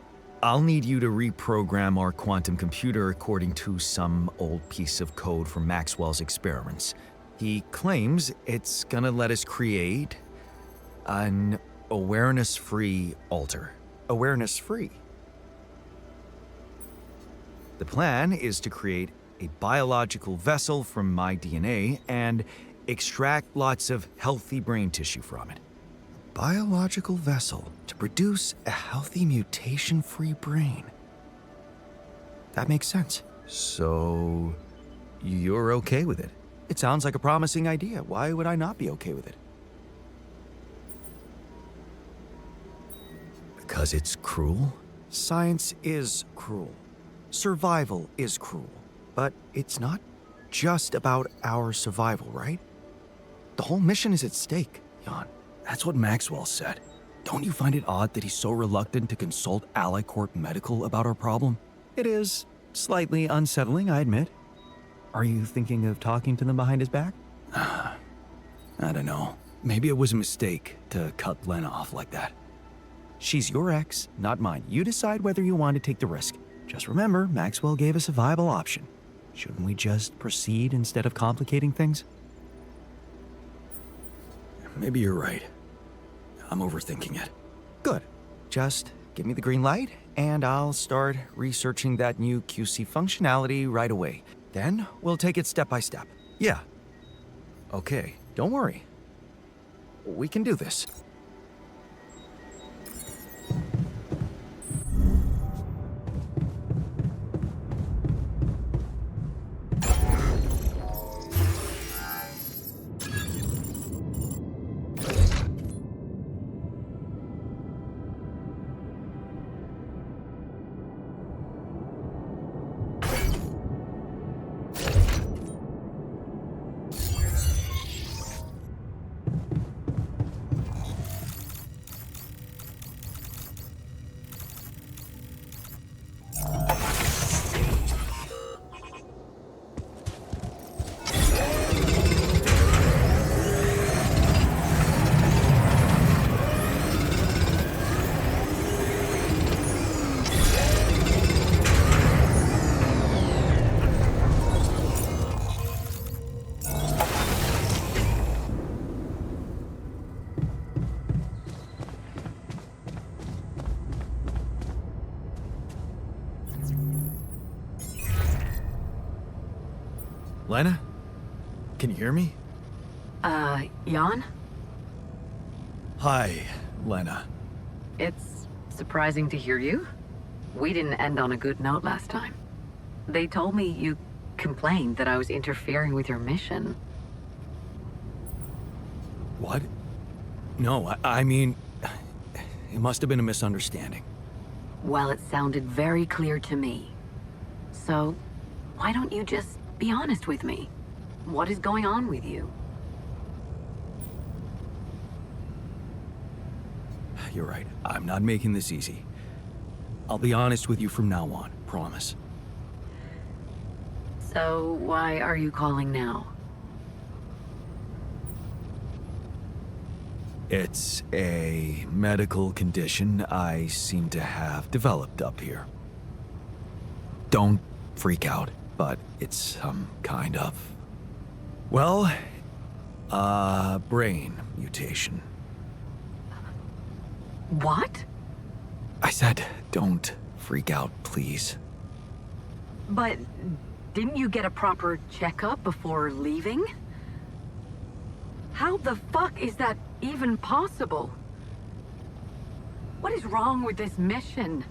I'll need you to reprogram our quantum computer according to some old piece of code from Maxwell's experiments. He claims it's gonna let us create an awareness-free alter. Awareness-free. The plan is to create a biological vessel from my DNA and extract lots of healthy brain tissue from it. Biological vessel to produce a healthy mutation-free brain. That makes sense. So, you're okay with it? It sounds like a promising idea. Why would I not be okay with it? Because it's cruel? Science is cruel. Survival is cruel. But it's not just about our survival, right? The whole mission is at stake, Jan. That's what Maxwell said. Don't you find it odd that he's so reluctant to consult ALTERS Medical about our problem? It is slightly unsettling, I admit. Are you thinking of talking to them behind his back? I don't know. Maybe it was a mistake to cut Lena off like that. She's your ex, not mine. You decide whether you want to take the risk. Just remember, Maxwell gave us a viable option. Shouldn't we just proceed instead of complicating things? Maybe you're right. I'm overthinking it. Good. Just give me the green light, and I'll start researching that new QC functionality right away. Then we'll take it step by step. Yeah. Okay, don't worry. We can do this. Lena? Can you hear me? Jan? Hi, Lena. It's surprising to hear you. We didn't end on a good note last time. They told me you complained that I was interfering with your mission. What? No, I mean, it must have been a misunderstanding. Well, it sounded very clear to me. So, why don't you just be honest with me? What is going on with you? You're right. I'm not making this easy. I'll be honest with you from now on, promise. So, why are you calling now? It's a medical condition I seem to have developed up here. Don't freak out, but it's some kind of... well, brain mutation. What? I said, don't freak out, please. But didn't you get a proper checkup before leaving? How the fuck is that even possible? What is wrong with this mission?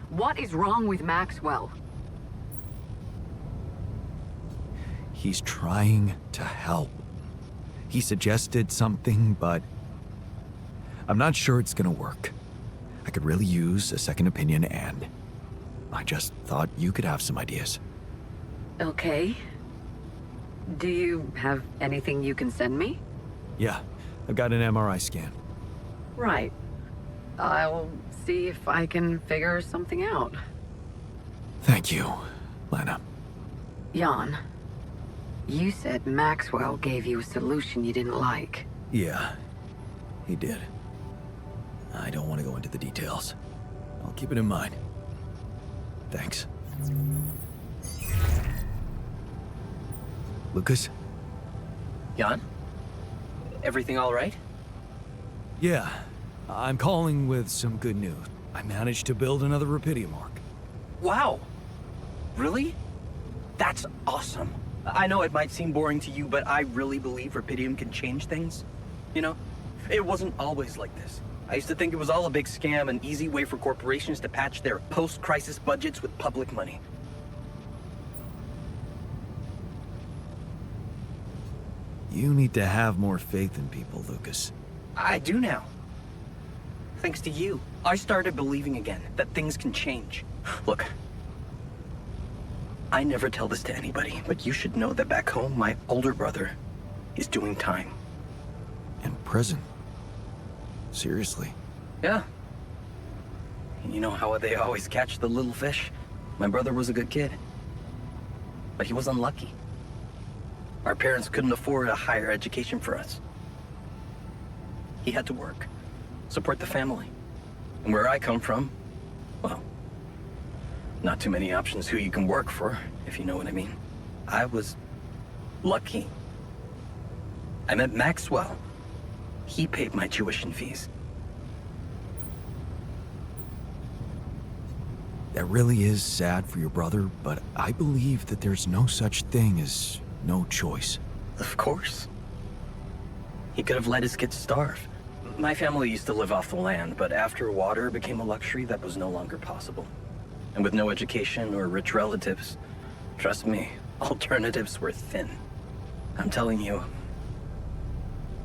What is wrong with Maxwell? He's trying to help. He suggested something, but I'm not sure it's gonna work. I could really use a second opinion, and I just thought you could have some ideas. Okay. Do you have anything you can send me? Yeah, I've got an MRI scan. Right. I'll see if I can figure something out. Thank you, Lena. Jan, you said Maxwell gave you a solution you didn't like. Yeah, he did. I don't want to go into the details. I'll keep it in mind. Thanks. Lucas? Jan? Everything all right? Yeah, I'm calling with some good news. I managed to build another Rapidium arc. Wow! Really? That's awesome. I know it might seem boring to you, but I really believe Rapidium can change things. You know? It wasn't always like this. I used to think it was all a big scam, an easy way for corporations to patch their post-crisis budgets with public money. You need to have more faith in people, Lucas. I do now. Thanks to you. I started believing again that things can change. Look, I never tell this to anybody, but you should know that back home, my older brother is doing time. In prison? Seriously? Yeah. You know how they always catch the little fish? My brother was a good kid, but he was unlucky. Our parents couldn't afford a higher education for us. He had to work, support the family. And where I come from, well, not too many options who you can work for, if you know what I mean. I was lucky. I met Maxwell. He paid my tuition fees. That really is sad for your brother, but I believe that there's no such thing as no choice. Of course. He could have let his kids starve. My family used to live off the land, but after water became a luxury, that was no longer possible. And with no education or rich relatives, trust me, alternatives were thin. I'm telling you,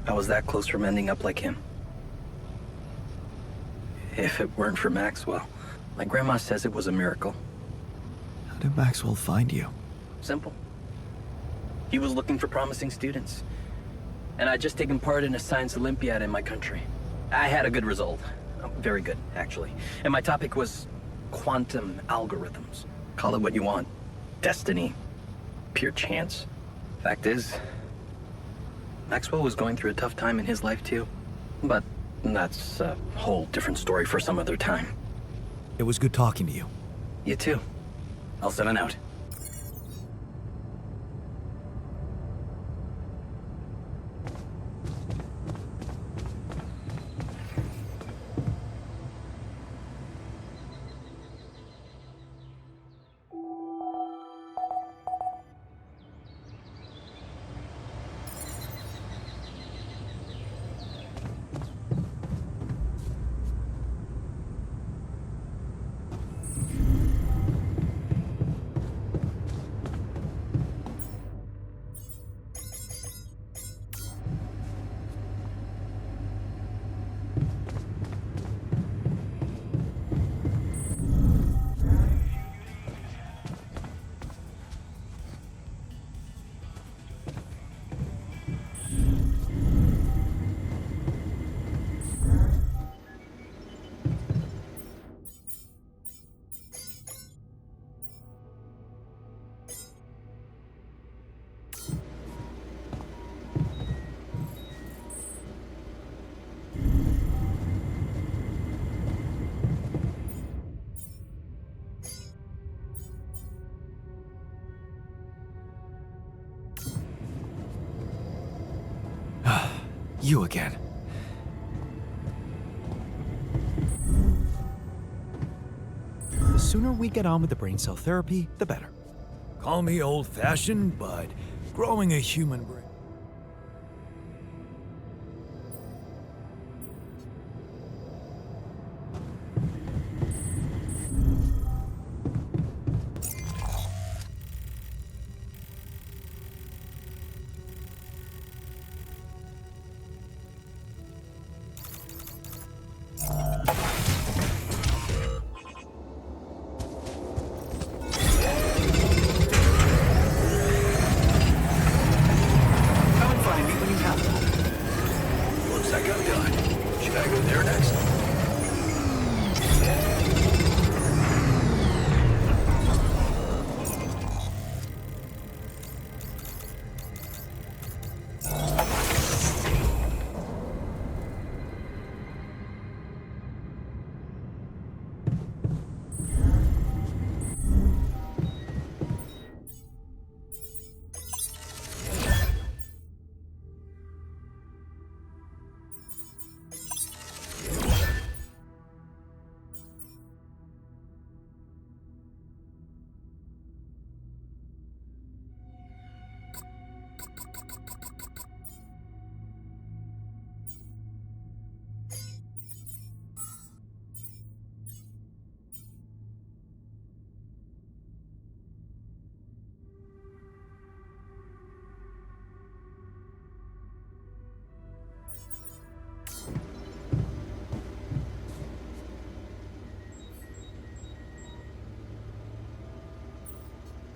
I was that close from ending up like him. If it weren't for Maxwell, my grandma says it was a miracle. How did Maxwell find you? Simple. He was looking for promising students. And I'd just taken part in a science Olympiad in my country. I had a good result. Very good, actually. And my topic was quantum algorithms. Call it what you want. Destiny. Pure chance. Fact is, Maxwell was going through a tough time in his life too. But that's a whole different story for some other time. It was good talking to you. You too. I'll send it out. You again. The sooner we get on with the brain cell therapy, the better. Call me old-fashioned, but growing a human brain...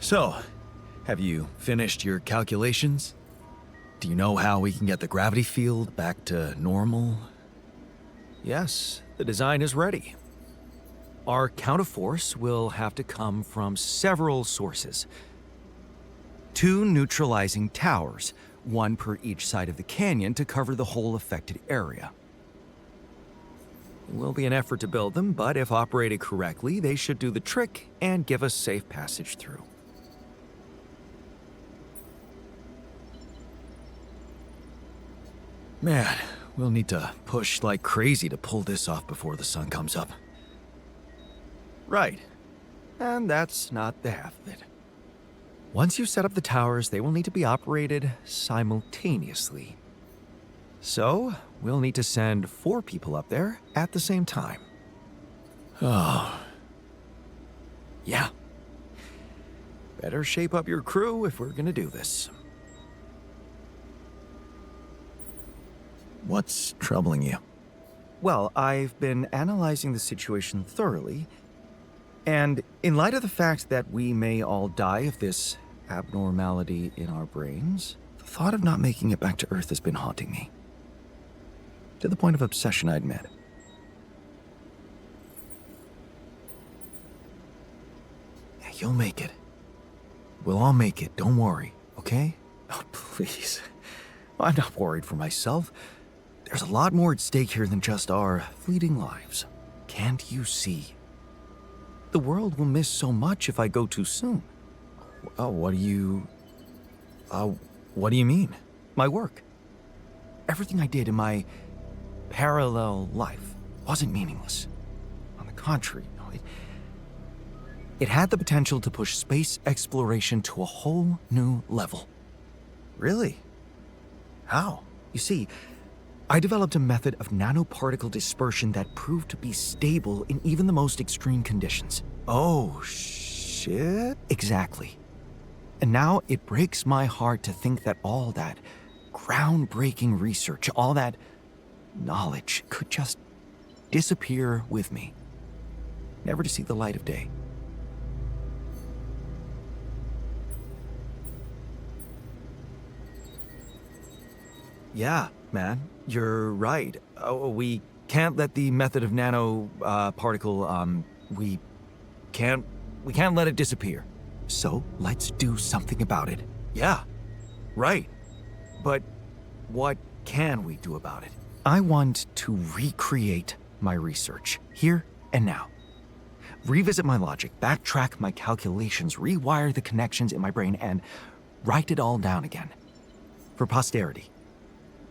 So, have you finished your calculations? Do you know how we can get the gravity field back to normal? Yes, the design is ready. Our counterforce will have to come from several sources. 2 neutralizing towers, 1 per each side of the canyon to cover the whole affected area. It will be an effort to build them, but if operated correctly, they should do the trick and give us safe passage through. Man, we'll need to push like crazy to pull this off before the sun comes up. Right. And that's not the half of it. Once you set up the towers, they will need to be operated simultaneously. So, we'll need to send 4 people up there at the same time. Oh. Yeah. Better shape up your crew if we're gonna do this. What's troubling you? Well, I've been analyzing the situation thoroughly, and in light of the fact that we may all die of this abnormality in our brains, the thought of not making it back to Earth has been haunting me. To the point of obsession, I admit. Yeah, you'll make it. We'll all make it, don't worry, okay? Oh, please. I'm not worried for myself. There's a lot more at stake here than just our fleeting lives. Can't you see? The world will miss so much if I go too soon. Oh, what do you mean? My work. Everything I did in my parallel life wasn't meaningless. On the contrary, it had the potential to push space exploration to a whole new level. Really? How? You see, I developed a method of nanoparticle dispersion that proved to be stable in even the most extreme conditions. Oh, shit? Exactly. And now it breaks my heart to think that all that groundbreaking research, all that knowledge could just disappear with me, never to see the light of day. Yeah, man, you're right. We can't let the method of nanoparticle, we can't let it disappear. So let's do something about it. Yeah, right. But what can we do about it? I want to recreate my research, here and now. Revisit my logic, backtrack my calculations, rewire the connections in my brain, and write it all down again. For posterity.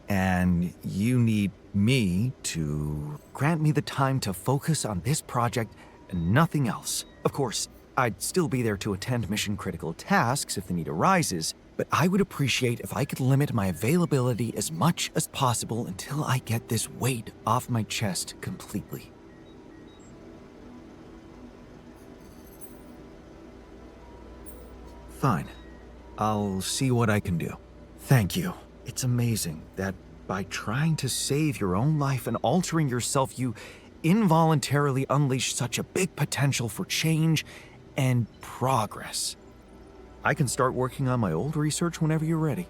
And you need me to grant me the time to focus on this project and nothing else. Of course, I'd still be there to attend mission-critical tasks if the need arises, but I would appreciate if I could limit my availability as much as possible until I get this weight off my chest completely. Fine. I'll see what I can do. Thank you. It's amazing that by trying to save your own life and altering yourself, you involuntarily unleash such a big potential for change and progress. I can start working on my old research whenever you're ready.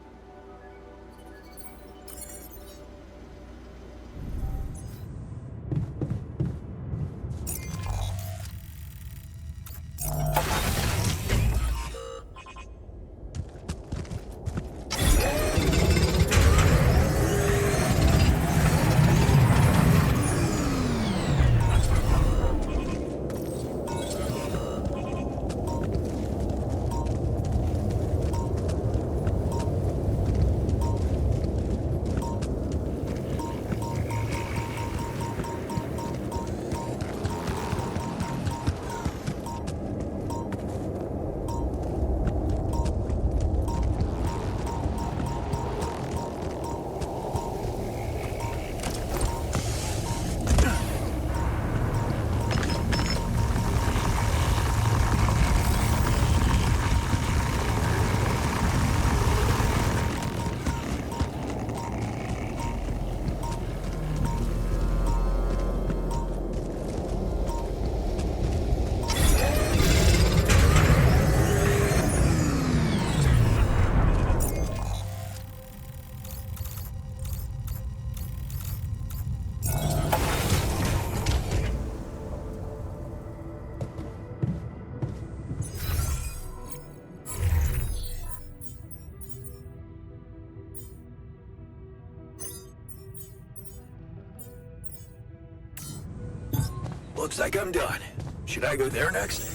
Looks like I'm done. Should I go there next?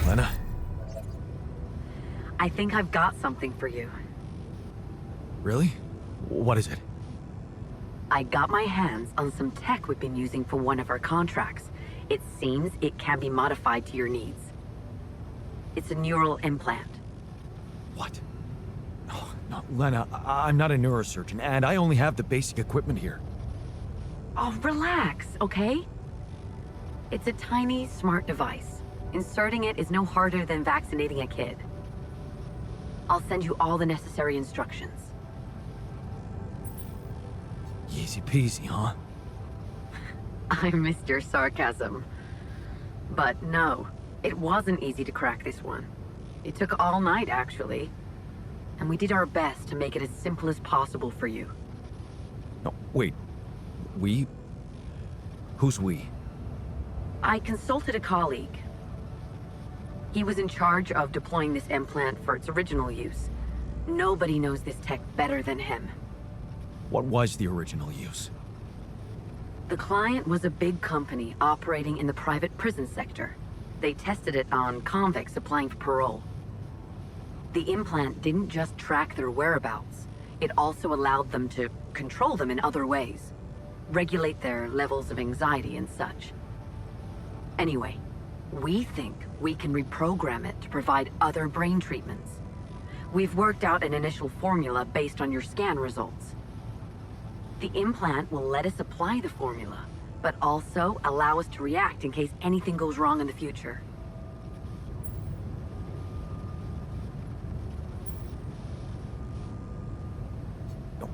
Lena? I think I've got something for you. Really? What is it? I got my hands on some tech we've been using for one of our contracts. It seems it can be modified to your needs. It's a neural implant. What? Oh, no, Lena, I'm not a neurosurgeon, and I only have the basic equipment here. Oh, relax, okay? It's a tiny, smart device. Inserting it is no harder than vaccinating a kid. I'll send you all the necessary instructions. Easy peasy, huh? I missed your sarcasm. But no, it wasn't easy to crack this one. It took all night, actually. And we did our best to make it as simple as possible for you. No, wait. We? Who's we? I consulted a colleague. He was in charge of deploying this implant for its original use. Nobody knows this tech better than him. What was the original use? The client was a big company operating in the private prison sector. They tested it on convicts applying for parole. The implant didn't just track their whereabouts, it also allowed them to control them in other ways, regulate their levels of anxiety and such. Anyway, we think we can reprogram it to provide other brain treatments. We've worked out an initial formula based on your scan results. The implant will let us apply the formula, but also allow us to react in case anything goes wrong in the future.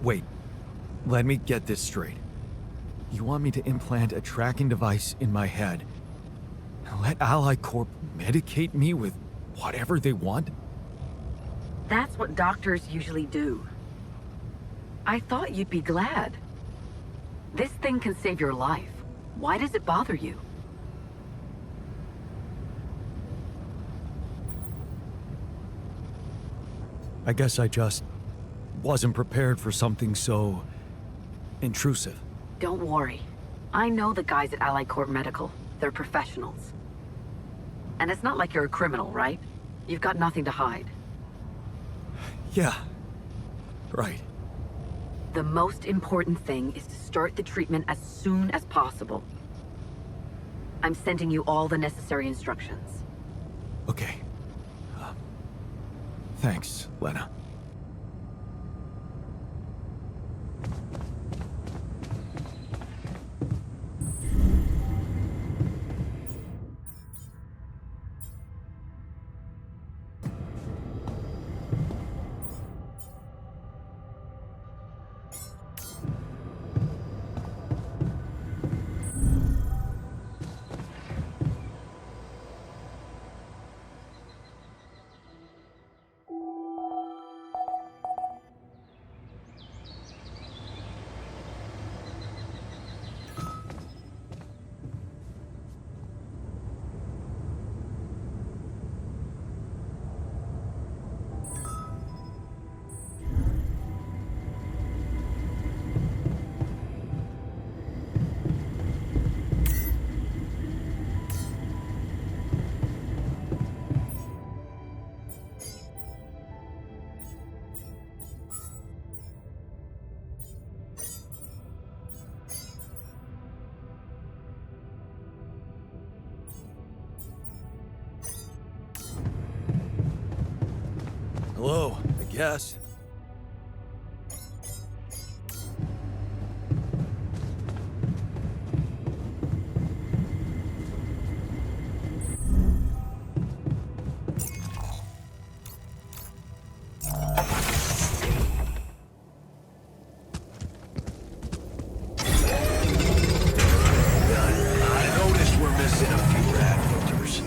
Wait, let me get this straight. You want me to implant a tracking device in my head and let Ally Corp medicate me with whatever they want? That's what doctors usually do. I thought you'd be glad. This thing can save your life. Why does it bother you? I guess I just wasn't prepared for something so intrusive. Don't worry. I know the guys at Ally Corp Medical. They're professionals. And it's not like you're a criminal, right? You've got nothing to hide. Yeah, right. The most important thing is to start the treatment as soon as possible. I'm sending you all the necessary instructions. Okay. Thanks, Lena. Hello, I guess. I noticed we're missing a few rad filters.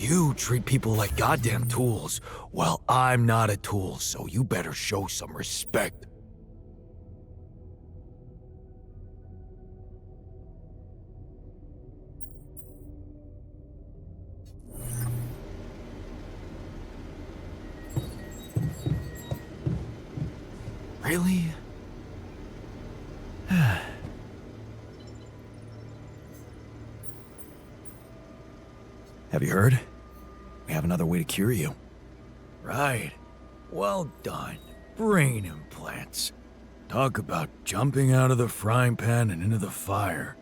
You treat people like goddamn tools. Well, I'm not a tool, so you better show some respect. Really? Have you heard? We have another way to cure you. Right. Well done. Brain implants. Talk about jumping out of the frying pan and into the fire.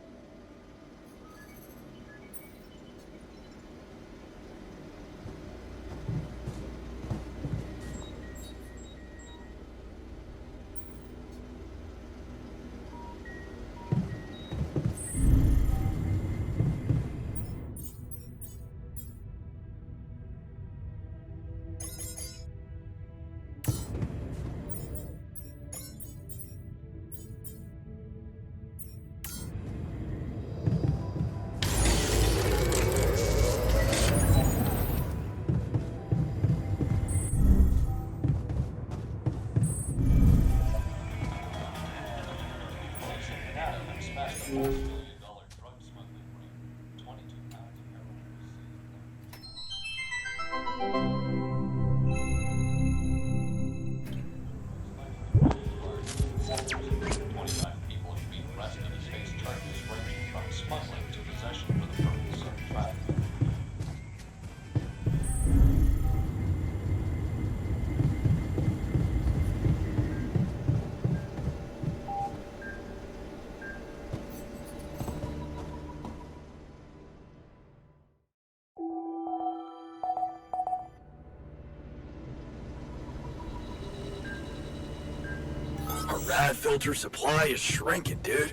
Our rad filter supply is shrinking, dude.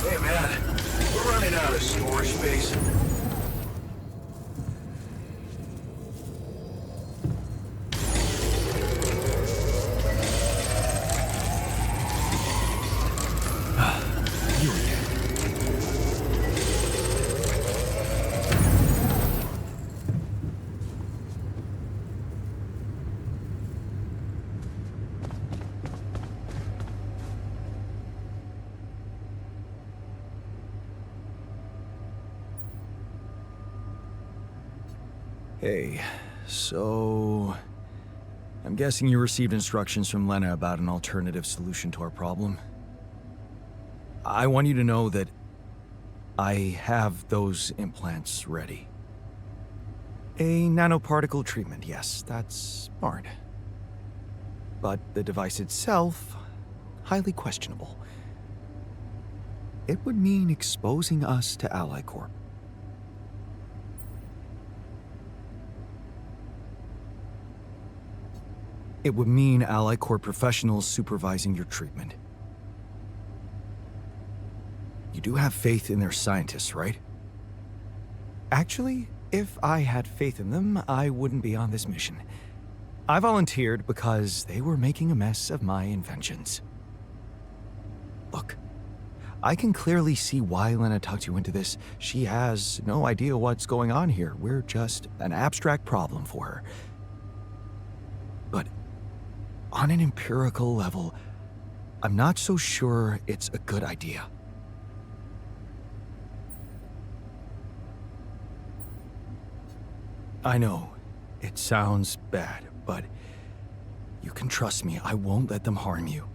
Hey man, we're running out of storage space. Hey, so... I'm guessing you received instructions from Lena about an alternative solution to our problem. I want you to know that I have those implants ready. A nanoparticle treatment, yes, that's smart. But the device itself, highly questionable. It would mean exposing us to Ally Corp. It would mean Ally Corp professionals supervising your treatment. You do have faith in their scientists, right? Actually, if I had faith in them, I wouldn't be on this mission. I volunteered because they were making a mess of my inventions. Look, I can clearly see why Lena tucked you into this. She has no idea what's going on here. We're just an abstract problem for her. But on an empirical level, I'm not so sure it's a good idea. I know, it sounds bad, but you can trust me, I won't let them harm you.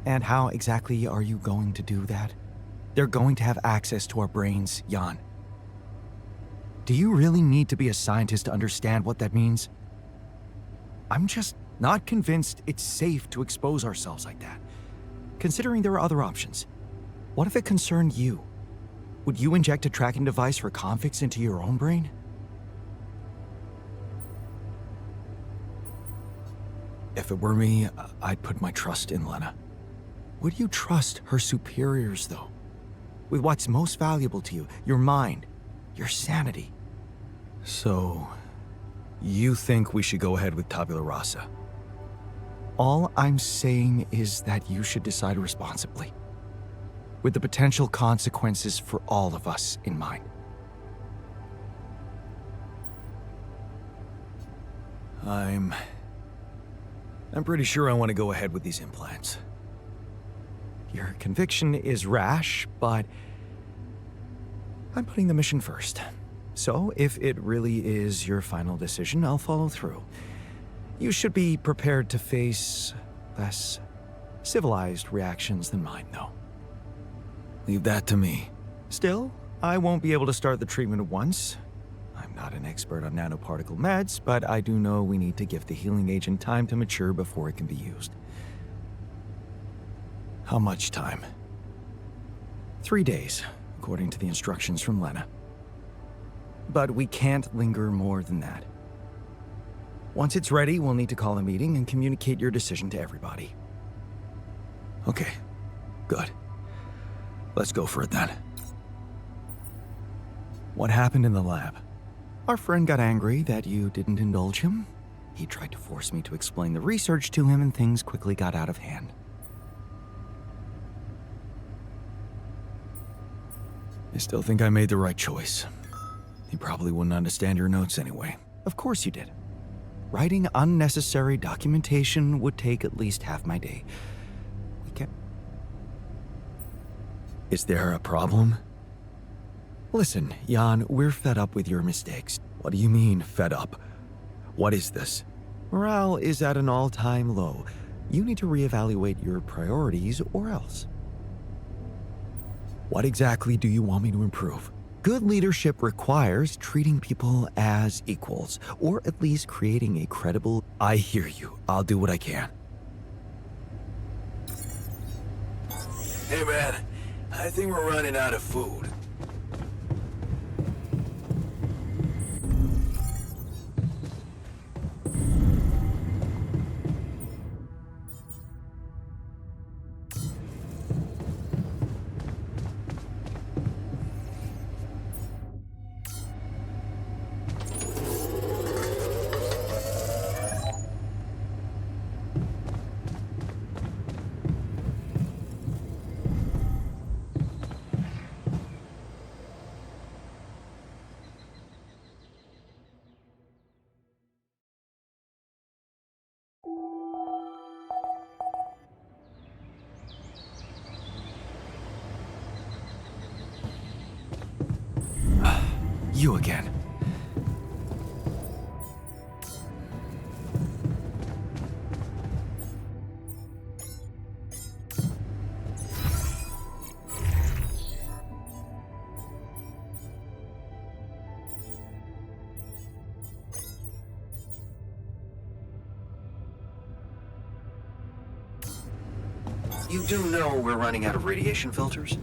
And how exactly are you going to do that? They're going to have access to our brains, Jan. Do you really need to be a scientist to understand what that means? I'm just not convinced it's safe to expose ourselves like that, considering there are other options. What if it concerned you? Would you inject a tracking device for convicts into your own brain? If it were me, I'd put my trust in Lena. Would you trust her superiors, though? with what's most valuable to you, your mind, your sanity. So, you think we should go ahead with tabula rasa? All I'm saying is that you should decide responsibly, with the potential consequences for all of us in mind. I'm pretty sure I want to go ahead with these implants. Your conviction is rash, but I'm putting the mission first. So, if it really is your final decision, I'll follow through. You should be prepared to face less civilized reactions than mine, though. Leave that to me. Still, I won't be able to start the treatment at once. I'm not an expert on nanoparticle meds, but I do know we need to give the healing agent time to mature before it can be used. How much time? 3 days, according to the instructions from Lena. But we can't linger more than that. Once it's ready, we'll need to call a meeting and communicate your decision to everybody. Okay, good. Let's go for it then. What happened in the lab? Our friend got angry that you didn't indulge him. He tried to force me to explain the research to him, and things quickly got out of hand. I still think I made the right choice. He probably wouldn't understand your notes anyway. Of course you did. Writing unnecessary documentation would take at least half my day. We can't... Is there a problem? Listen, Jan, we're fed up with your mistakes. What do you mean, fed up? What is this? Morale is at an all-time low. You need to reevaluate your priorities or else. What exactly do you want me to improve? Good leadership requires treating people as equals, or at least creating a credible... I hear you. I'll do what I can. Hey man, I think we're running out of food. You again. You do know we're running out of radiation filters?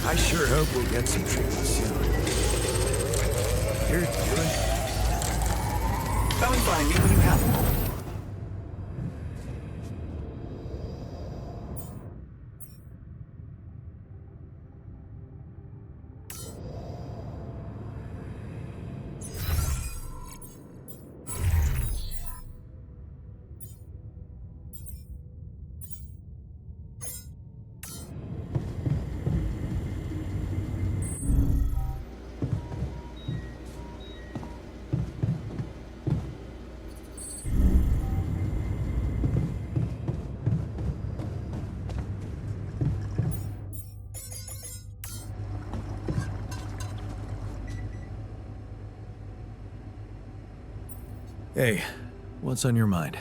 I sure hope we'll get some treatment soon. Here, do it. Come and find me when you have a moment. Hey, what's on your mind?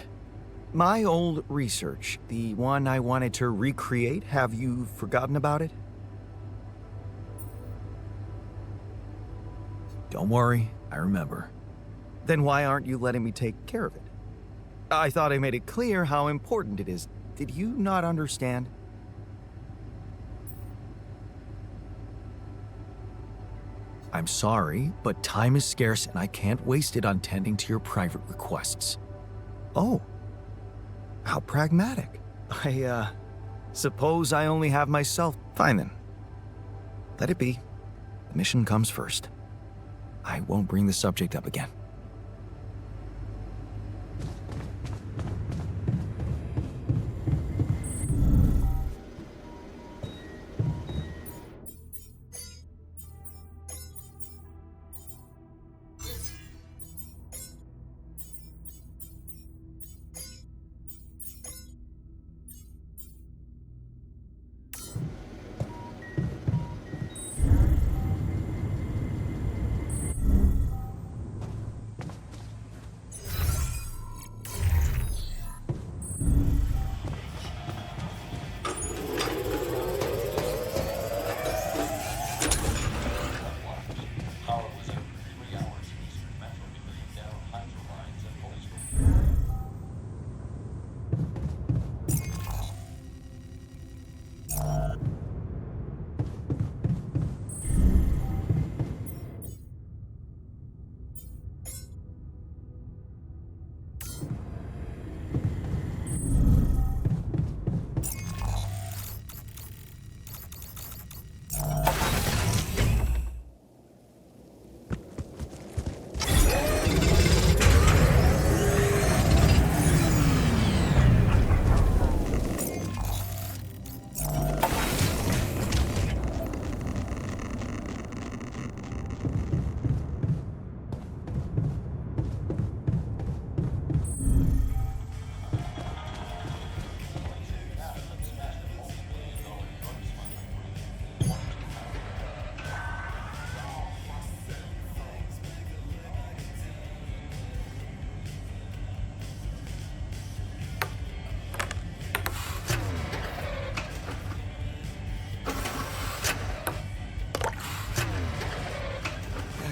My old research, the one I wanted to recreate, have you forgotten about it? Don't worry, I remember. Then why aren't you letting me take care of it? I thought I made it clear how important it is. Did you not understand? I'm sorry, but time is scarce and I can't waste it on tending to your private requests. Oh. How pragmatic. I suppose I only have myself. Fine then. Let it be. The mission comes first. I won't bring the subject up again.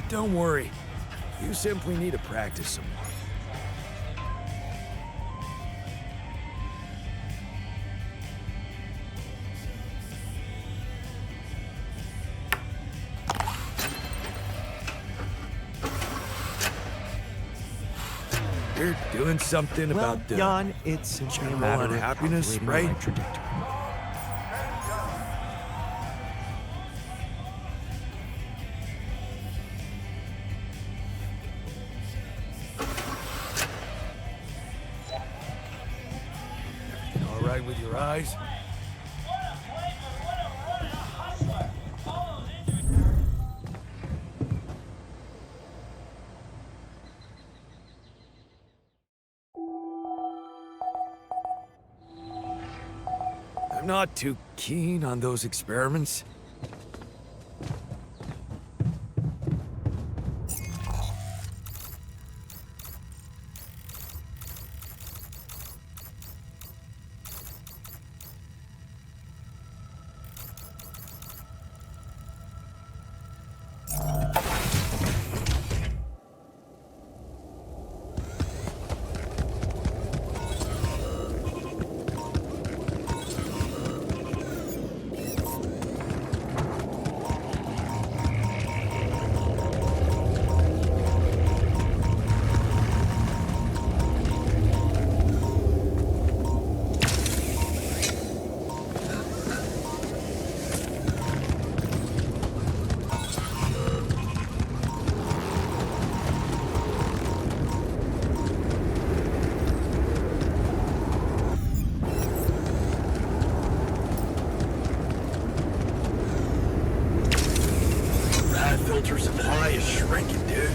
Don't worry. You simply need to practice some more. You're doing something about the Jan, it's simply a general matter of unhappiness, calculating the right? right trajectory. All right with your eyes? I'm not too keen on those experiments. Filter supply is shrinking, dude.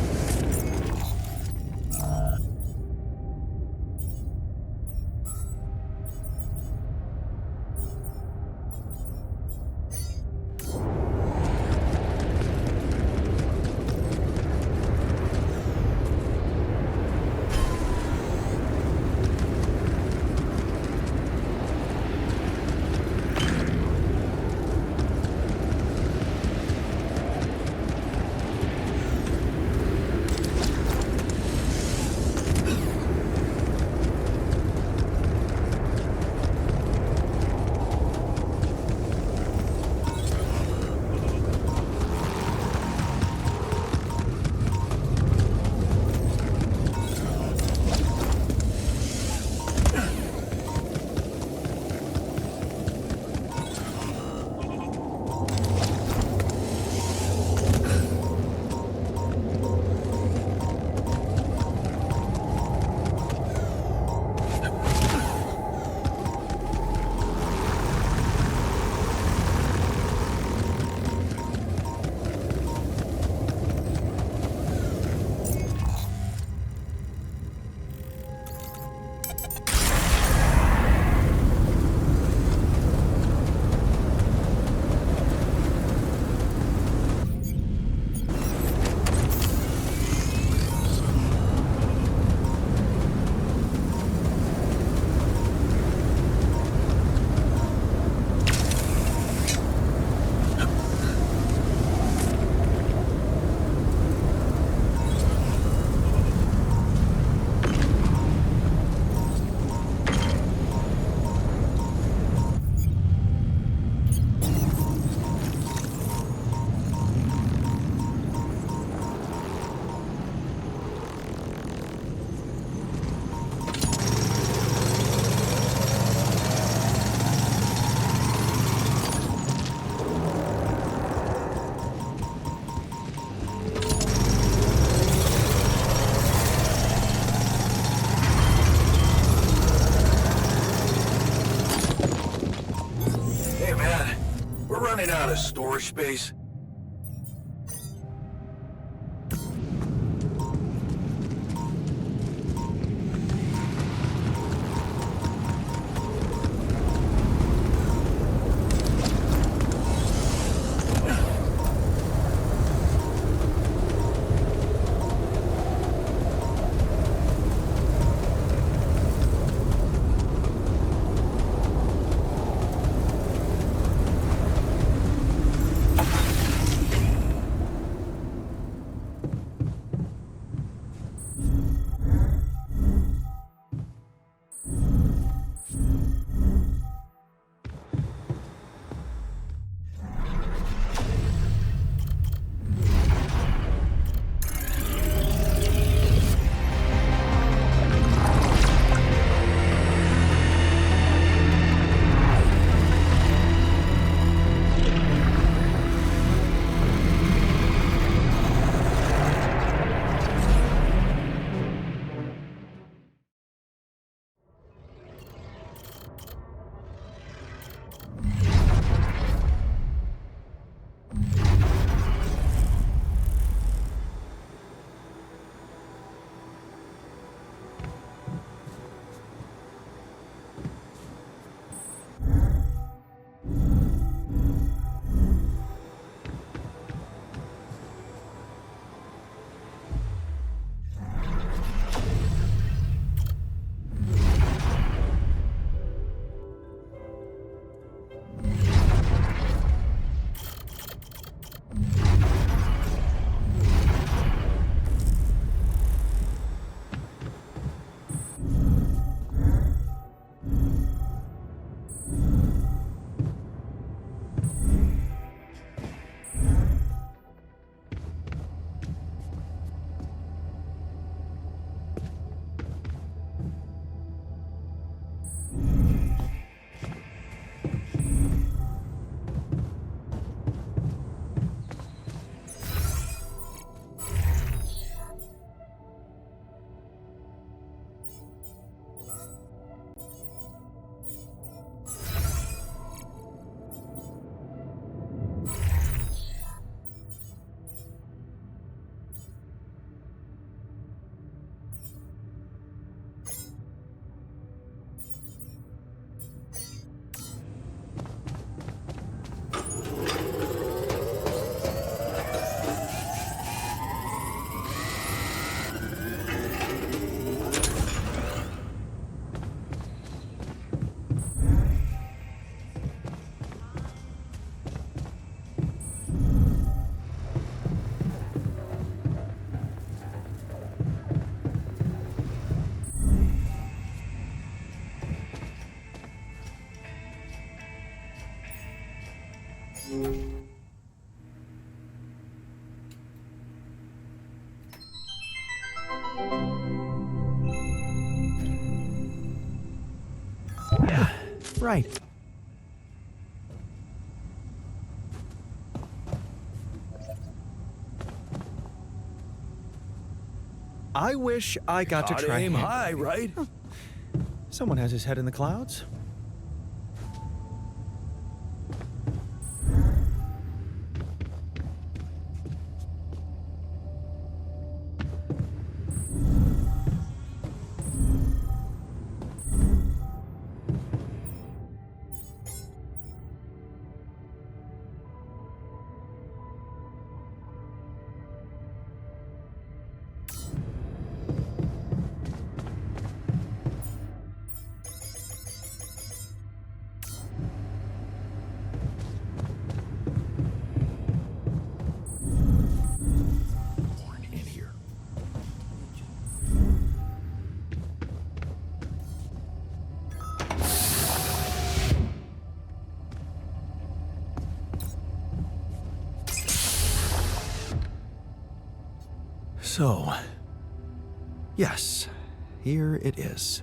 a storage space? Yeah, right. I wish I got to Gotta try aim hand- high, right? Someone has his head in the clouds. In here. So, yes, here it is.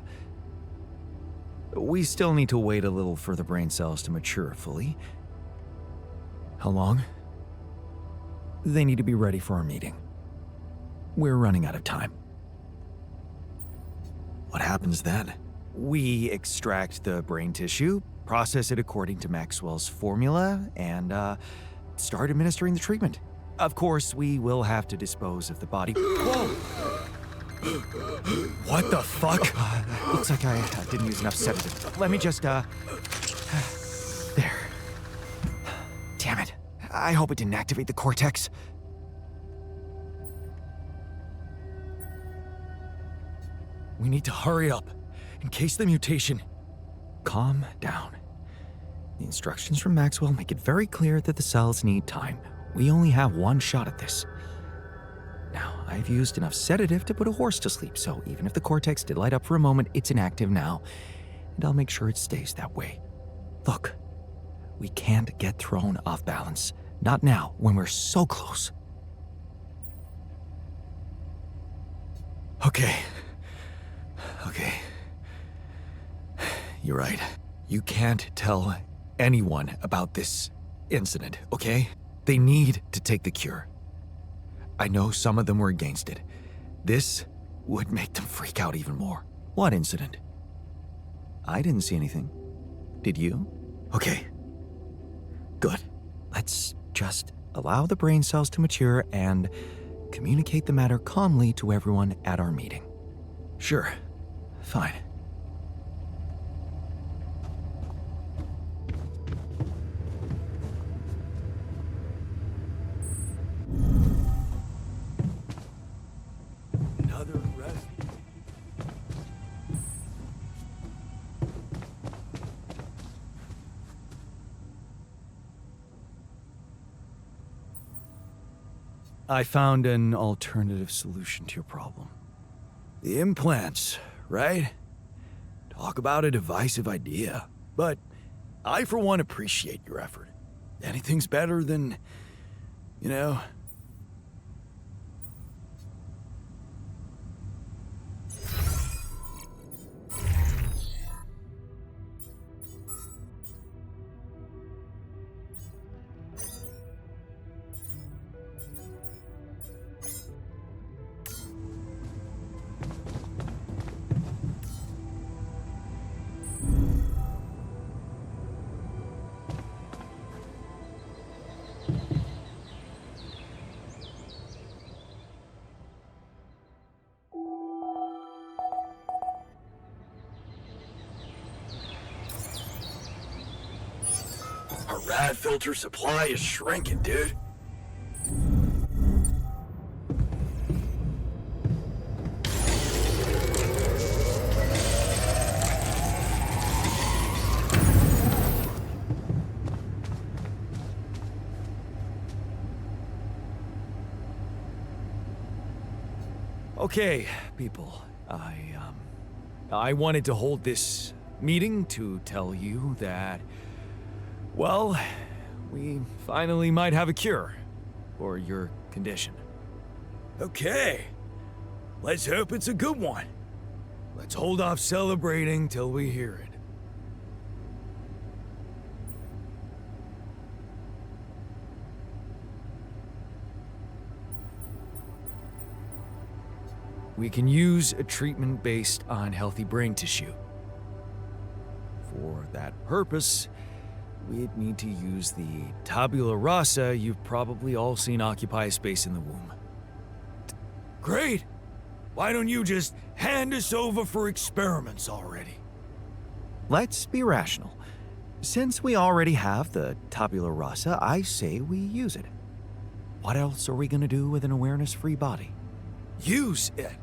We still need to wait a little for the brain cells to mature fully. How long? They need to be ready for our meeting. We're running out of time. What happens then? We extract the brain tissue, process it according to Maxwell's formula, and start administering the treatment. Of course, we will have to dispose of the body. Whoa! What the fuck? Looks like I didn't use enough sedative. Let me just, there. Damn it. I hope it didn't activate the cortex. We need to hurry up, in case the mutation... Calm down. The instructions from Maxwell make it very clear that the cells need time. We only have one shot at this. Now, I've used enough sedative to put a horse to sleep, so even if the cortex did light up for a moment, it's inactive now, and I'll make sure it stays that way. Look, we can't get thrown off balance. Not now, when we're so close. Okay. You're right. You can't tell anyone about this incident, okay? They need to take the cure. I know some of them were against it. This would make them freak out even more. What incident? I didn't see anything. Did you? Okay. Good. Let's just allow the brain cells to mature and communicate the matter calmly to everyone at our meeting. Sure. Fine. Another rest. I found an alternative solution to your problem. The implants, right? Talk about a divisive idea. But I, for one, appreciate your effort. Anything's better than, you know... Our rad filter supply is shrinking, dude. Okay, people. I wanted to hold this meeting to tell you that, well, we finally might have a cure for your condition. Okay. Let's hope it's a good one. Let's hold off celebrating till we hear it. We can use a treatment based on healthy brain tissue. For that purpose, we'd need to use the tabula rasa you've probably all seen occupy a space in the womb. Great! Why don't you just hand us over for experiments already? Let's be rational. Since we already have the tabula rasa, I say we use it. What else are we gonna do with an awareness-free body? Use it?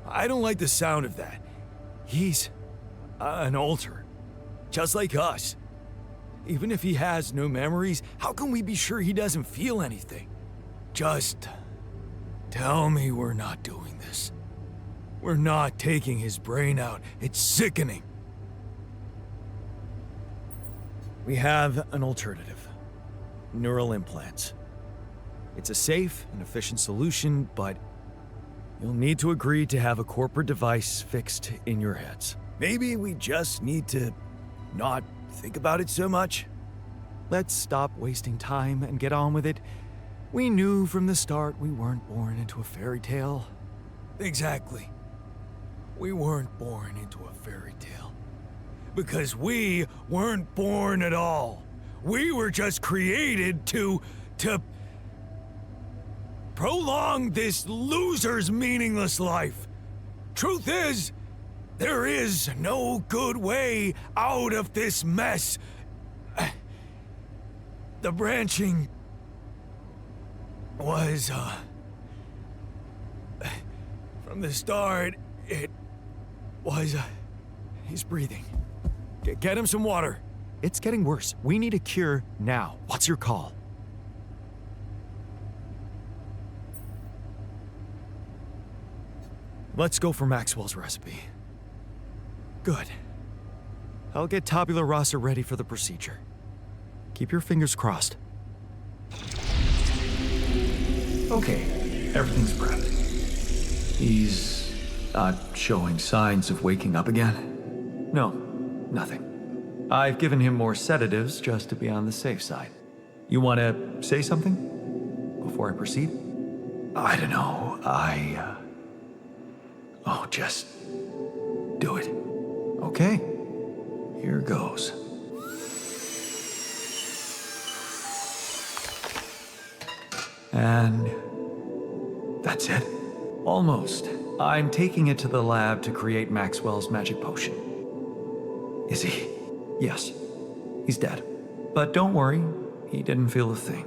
I don't like the sound of that. He's an alter, just like us. Even if he has no memories, how can we be sure he doesn't feel anything? Just tell me we're not doing this. We're not taking his brain out. It's sickening. We have an alternative. Neural implants. It's a safe and efficient solution, but you'll need to agree to have a corporate device fixed in your heads. Maybe we just need to not think about it so much. Let's stop wasting time and get on with it. We knew from the start we weren't born into a fairy tale. Exactly. We weren't born into a fairy tale. Because we weren't born at all. We were just created to prolong this loser's meaningless life. Truth is, there is no good way out of this mess. The branching was, from the start, it was, he's breathing. Get him some water. It's getting worse. We need a cure now. What's your call? Let's go for Maxwell's recipe. Good. I'll get tabula rasa ready for the procedure. Keep your fingers crossed. Okay, everything's prepped. He's not showing signs of waking up again? No, nothing. I've given him more sedatives just to be on the safe side. You want to say something before I proceed? I don't know. Oh, just do it. Okay. Here goes. And that's it? Almost. I'm taking it to the lab to create Maxwell's magic potion. Is he? Yes. He's dead. But don't worry, he didn't feel a thing.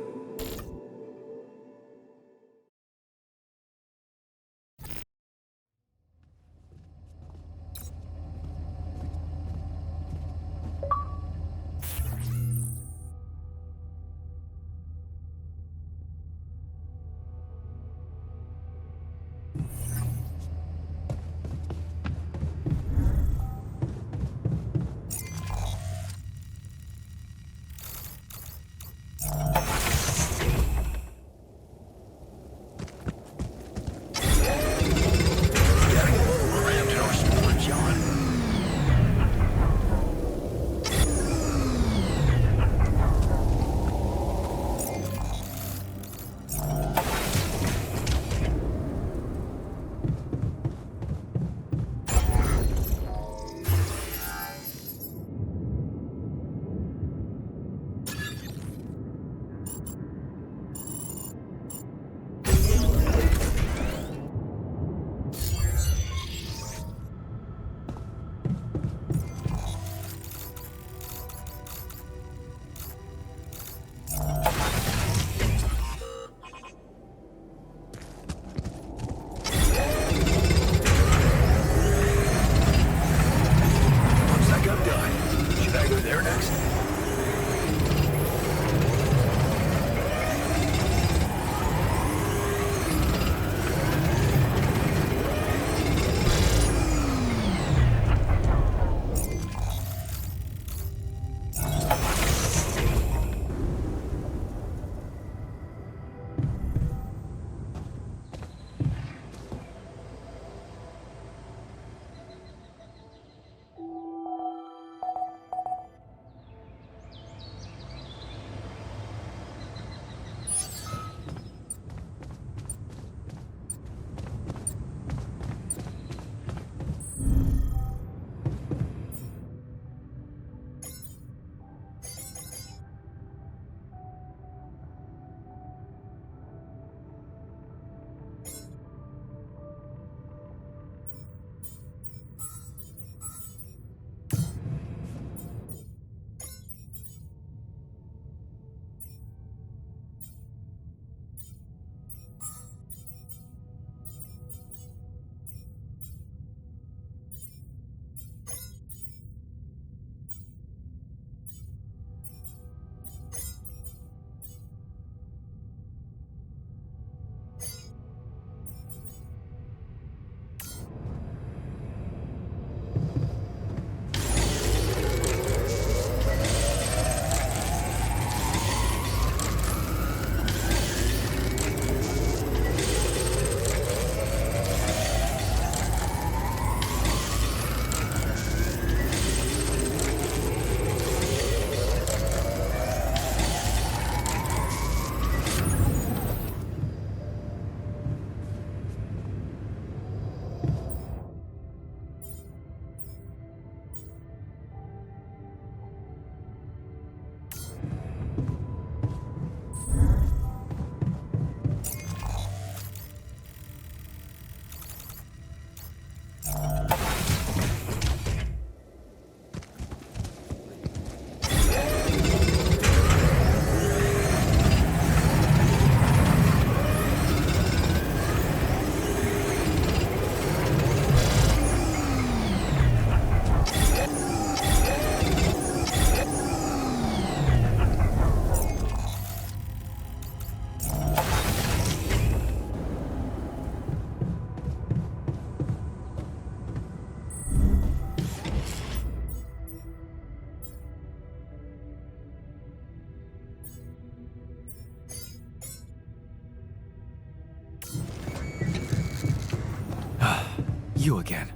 You again.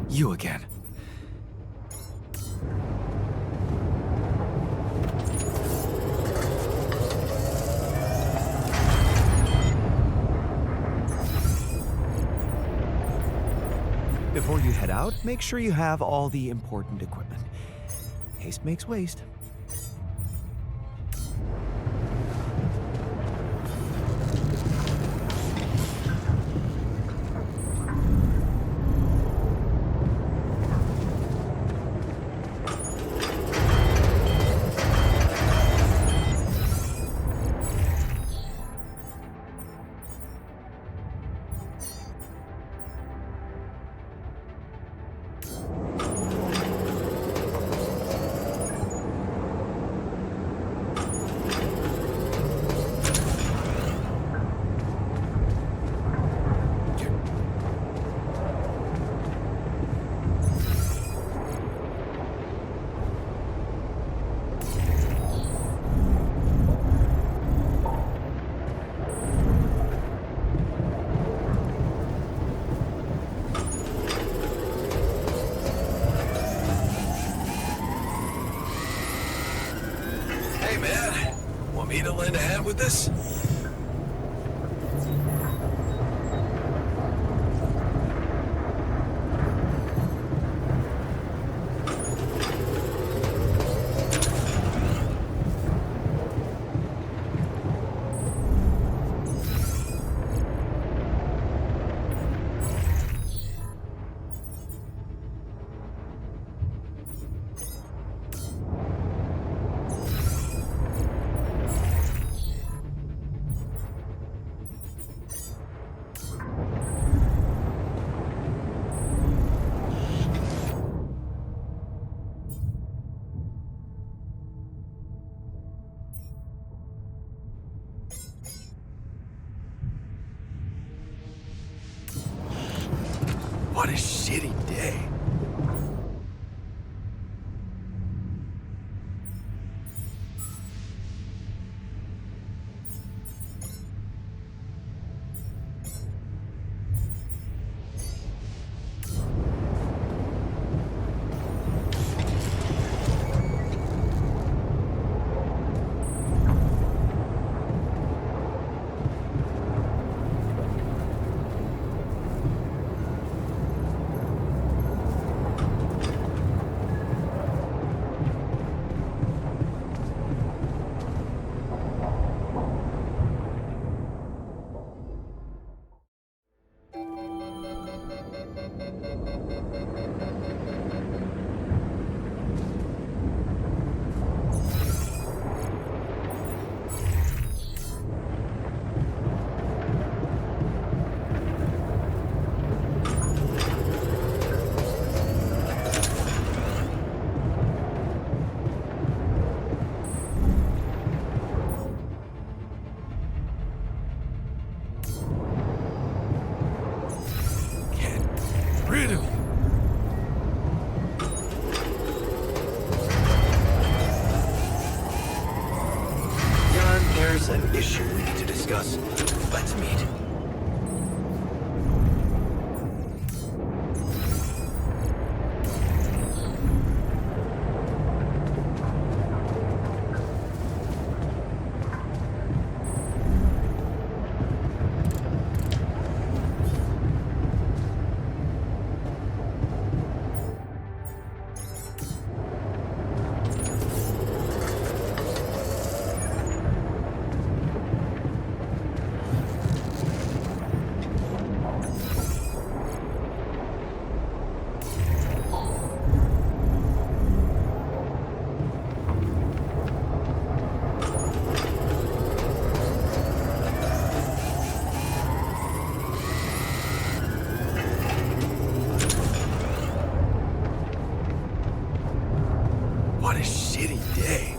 You again. Before you head out, make sure you have all the important equipment. Haste makes waste. Hey, man. Want me to lend a hand with this? What a shitty day. rid of you. Jan, there's an issue we need to discuss. Let's meet. What a shitty day.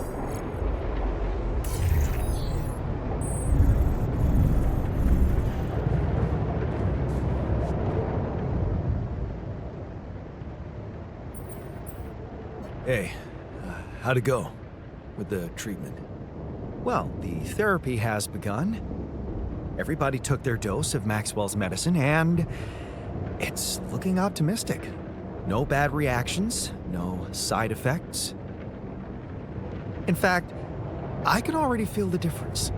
Hey, how'd it go with the treatment? Well, the therapy has begun. Everybody took their dose of Maxwell's medicine, and it's looking optimistic. No bad reactions, no side effects. In fact, I can already feel the difference.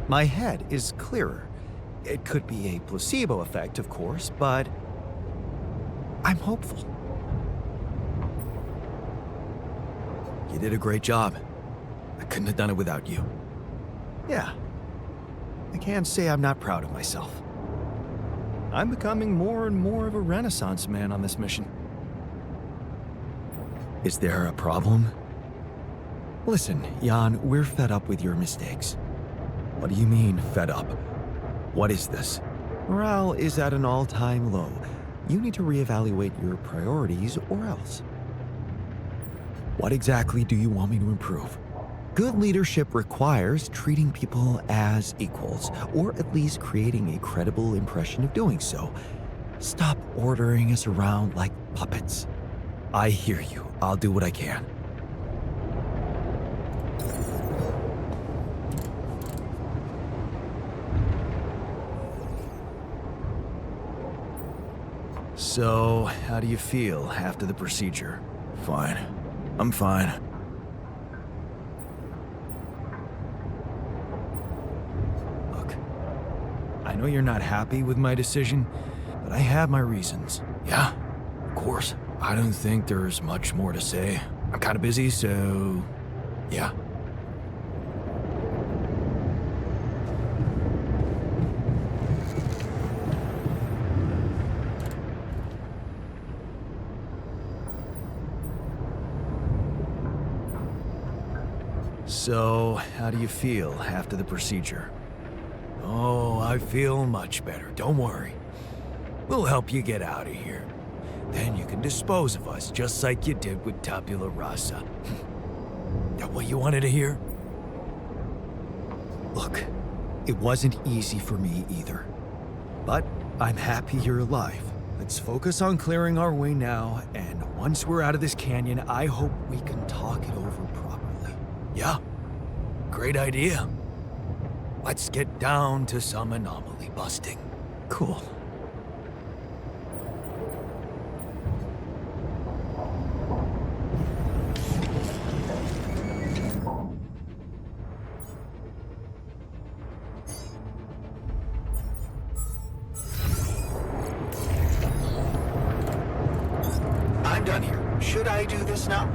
My head is clearer. It could be a placebo effect, of course, but I'm hopeful. You did a great job. I couldn't have done it without you. Yeah. I can't say I'm not proud of myself. I'm becoming more and more of a Renaissance man on this mission. Is there a problem? Listen, Jan, we're fed up with your mistakes. What do you mean, fed up? What is this? Morale is at an all-time low. You need to reevaluate your priorities or else. What exactly do you want me to improve? Good leadership requires treating people as equals, or at least creating a credible impression of doing so. Stop ordering us around like puppets. I hear you. I'll do what I can. So, how do you feel after the procedure? Fine. I'm fine. Look, I know you're not happy with my decision, but I have my reasons. Yeah, of course. I don't think there's much more to say. I'm kind of busy, so yeah. So, how do you feel after the procedure? Oh, I feel much better. Don't worry. We'll help you get out of here. Then you can dispose of us just like you did with Tabula Rasa. That what you wanted to hear? Look, it wasn't easy for me either. But I'm happy you're alive. Let's focus on clearing our way now, and once we're out of this canyon, I hope we can talk it over properly. Yeah, great idea. Let's get down to some anomaly busting. Cool. I'm done here. Should I do this now?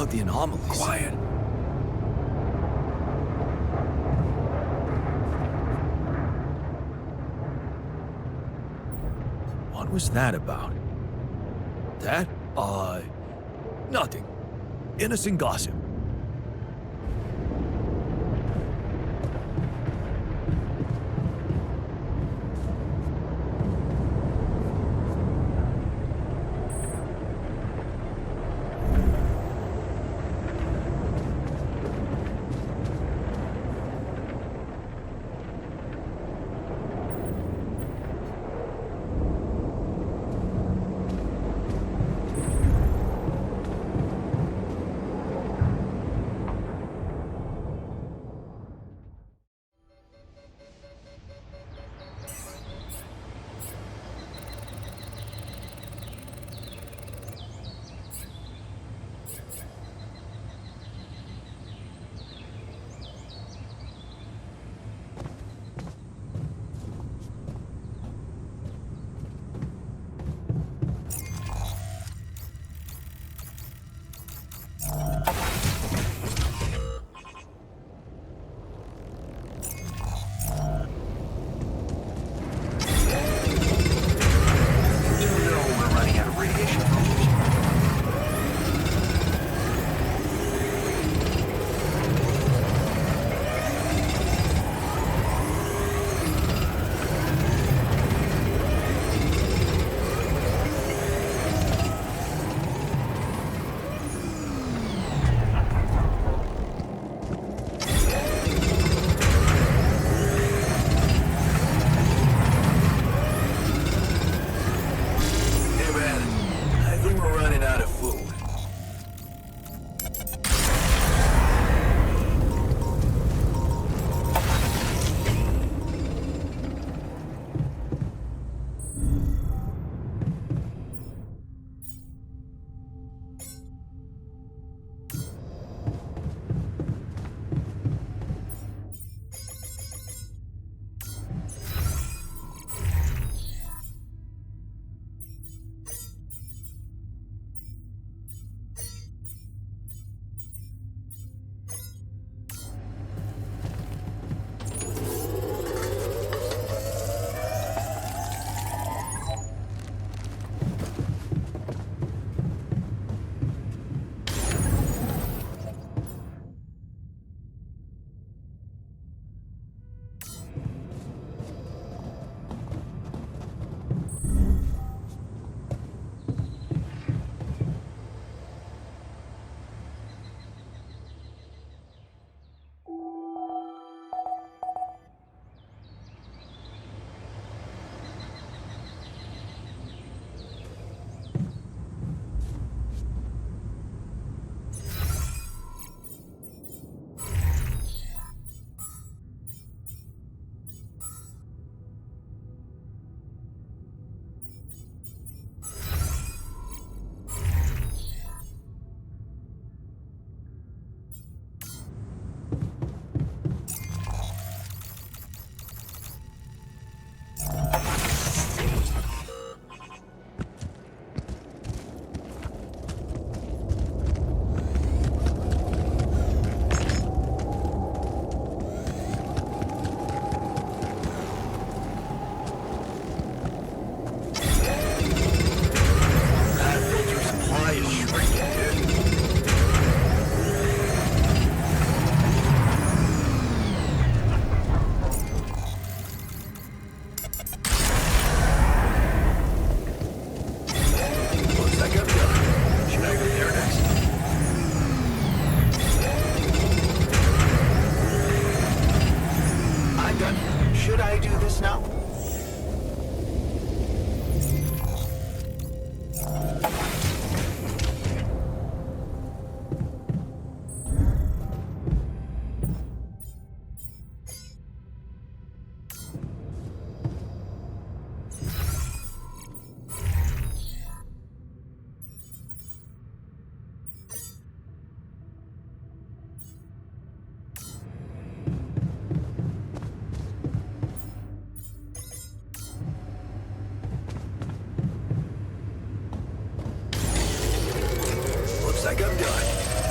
about the anomalies. Quiet. What was that about? That? Nothing. Innocent gossip.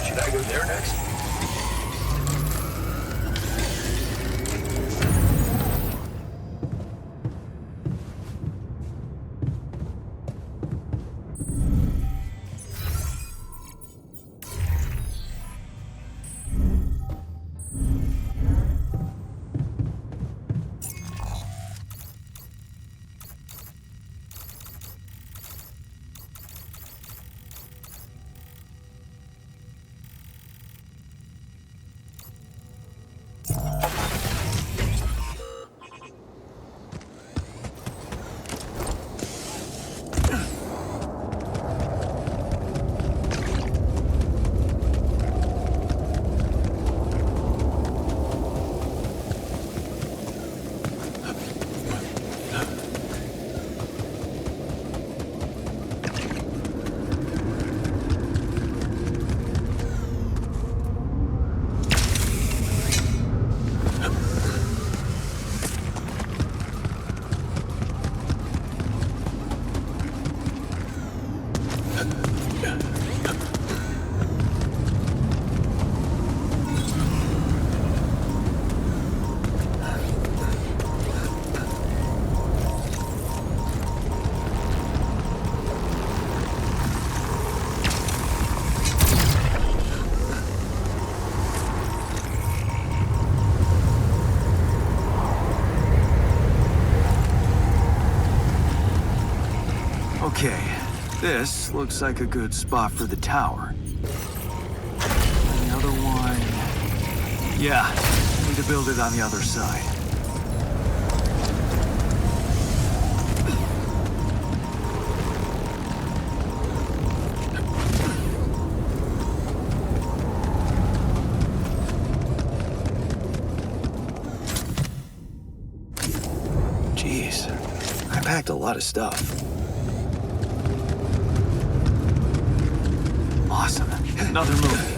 Should I go there next? Okay, this looks like a good spot for the tower. Another one... Yeah, need to build it on the other side. Jeez, I packed a lot of stuff. Awesome. Another movie.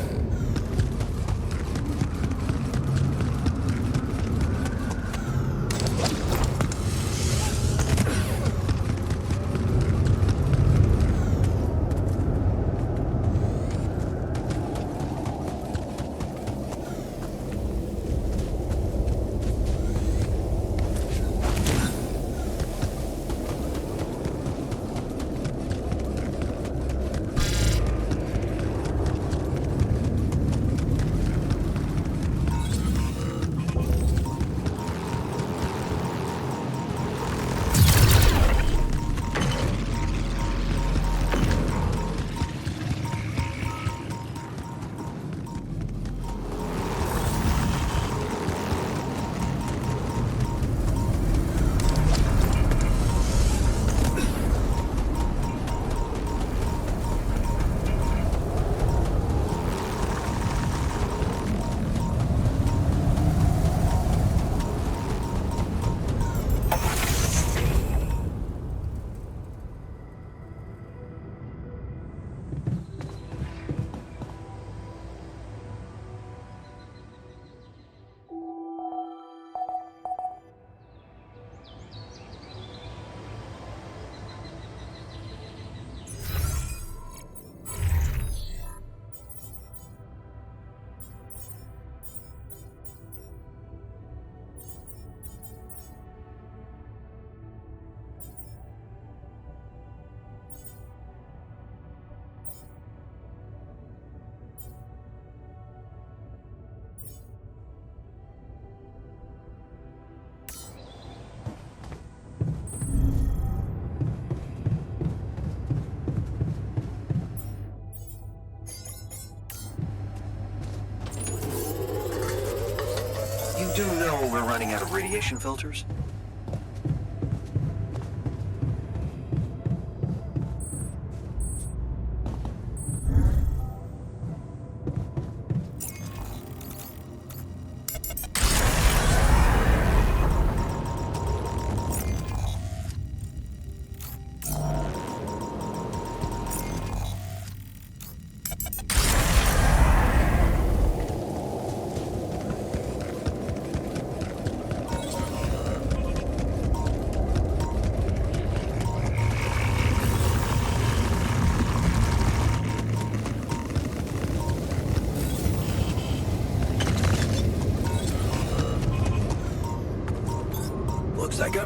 You do know we're running out of radiation filters?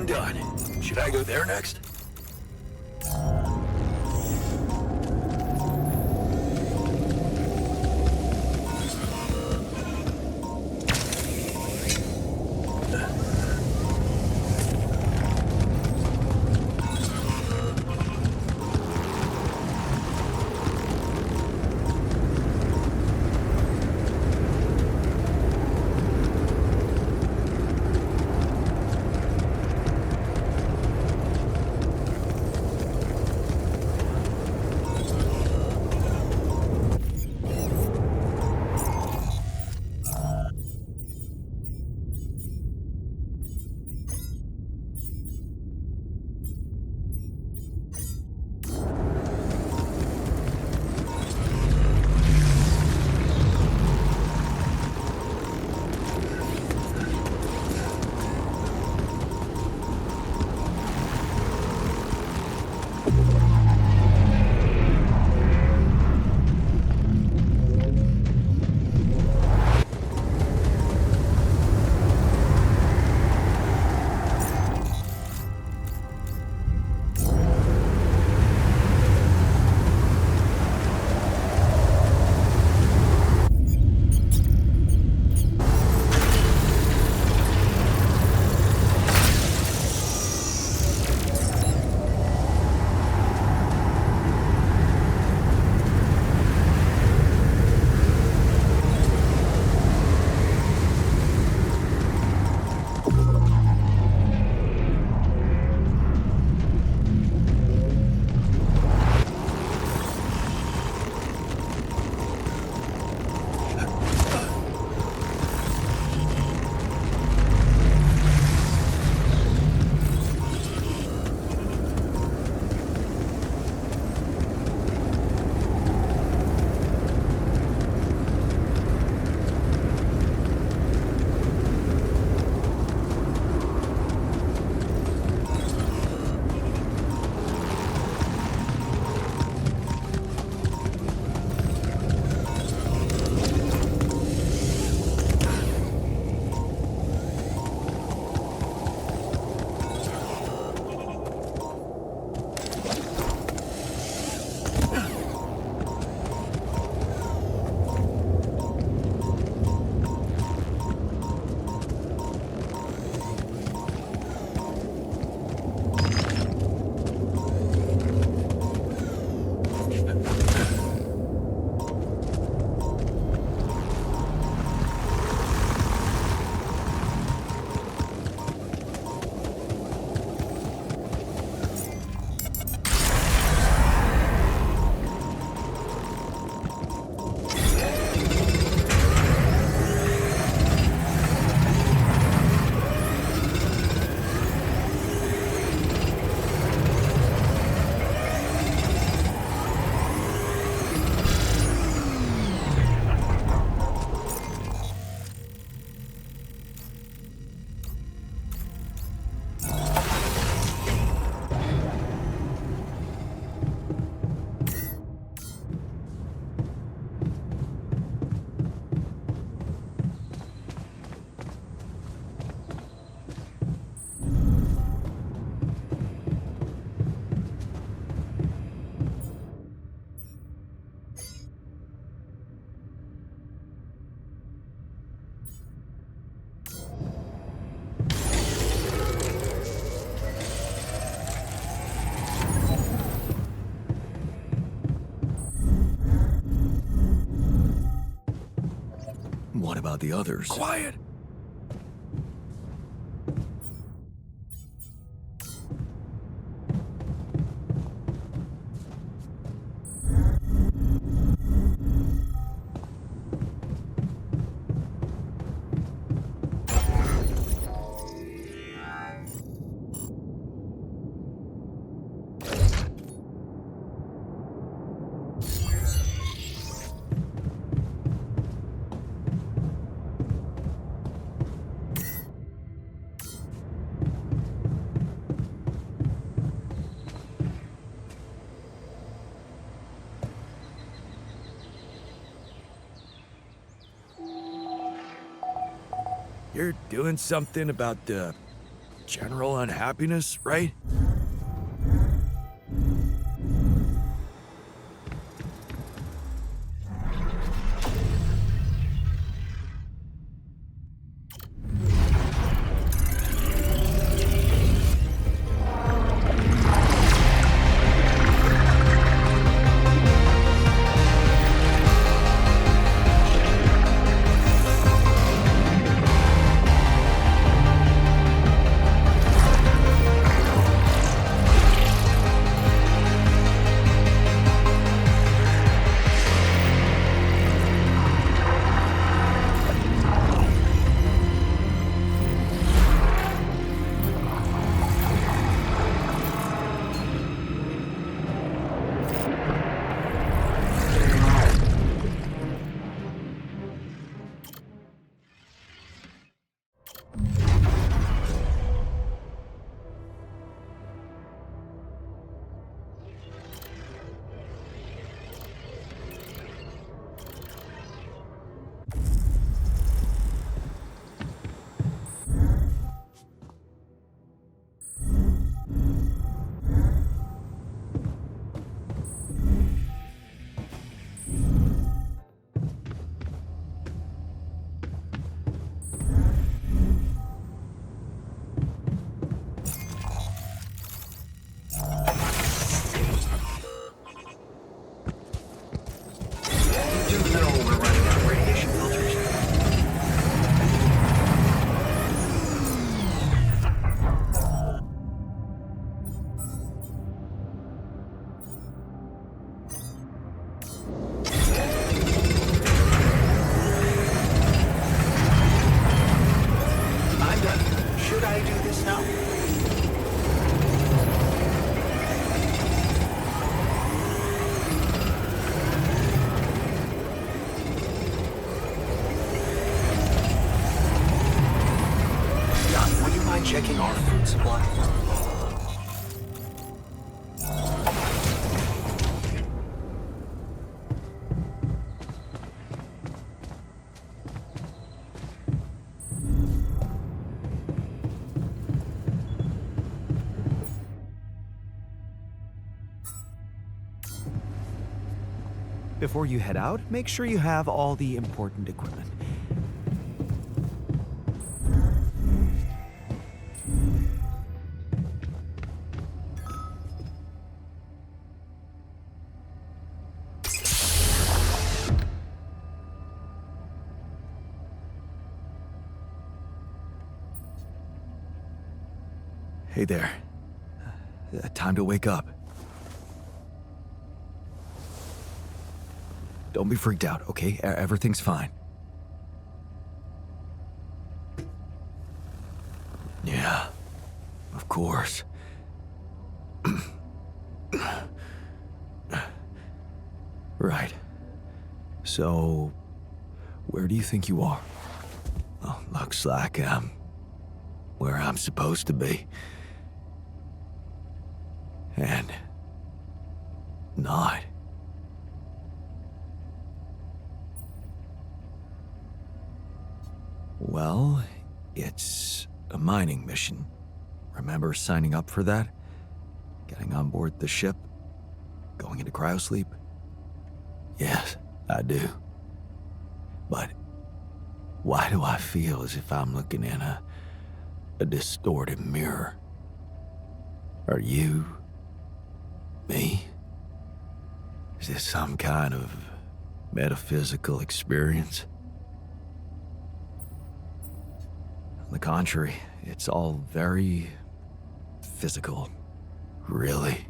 I'm done. Should I go there next? What about the others? Quiet! You're doing something about the general unhappiness, right? Checking our food supply. Before you head out, make sure you have all the important equipment. Hey there. Time to wake up. Don't be freaked out, okay? Everything's fine. Yeah, of course. Right. So, where do you think you are? Well, looks like I'm where I'm supposed to be. And not. Well, it's a mining mission. Remember signing up for that? Getting on board the ship? Going into cryosleep? Yes, I do. But why do I feel as if I'm looking in a distorted mirror? Are you? Me? Is this some kind of metaphysical experience? On the contrary, it's all very physical. Really?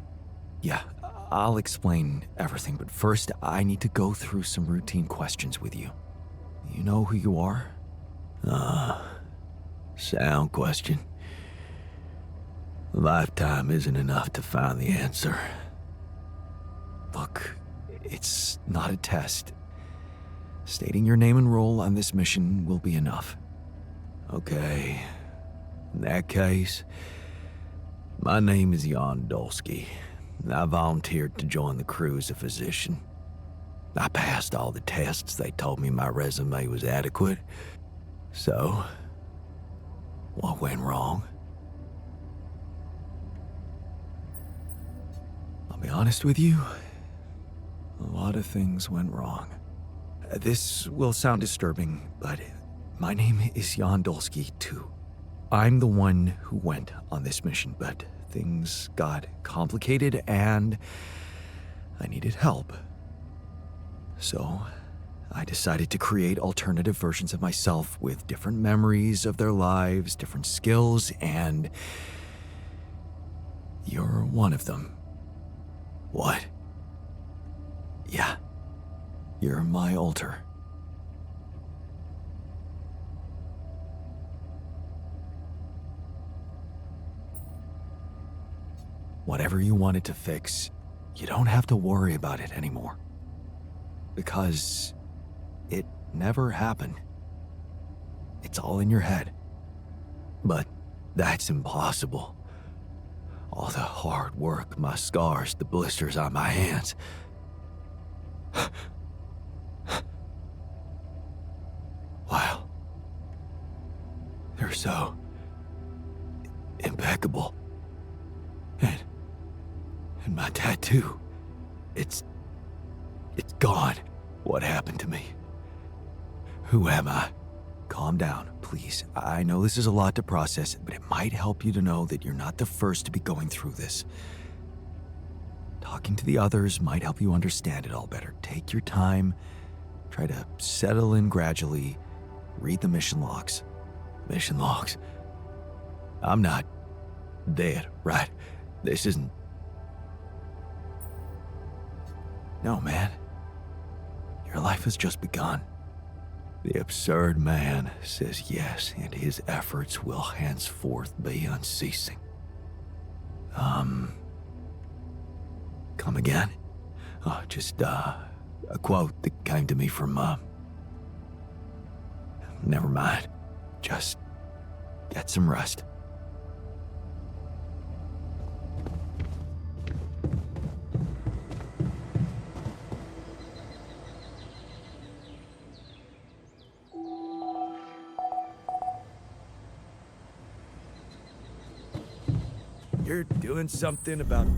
Yeah, I'll explain everything, but first I need to go through some routine questions with you. You know who you are? Sound question. A lifetime isn't enough to find the answer. Look, it's not a test. Stating your name and role on this mission will be enough. Okay, in that case, my name is Jan Dolsky. I volunteered to join the crew as a physician. I passed all the tests. They told me my resume was adequate. So, what went wrong? be honest with you, a lot of things went wrong. This will sound disturbing, but my name is Jan Dolsky, too. I'm the one who went on this mission, but things got complicated and I needed help. So I decided to create alternative versions of myself with different memories of their lives, different skills, and you're one of them. What? Yeah. You're my alter. Whatever you wanted to fix, you don't have to worry about it anymore. Because it never happened. It's all in your head. But that's impossible. All the hard work, my scars, the blisters on my hands. Wow. They're so impeccable. And my tattoo, it's gone. What happened to me? Who am I? Calm down, please. I know this is a lot to process, but it might help you to know that you're not the first to be going through this. Talking to the others might help you understand it all better. Take your time. Try to settle in gradually. Read the mission logs. Mission logs. I'm not dead, right? This isn't... No, man. Your life has just begun. The absurd man says yes, and his efforts will henceforth be unceasing. Come again? Oh, just, a quote that came to me from, Never mind. Just get some rest. You're doing something about